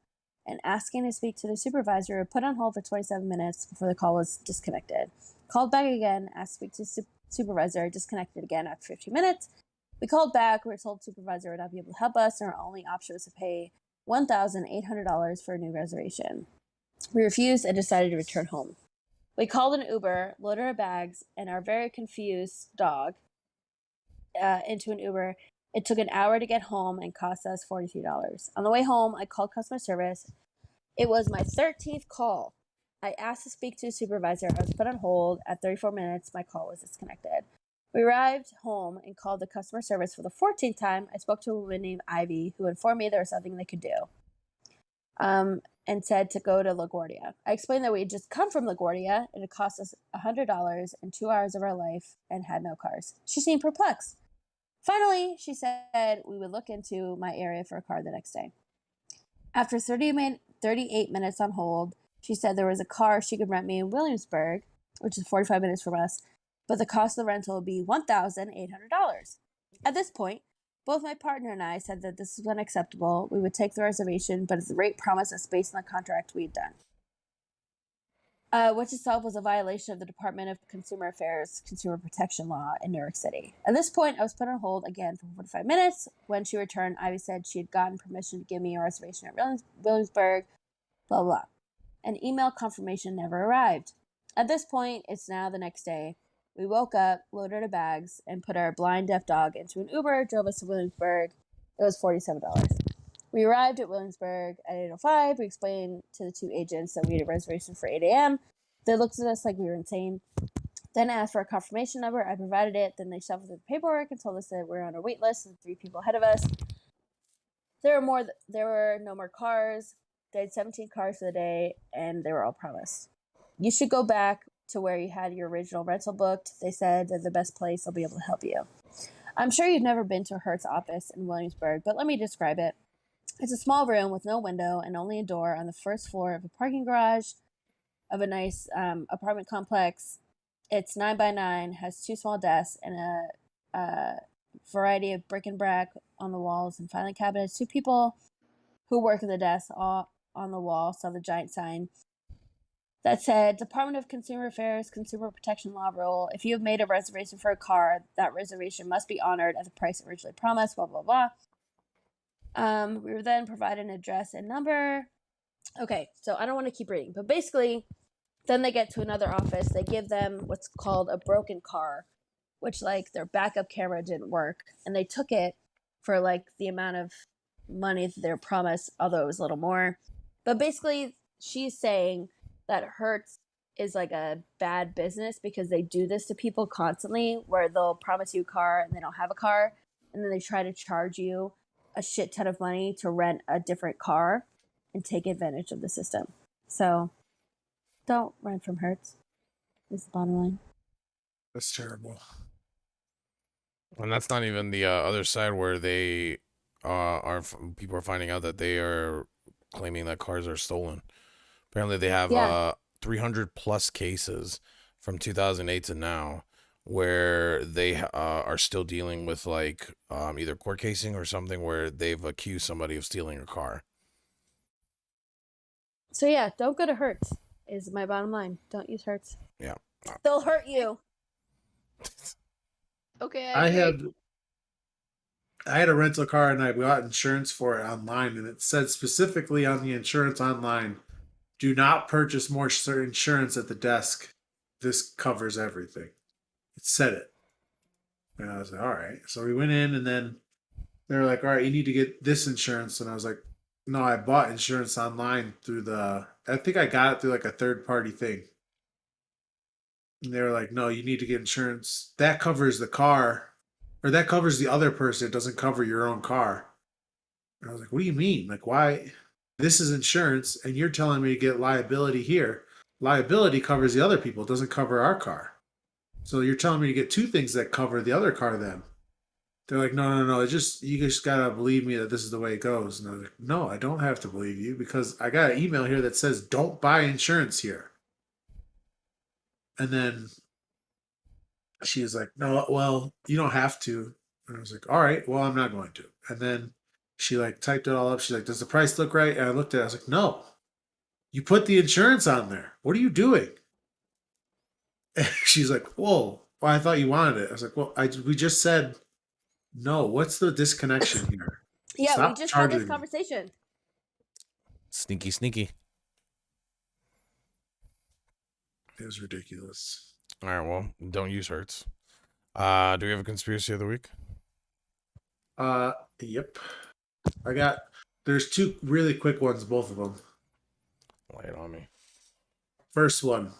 and asking to speak to the supervisor, we were put on hold for 27 minutes before the call was disconnected. Called back again, asked to speak to the supervisor, disconnected again after 15 minutes. We called back. We were told the supervisor would not be able to help us, and our only option was to pay $1,800 for a new reservation. We refused and decided to return home. We called an Uber, loaded our bags, and our very confused dog into an Uber. It took an hour to get home and cost us $43. On the way home, I called customer service. It was my 13th call. I asked to speak to a supervisor. I was put on hold. At 34 minutes, my call was disconnected. We arrived home and called the customer service for the 14th time. I spoke to a woman named Ivy who informed me there was something they could do and said to go to LaGuardia. I explained that we had just come from LaGuardia and it cost us $100 and 2 hours of our life and had no cars. She seemed perplexed. Finally, she said we would look into my area for a car the next day. After 38 minutes on hold, she said there was a car she could rent me in Williamsburg, which is 45 minutes from us, but the cost of the rental would be $1,800. At this point, both my partner and I said that this was unacceptable. We would take the reservation, but at the rate promised us based on the contract we had done, which itself was a violation of the Department of Consumer Affairs Consumer Protection Law in New York City. At this point, I was put on hold again for 45 minutes. When she returned, Ivy said she had gotten permission to give me a reservation at Williamsburg, blah, blah. An email confirmation never arrived. At this point, it's now the next day. We woke up, loaded our bags, and put our blind deaf dog into an Uber, drove us to Williamsburg. It was $47. We arrived at Williamsburg at 8:05. We explained to the two agents that we had a reservation for 8 a.m. They looked at us like we were insane. Then asked for a confirmation number. I provided it. Then they shuffled through the paperwork and told us that we were on a wait list and 3 people ahead of us. There were no more cars. They had 17 cars for the day, and they were all promised. You should go back to where you had your original rental booked. They said they're the best place. They'll be able to help you. I'm sure you've never been to a Hertz office in Williamsburg, but let me describe it. It's a small room with no window and only a door on the first floor of a parking garage of a nice apartment complex. It's 9 by 9, has 2 small desks and a variety of bric-a-brac on the walls and filing cabinets. 2 people who work at the desk all on the wall saw the giant sign that said, Department of Consumer Affairs, Consumer Protection Law rule. If you have made a reservation for a car, that reservation must be honored at the price originally promised, blah, blah, blah. We were then provided an address and number. Okay, so I don't want to keep reading, but basically, then they get to another office. They give them what's called a broken car, which, like, their backup camera didn't work, and they took it for, like, the amount of money that they were promised, although it was a little more. But basically, she's saying that Hertz is like a bad business because they do this to people constantly, where they'll promise you a car and they don't have a car, and then they try to charge you a shit ton of money to rent a different car and take advantage of the system. So don't rent from Hertz is the bottom line. That's terrible. And that's not even the other side where they people are finding out that they are claiming that cars are stolen. Apparently, they have 300 plus cases from 2008 to now where they are still dealing with like either court casing or something where they've accused somebody of stealing a car. So yeah, don't go to Hertz is my bottom line. Don't use Hertz. Yeah. They'll hurt you. Okay, I agree. had a rental car and I got insurance for it online, and it said specifically on the insurance online, do not purchase more insurance at the desk. This covers everything. It said it. And I was like, all right. So we went in, and then They were like, all right, you need to get this insurance. And I was like, no, I bought insurance online through I think I got it through like a third party thing. And they were like, no, you need to get insurance. That covers the car, or that covers the other person. It doesn't cover your own car. And I was like, what do you mean? Like, why? This is insurance, and you're telling me to get liability here. Liability covers the other people, it doesn't cover our car. So you're telling me to get two things that cover the other car then. They're like, no. You just gotta believe me that this is the way it goes. And I was like, no, I don't have to believe you because I got an email here that says don't buy insurance here. And then she was like, no, well, you don't have to. And I was like, all right, well, I'm not going to. And then she like typed it all up. She's like, does the price look right? And I looked at it. I was like, no, you put the insurance on there. What are you doing? And she's like, whoa, well, I thought you wanted it. I was like, well, we just said no. What's the disconnection here? Yeah, Stop we just had charging this me. conversation. Sneaky. It was ridiculous. All right, well, don't use Hertz. Do we have a conspiracy of the week? Yep. There's two really quick ones, both of them. Lay it on me. First one.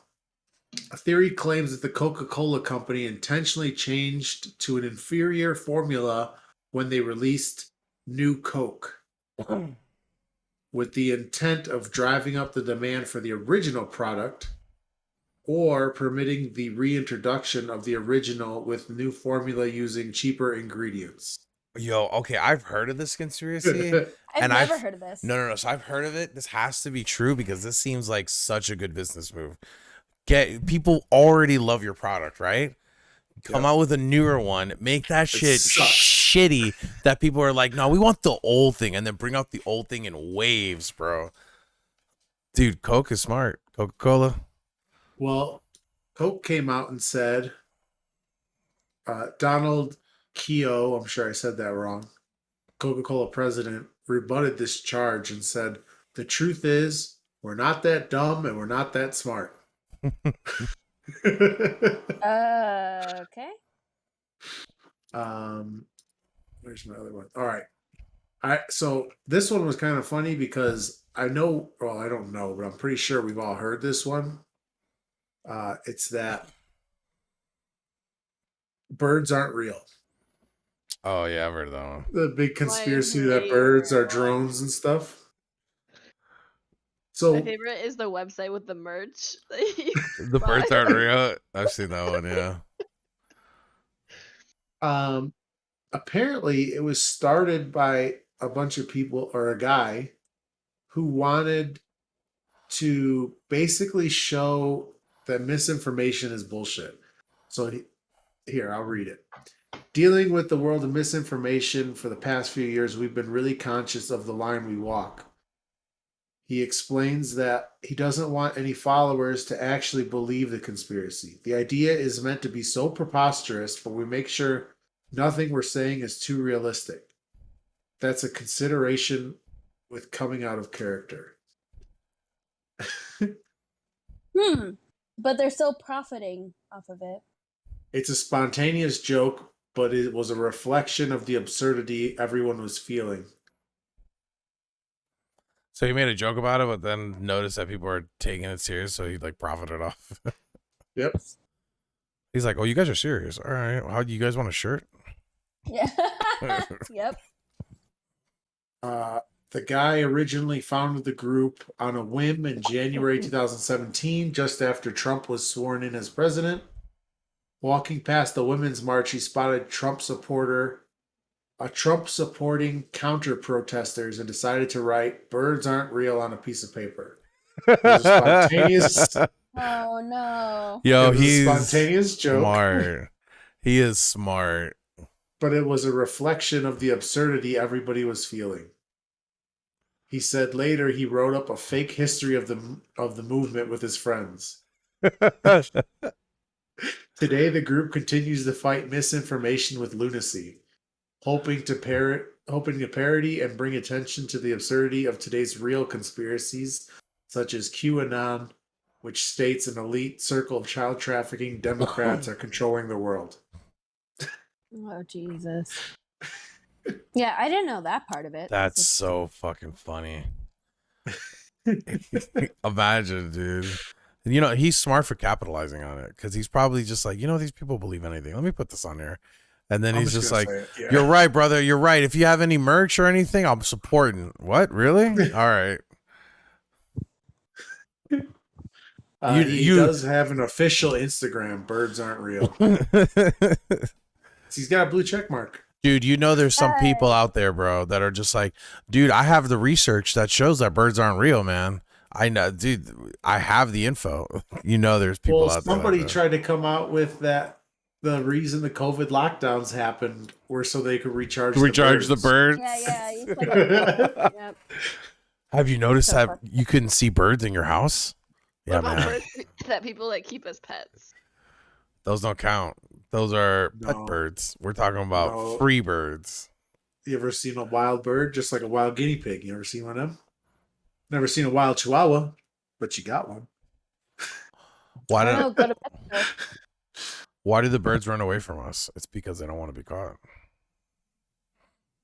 A theory claims that the Coca-Cola company intentionally changed to an inferior formula when they released New Coke with the intent of driving up the demand for the original product or permitting the reintroduction of the original with new formula using cheaper ingredients. Yo, okay, I've heard of this conspiracy. I've never heard of this. No. So I've heard of it. This has to be true because this seems like such a good business move. People already love your product, right? Come out with a newer one, make that shit sucks. shitty that people are like, no, we want the old thing, and then bring out the old thing in waves, bro. Dude, Coke is smart. Coca-Cola. Well, Coke came out and said, Donald Keogh, I'm sure I said that wrong, Coca-Cola president, rebutted this charge and said, the truth is, we're not that dumb and we're not that smart. Okay. Where's my other one? All right. So this one was kind of funny because I don't know, but I'm pretty sure we've all heard this one. It's that birds aren't real. Oh yeah, I've heard of that one. The big conspiracy that favorite birds are one. drones and stuff. My So favorite is the website with the merch. The birds aren't real. I've seen that one, yeah. apparently it was started by a bunch of people or a guy who wanted to basically show that misinformation is bullshit. So here, I'll read it. Dealing with the world of misinformation for the past few years, we've been really conscious of the line we walk. He explains that he doesn't want any followers to actually believe the conspiracy. The idea is meant to be so preposterous, but we make sure nothing we're saying is too realistic. That's a consideration with coming out of character. But they're still profiting off of it. It's a spontaneous joke, but it was a reflection of the absurdity everyone was feeling. So he made a joke about it, but then noticed that people are taking it serious, so he like profited off. Yep. He's like, "Oh, you guys are serious. All right. How do you guys want a shirt?" Yeah. Yep. The guy originally founded the group on a whim in January 2017, just after Trump was sworn in as president. Walking past the Women's March, he spotted a Trump-supporting counter-protesters and decided to write "Birds aren't real" on a piece of paper. It was a spontaneous, Oh no. Yo, it was a he's spontaneous joke, smart. He is smart. but it was a reflection of the absurdity everybody was feeling. He said later he wrote up a fake history of the movement with his friends. Today, the group continues to fight misinformation with lunacy, hoping to parody and bring attention to the absurdity of today's real conspiracies, such as QAnon, which states an elite circle of child trafficking Democrats are controlling the world. Oh Jesus. Yeah, I didn't know that part of it. That's so fucking funny. Imagine, dude. You know, he's smart for capitalizing on it because he's probably just like, these people believe anything. Let me put this on here. And then I'm he's just gonna like, say it, yeah. you're right, brother. You're right. If you have any merch or anything, I'm supporting. What? Really? All right. He does have an official Instagram. Birds aren't real. He's got a blue check mark. Dude, there's some people out there, bro, that are just like, dude, I have the research that shows that birds aren't real, man. I know, dude, I have the info. There's people out there. Somebody tried to come out with that. The reason the COVID lockdowns happened were so they could recharge the birds. Yeah. Yep. Have you noticed that you couldn't see birds in your house? Yeah, What about man. birds that people like keep as pets? Those don't count. Those are pet No. birds. We're talking about No. free birds. You ever seen a wild bird, just like a wild guinea pig? You ever seen one of them? Never seen a wild chihuahua, but you got one. Why I do don't go to bed. Why do the birds run away from us? It's because they don't want to be caught.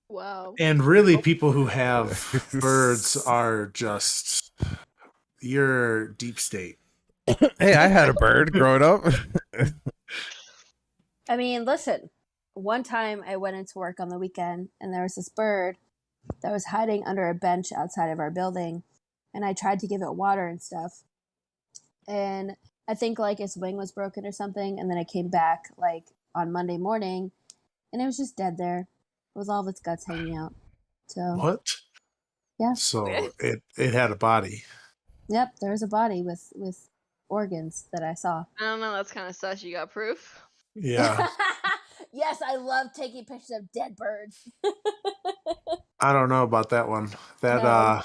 Wow. And really, people who have birds are just your deep state. Hey, I had a bird growing up. I mean, listen. One time I went into work on the weekend and there was this bird that was hiding under a bench outside of our building, and I tried to give it water and stuff. And I think like its wing was broken or something, and then it came back like on Monday morning and it was just dead there with all of its guts hanging out. So What? Yeah. So it had a body. Yep, there was a body with organs that I saw. I don't know. That's kind of sus. You got proof? Yeah. Yes, I love taking pictures of dead birds. I don't know about that one. That No.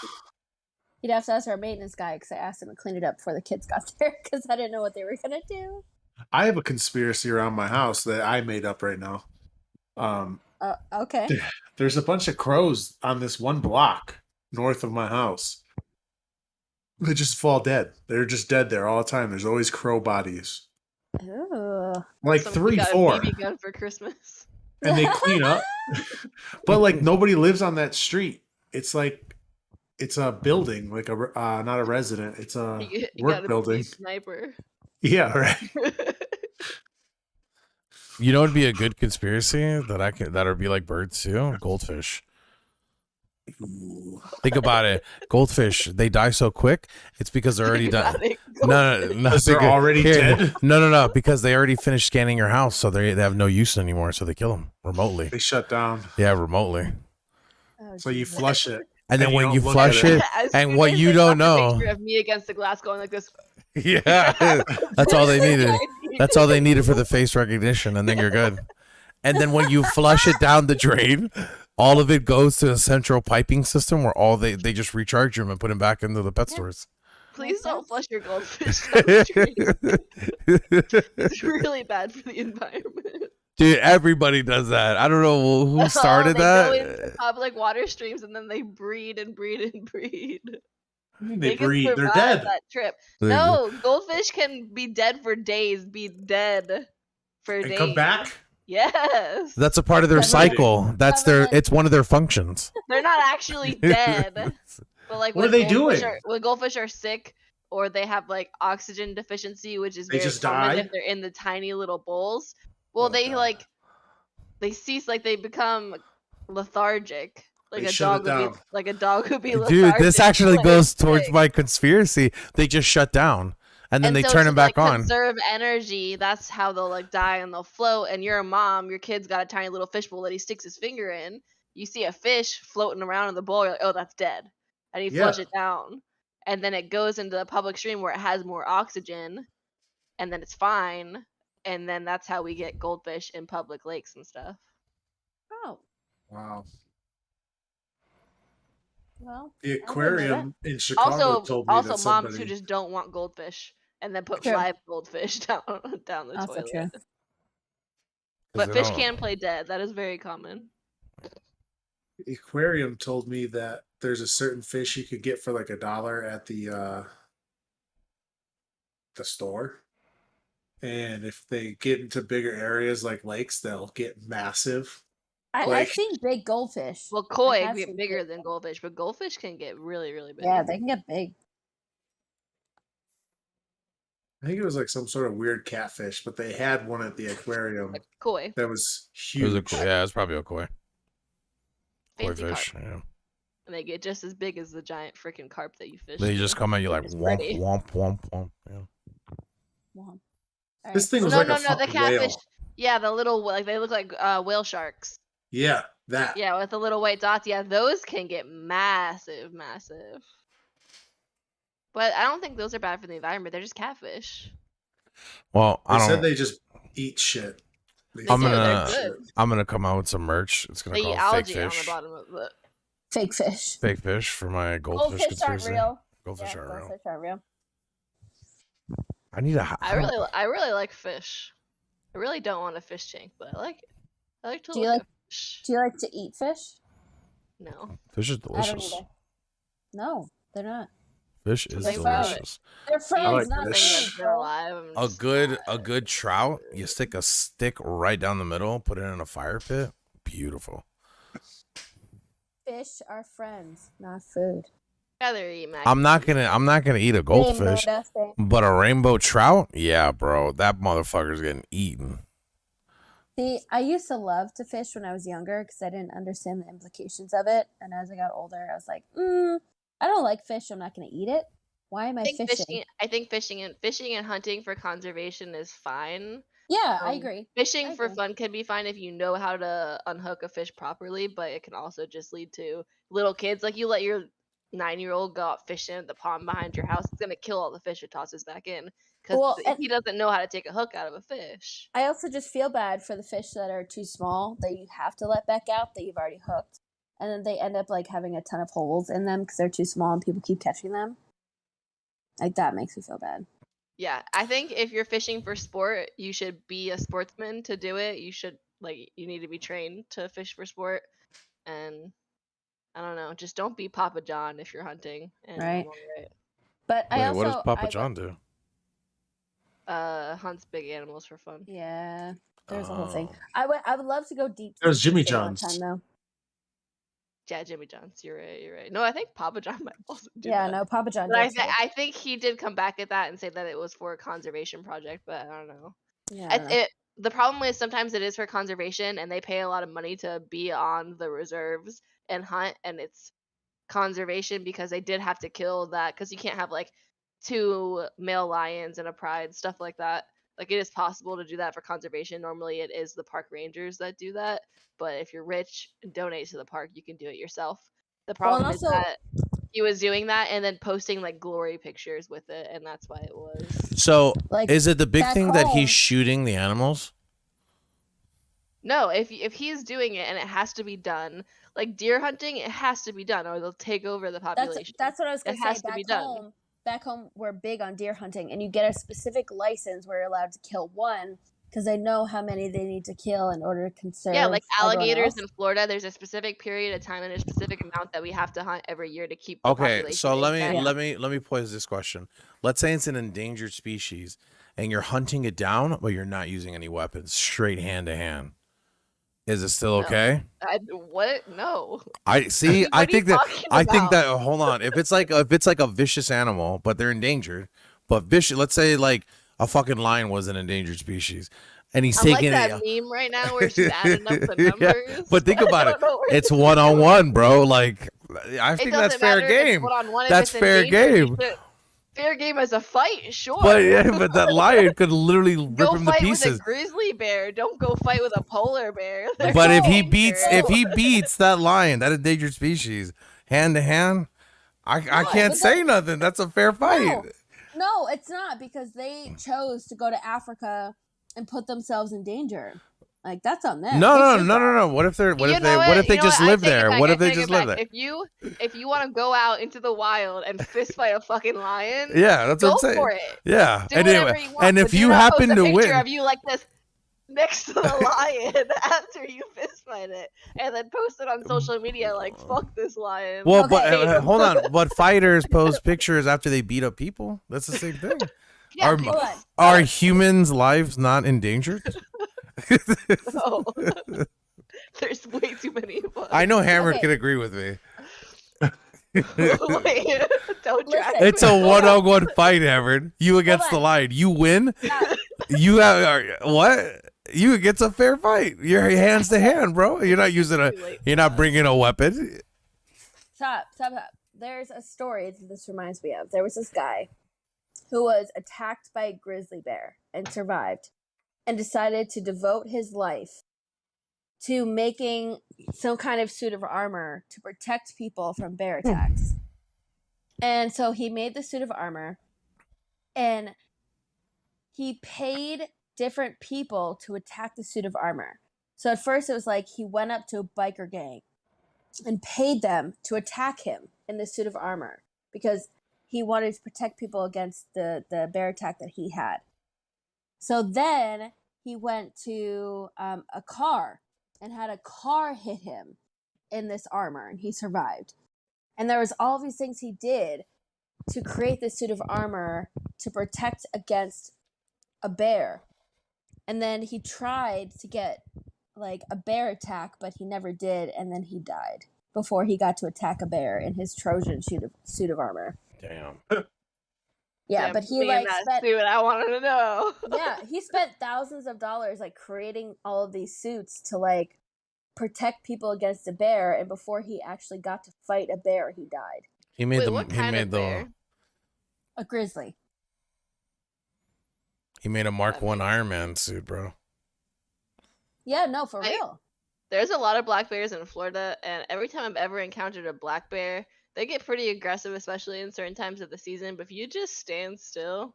You'd have to ask our maintenance guy because I asked him to clean it up before the kids got there because I didn't know what they were gonna do. I have a conspiracy around my house that I made up right now. Okay. There's a bunch of crows on this one block north of my house. They just fall dead. They're just dead there all the time. There's always crow bodies. Ooh. Like Somebody 3, got 4. a BB gun for Christmas. And they clean up. But like nobody lives on that street. It's like it's a building, like a not a resident. It's a You work got a building. BB sniper. Yeah, right. You know, it'd be a good conspiracy that would be like birds too. Goldfish. Think about it. Goldfish, they die so quick. It's because they're already done. No. Because they're already dead. No. Because they already finished scanning your house, so they have no use anymore. So they kill them remotely. They shut down. Yeah, remotely. Oh, So you Jesus. flush it. And then when don't you look flush at it, As and soon what as you they don't got the know, picture of me against the glass going like this. yeah, that's all they needed. That's all they needed for the face recognition, and then you're good. And then when you flush it down the drain, all of it goes to a central piping system where all they just recharge them and put them back into the pet stores. Please don't flush your goldfish down the street. It's really bad for the environment. Dude, everybody does that. I don't know who started They go into that. public water streams and then they breed and breed and breed. They can breed. They're survive dead. That trip. No, goldfish can be dead for days. Be dead for And days. come back. Yes. That's a part of their cycle. That's their. It's one of their functions. They're not actually dead. But like, What when are they goldfish doing? when goldfish are sick or they have like oxygen deficiency, which is They very just common die? if they're in the tiny little bowls. Well, Oh, they God. like they cease, like they become lethargic. Like They a shut dog it would down. be like a dog would be Dude, lethargic. this actually like, goes towards sick. my conspiracy. They just shut down and then they so turn to, them back like, on. Conserve energy. That's how they'll like die and they'll float. And you're a mom. Your kid's got a tiny little fishbowl that he sticks his finger in. You see a fish floating around in the bowl. You're like, oh, that's dead. And you flush Yeah. it down. And then it goes into the public stream where it has more oxygen. And then it's fine. And then that's how we get goldfish in public lakes and stuff. Oh, Wow. well. The I didn't know aquarium in Chicago Also, told me also that moms somebody. who just don't want goldfish and then put True. live goldfish down the Also toilet. true. But they fish don't- can play dead. That is very common. The aquarium told me that there's a certain fish you could get for like $1 at the store. And if they get into bigger areas like lakes, they'll get massive. I've Like- seen big goldfish. Well, koi have can seen get bigger big than goldfish, but goldfish can get really, really big. Yeah, they can get big. I think it was like some sort of weird catfish, but they had one at the aquarium Like koi. that was It was huge. yeah, it's probably a koi. Koi Fancy carp. fish. Yeah. And they get just as big as the giant freaking carp that you fish. They just come at you like It's womp pretty. womp womp womp. Yeah. Wow. This thing was No, like no, a no, the fucking catfish. whale. Yeah, the little like they look like whale sharks. Yeah, that. Yeah, with the little white dots. Yeah, those can get massive, massive. But I don't think those are bad for the environment. They're just catfish. Well, They I said don't. they just eat shit. They I'm do, they're gonna. good. I'm gonna come out with some merch. It's gonna They call eat fake algae on the fish. bottom of the. Fake fish. Fake fish for my goldfish Goldfish aren't conspiracy. real. Goldfish Yeah, aren't real. goldfish aren't real. I need a. I really like fish. I really don't want a fish tank, but I like it. I like to Do you look like- at fish. Do you like to eat fish? No. Fish is I don't delicious. either. No, they're not. Fish is Like delicious. They're friends, like not fish. food, That's been bro. alive. I'm A just good not- trout. You stick a stick right down the middle, put it in a fire pit. Beautiful. Fish are friends, not food. Rather eat mac. I'm not gonna eat a goldfish, Same, Moda, same. but a rainbow trout, yeah, bro, that motherfucker's getting eaten. See, I used to love to fish when I was younger because I didn't understand the implications of it. And as I got older, I was like, I don't like fish. I'm not going to eat it. Why am I fishing? I think fishing and hunting for conservation is fine. Yeah, I Um, agree. Fishing I for agree. fun can be fine if you know how to unhook a fish properly, but it can also just lead to little kids. Like you let your 9-year-old go out fishing at the pond behind your house, it's gonna kill all the fish it tosses back in because Well, and- he doesn't know how to take a hook out of a fish. I also just feel bad for the fish that are too small that you have to let back out that you've already hooked. And then they end up like having a ton of holes in them because they're too small and people keep catching them. Like that makes me feel bad. Yeah, I think if you're fishing for sport, you should be a sportsman to do it. You need to be trained to fish for sport, and I don't know, just don't be Papa John if you're hunting. And I'm Right. alright. But I Wait, also what does Papa I- John do? Hunts big animals for fun. Yeah, there's a whole thing. Oh. I would love to go deep. It was sea Jimmy fishing one John's. time, though. Yeah, Jimmy John's. You're right. You're right. No, I think Papa John might also do Yeah, that. no, Papa John. But did too. I think he did come back at that and say that it was for a conservation project, but I don't know. Yeah, I don't know. The problem is sometimes it is for conservation and they pay a lot of money to be on the reserves and hunt, and it's conservation because they did have to kill that because you can't have like 2 male lions in a pride, stuff like that. Like it is possible to do that for conservation. Normally it is the park rangers that do that, but if you're rich and donate to the park, you can do it yourself. The Well, and problem is also- that he was doing that and then posting like glory pictures with it, and that's why it was. So, Like, is it the big back thing that home- he's shooting the animals? No, if he's doing it and it has to be done, like deer hunting, it has to be done or they'll take over the population. That's what I was It gonna has say. to be Back done. home, back home, we're big on deer hunting, and you get a specific license where you're allowed to kill one because they know how many they need to kill in order to conserve. Yeah, like everyone alligators else. in Florida, there's a specific period of time and a specific amount that we have to hunt every year to keep the Okay, population so let intact. me pose this question. Let's say it's an endangered species and you're hunting it down, but you're not using any weapons, straight hand to hand. Is it still No. okay? What? No. I see. What I are you think that talking I think about? that hold on. If it's like a vicious animal, but they're endangered, but vicious. Let's say like a fucking lion was an endangered species, and he's I'm like taking that it. meme right now where she's adding up the Yeah, numbers. but think I about it. don't know where It's this is one on going. one, bro. Like I It think that's doesn't fair matter if it's game. one-on-one, if That's it's fair endangered, you game. should- Fair game as a fight, sure. But yeah, but that lion could literally rip Go him to fight pieces. with a grizzly bear. Don't go fight with a polar bear. They're But if he dangerous. beats that lion, that endangered species, hand to hand, I can't but say nothing. That's a fair fight. No, it's not because they chose to go to Africa and put themselves in danger. Like that's on them. No, They no, should no, go. no, no. What if they're what You if know they what? what if they You know just what? I live take it there? back. What I if they take it just live back. there? If you want to go out into the wild and fist fight a fucking lion, Yeah, that's go what I'm saying. for it. Yeah. Do And whatever anyway, you want. and but if do you not post happen a to picture win, of you like this next to the lion after you fist fight it, and then post it on social media like "fuck this lion." well, Okay. but hold on. But fighters post pictures after they beat up people. That's the same thing. yeah, are- Hold on. Are humans' lives not endangered? no. There's way too many of us. I know Hammer Okay. can agree with me. Wait, don't drag Listen. It's me. a one-on-one fight, Hammer. You against the on. line. You win. Stop. You have what? You it's a fair fight. You're hands to hand, bro. You're not using a. Too late. You're not bringing a weapon. Stop. There's a story that this reminds me of. There was this guy who was attacked by a grizzly bear and survived and decided to devote his life to making some kind of suit of armor to protect people from bear attacks. And so he made the suit of armor and he paid different people to attack the suit of armor. So at first it was like he went up to a biker gang and paid them to attack him in the suit of armor because he wanted to protect people against the bear attack that he had. So then he went to a car and had a car hit him in this armor and he survived. And there was all these things he did to create this suit of armor to protect against a bear. And then he tried to get like a bear attack, but he never did, and then he died before he got to attack a bear in his Trojan suit of armor. Damn. Yeah, Damn, but he me like and that spent suit, I wanted to know. yeah, he spent thousands of dollars like creating all of these suits to like protect people against a bear, and before he actually got to fight a bear, he died. He made Wait, the. what He kind made of the. bear? A grizzly. He made a Mark I Iron Man suit, bro. Yeah, no, for I- real. There's a lot of black bears in Florida, and every time I've ever encountered a black bear, they get pretty aggressive, especially in certain times of the season. But if you just stand still,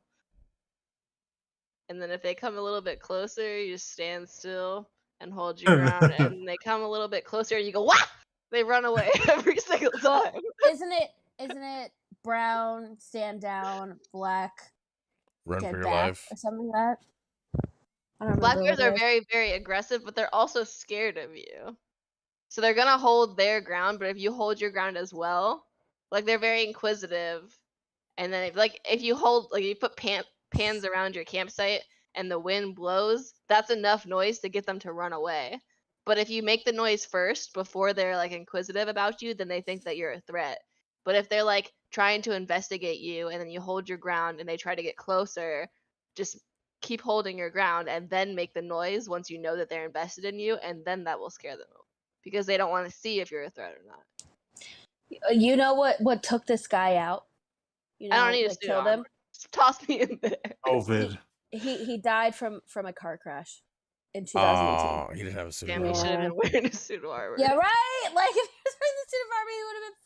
and then if they come a little bit closer, you just stand still and hold your ground, and they come a little bit closer, and you go, "Wah!" They run away every single time. Isn't it brown, stand down, black, Run get for your back, life. or something like that? I don't Black remember bears what are it is. very, very aggressive, but they're also scared of you. So they're gonna hold their ground, but if you hold your ground as well, like they're very inquisitive. And then if you hold like you put pans around your campsite and the wind blows, that's enough noise to get them to run away. But if you make the noise first before they're like inquisitive about you, then they think that you're a threat. But if they're like trying to investigate you and then you hold your ground and they try to get closer, just keep holding your ground and then make the noise once you know that they're invested in you, and then that will scare them because they don't want to see if you're a threat or not. You know what took this guy out? You know, I don't need to what suit killed armor. him? Just toss me in there. COVID. He died from a car crash in 2018. Oh, he didn't have a suit. Damn, of he should have armor. been wearing a suit of armor. Yeah, right. Like if he was wearing the suit of armor, he would have been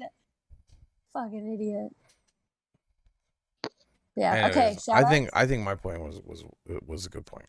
fine. Fucking idiot. Yeah. Anyways, Okay. Shout I think my point was a good point.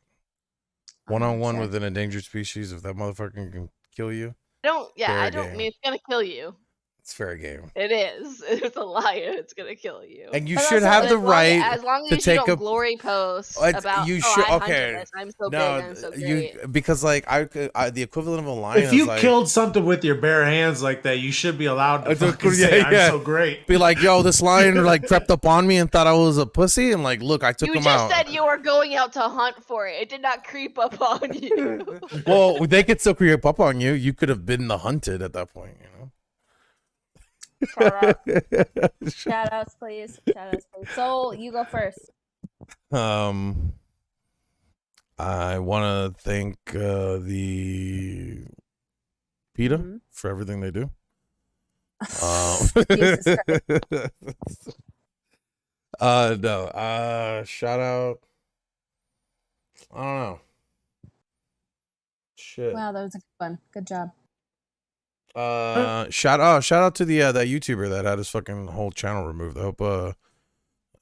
One-on-one sure. with an endangered species, if that motherfucker can kill you, I Fair don't game. mean it's gonna kill you. it's fair game. It is. It's a lion. It's gonna kill you. And you But should also, have But the right as long to as take you don't a. glory post It's- about you oh, should- I hunted okay. this. I'm so No, big. I'm so you great. because like the equivalent of a lion. If you is like, killed something with your bare hands like that, you should be allowed to It's a- fucking yeah, say, yeah. I'm so great. be like, yo, this lion like crept up on me and thought I was a pussy, and like, look, I took You him just out. said you were going out to hunt for it. It did not creep up on you. Well, they could still creep up on you. You could have been the hunted at that point, you know. Shout outs, please. Shout outs, please. Soul, you go first. I want to thank the PETA Mhm. for everything they do. Jesus No. Shout out. I don't know. Shit. Wow, that was a good one. Good job. Shout out to the that YouTuber that had his fucking whole channel removed. I hope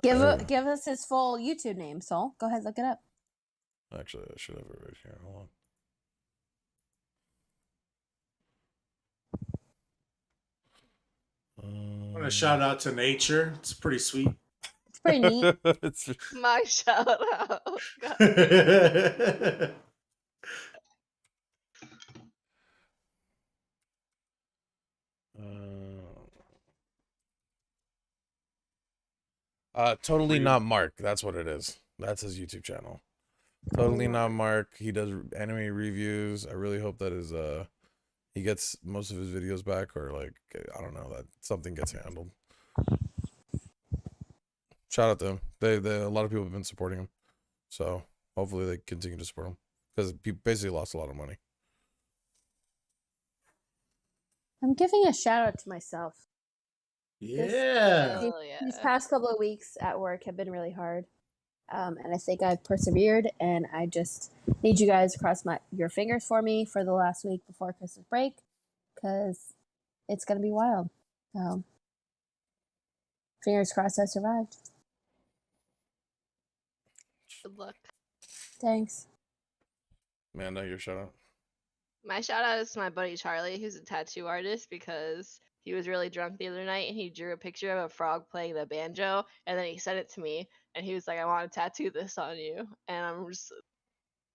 Give Uh, give us his full YouTube name, Soul. Go ahead, look it up. actually I should have it right here. Hold on. I want to shout out to nature. It's pretty sweet. It's pretty neat. It's My shout out. God. totally not Mark. That's what it is. That's his YouTube channel. Totally not Mark. He does anime reviews. I really hope that he gets most of his videos back, or like I don't know, that something gets handled. Shout out to him. They a lot of people have been supporting him, so hopefully they continue to support him because he basically lost a lot of money. I'm giving a shout out to myself. Yeah. Hell These yeah. past couple of weeks at work have been really hard. And I think I've persevered, and I just need you guys to cross your fingers for me for the last week before Christmas break, because it's going to be wild. So, fingers crossed I survived. Good luck. Thanks. Amanda, your shout out. My shout out is to my buddy Charlie, who's a tattoo artist, because he was really drunk the other night and he drew a picture of a frog playing the banjo, and then he sent it to me and he was like, I want to tattoo this on you. And I'm just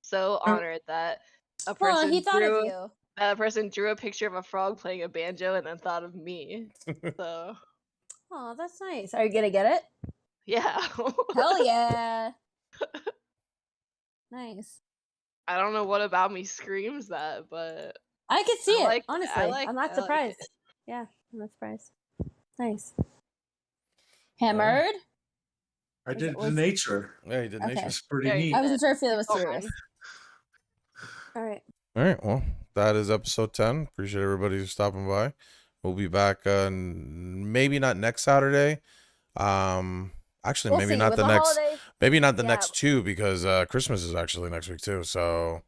so honored that a Well, person he thought drew of you. that a person drew a picture of a frog playing a banjo and then thought of me. So Oh, that's nice. Are you going to get it? yeah. Hell yeah. Nice. I don't know what about me screams that, but I could see I it, like- I honestly. like- I'm I not like surprised. it. Yeah, I'm not surprised. Nice. Hammered? I did was- nature. Yeah, he did Okay. nature. It's pretty There you neat. I wasn't sure if it was Go on. serious. All right. All right, well, that is episode 10. Appreciate everybody stopping by. We'll be back maybe not next Saturday. Actually, We'll maybe see. not With the next holidays, maybe not the Yeah. next two, because Christmas is actually next week too. So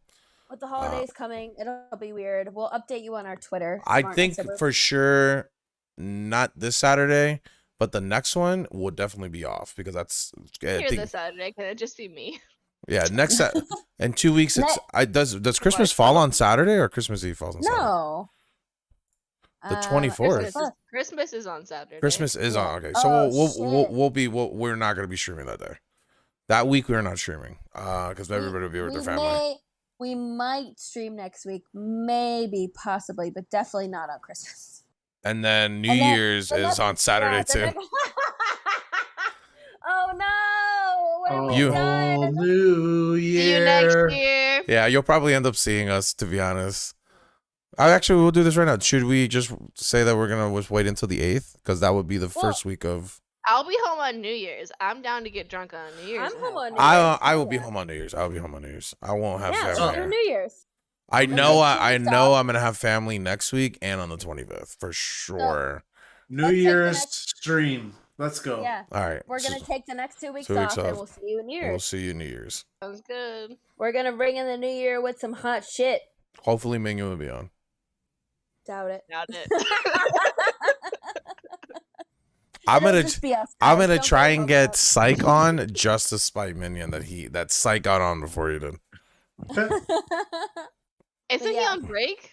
with the holidays coming, it'll be weird. We'll update you on our Twitter. I tomorrow think next for sure not this Saturday, but the next one will definitely be off, because that's I Here think, this Saturday, can it just be me? yeah, next in 2 weeks it's does Christmas Like- fall on Saturday or Christmas Eve falls on Saturday? No. The Uh, 24th. Christmas is on Saturday. Christmas is Yeah. on. Okay, so Oh, we're not gonna be streaming that day. That week we're not streaming because everybody will be with their family. We might stream next week, maybe, possibly, but definitely not on Christmas. And then New And then- Year's but is then- on Saturday yeah, too. then- Oh no! What have we You- done? New See you Year. next year. Yeah, you'll probably end up seeing us, to be honest. We'll do this right now. Should we just say that we're gonna just wait until the 8th, because that would be the Well, first week of. I'll be home on New Year's. I'm down to get drunk on New Year's. I'm home on New I Year's. I will be Yeah. home on New Year's. I'll be home on New Year's. I won't have Yeah, family. let's do here. New Year's. I Let's know do I 2 weeks know off. I'm gonna have family next week and on the 25th for sure. New Let's take the Year's next- stream. Let's go. Yeah, All right. we're gonna so take the next 2 weeks 2 weeks off, and off. we'll see you in New we'll Year's. see you New Year's. Sounds good. We're gonna bring in the New Year with some hot shit. Hopefully Mingyu will be on. Doubt it. Doubt it. I'm It'll gonna just be us, I'm guys. gonna Don't try worry and about get that. Psych on just to spite Minion that Psych got on before you did. Isn't he yeah. on break?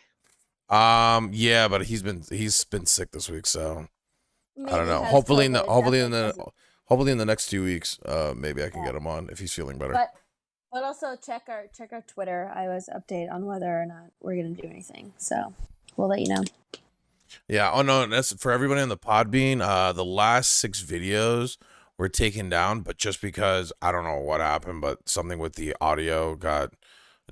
Yeah, but he's been sick this week, so I Maybe don't know. has Hopefully in COVID, hopefully in the next 2 weeks, maybe I can Yeah. get him on if he's feeling better. But also check our Twitter. I always update on whether or not we're gonna do anything. So we'll let you know. Yeah. Oh no, that's for everybody on the Podbean. The last 6 videos were taken down, but just because I don't know what happened, but something with the audio got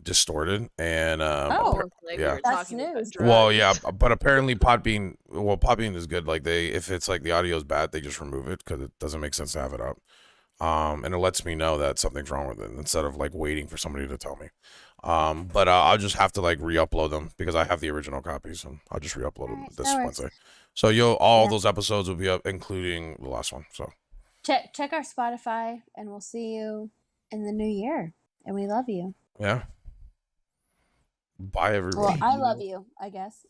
distorted, and Oh, Like Yeah. we were That's talking about news. well, drugs. yeah, but apparently Podbean is good. Like if it's like the audio is bad, they just remove it because it doesn't make sense to have it up. And it lets me know that something's wrong with it instead of like waiting for somebody to tell me. But I'll just have to like re-upload them because I have the original copies, and I'll just re-upload them Alright, this that works. Wednesday. So all Yeah. those episodes will be up, including the last one. So Check our Spotify, and we'll see you in the new year. And we love you. yeah, bye everybody. Well, I love you, I guess.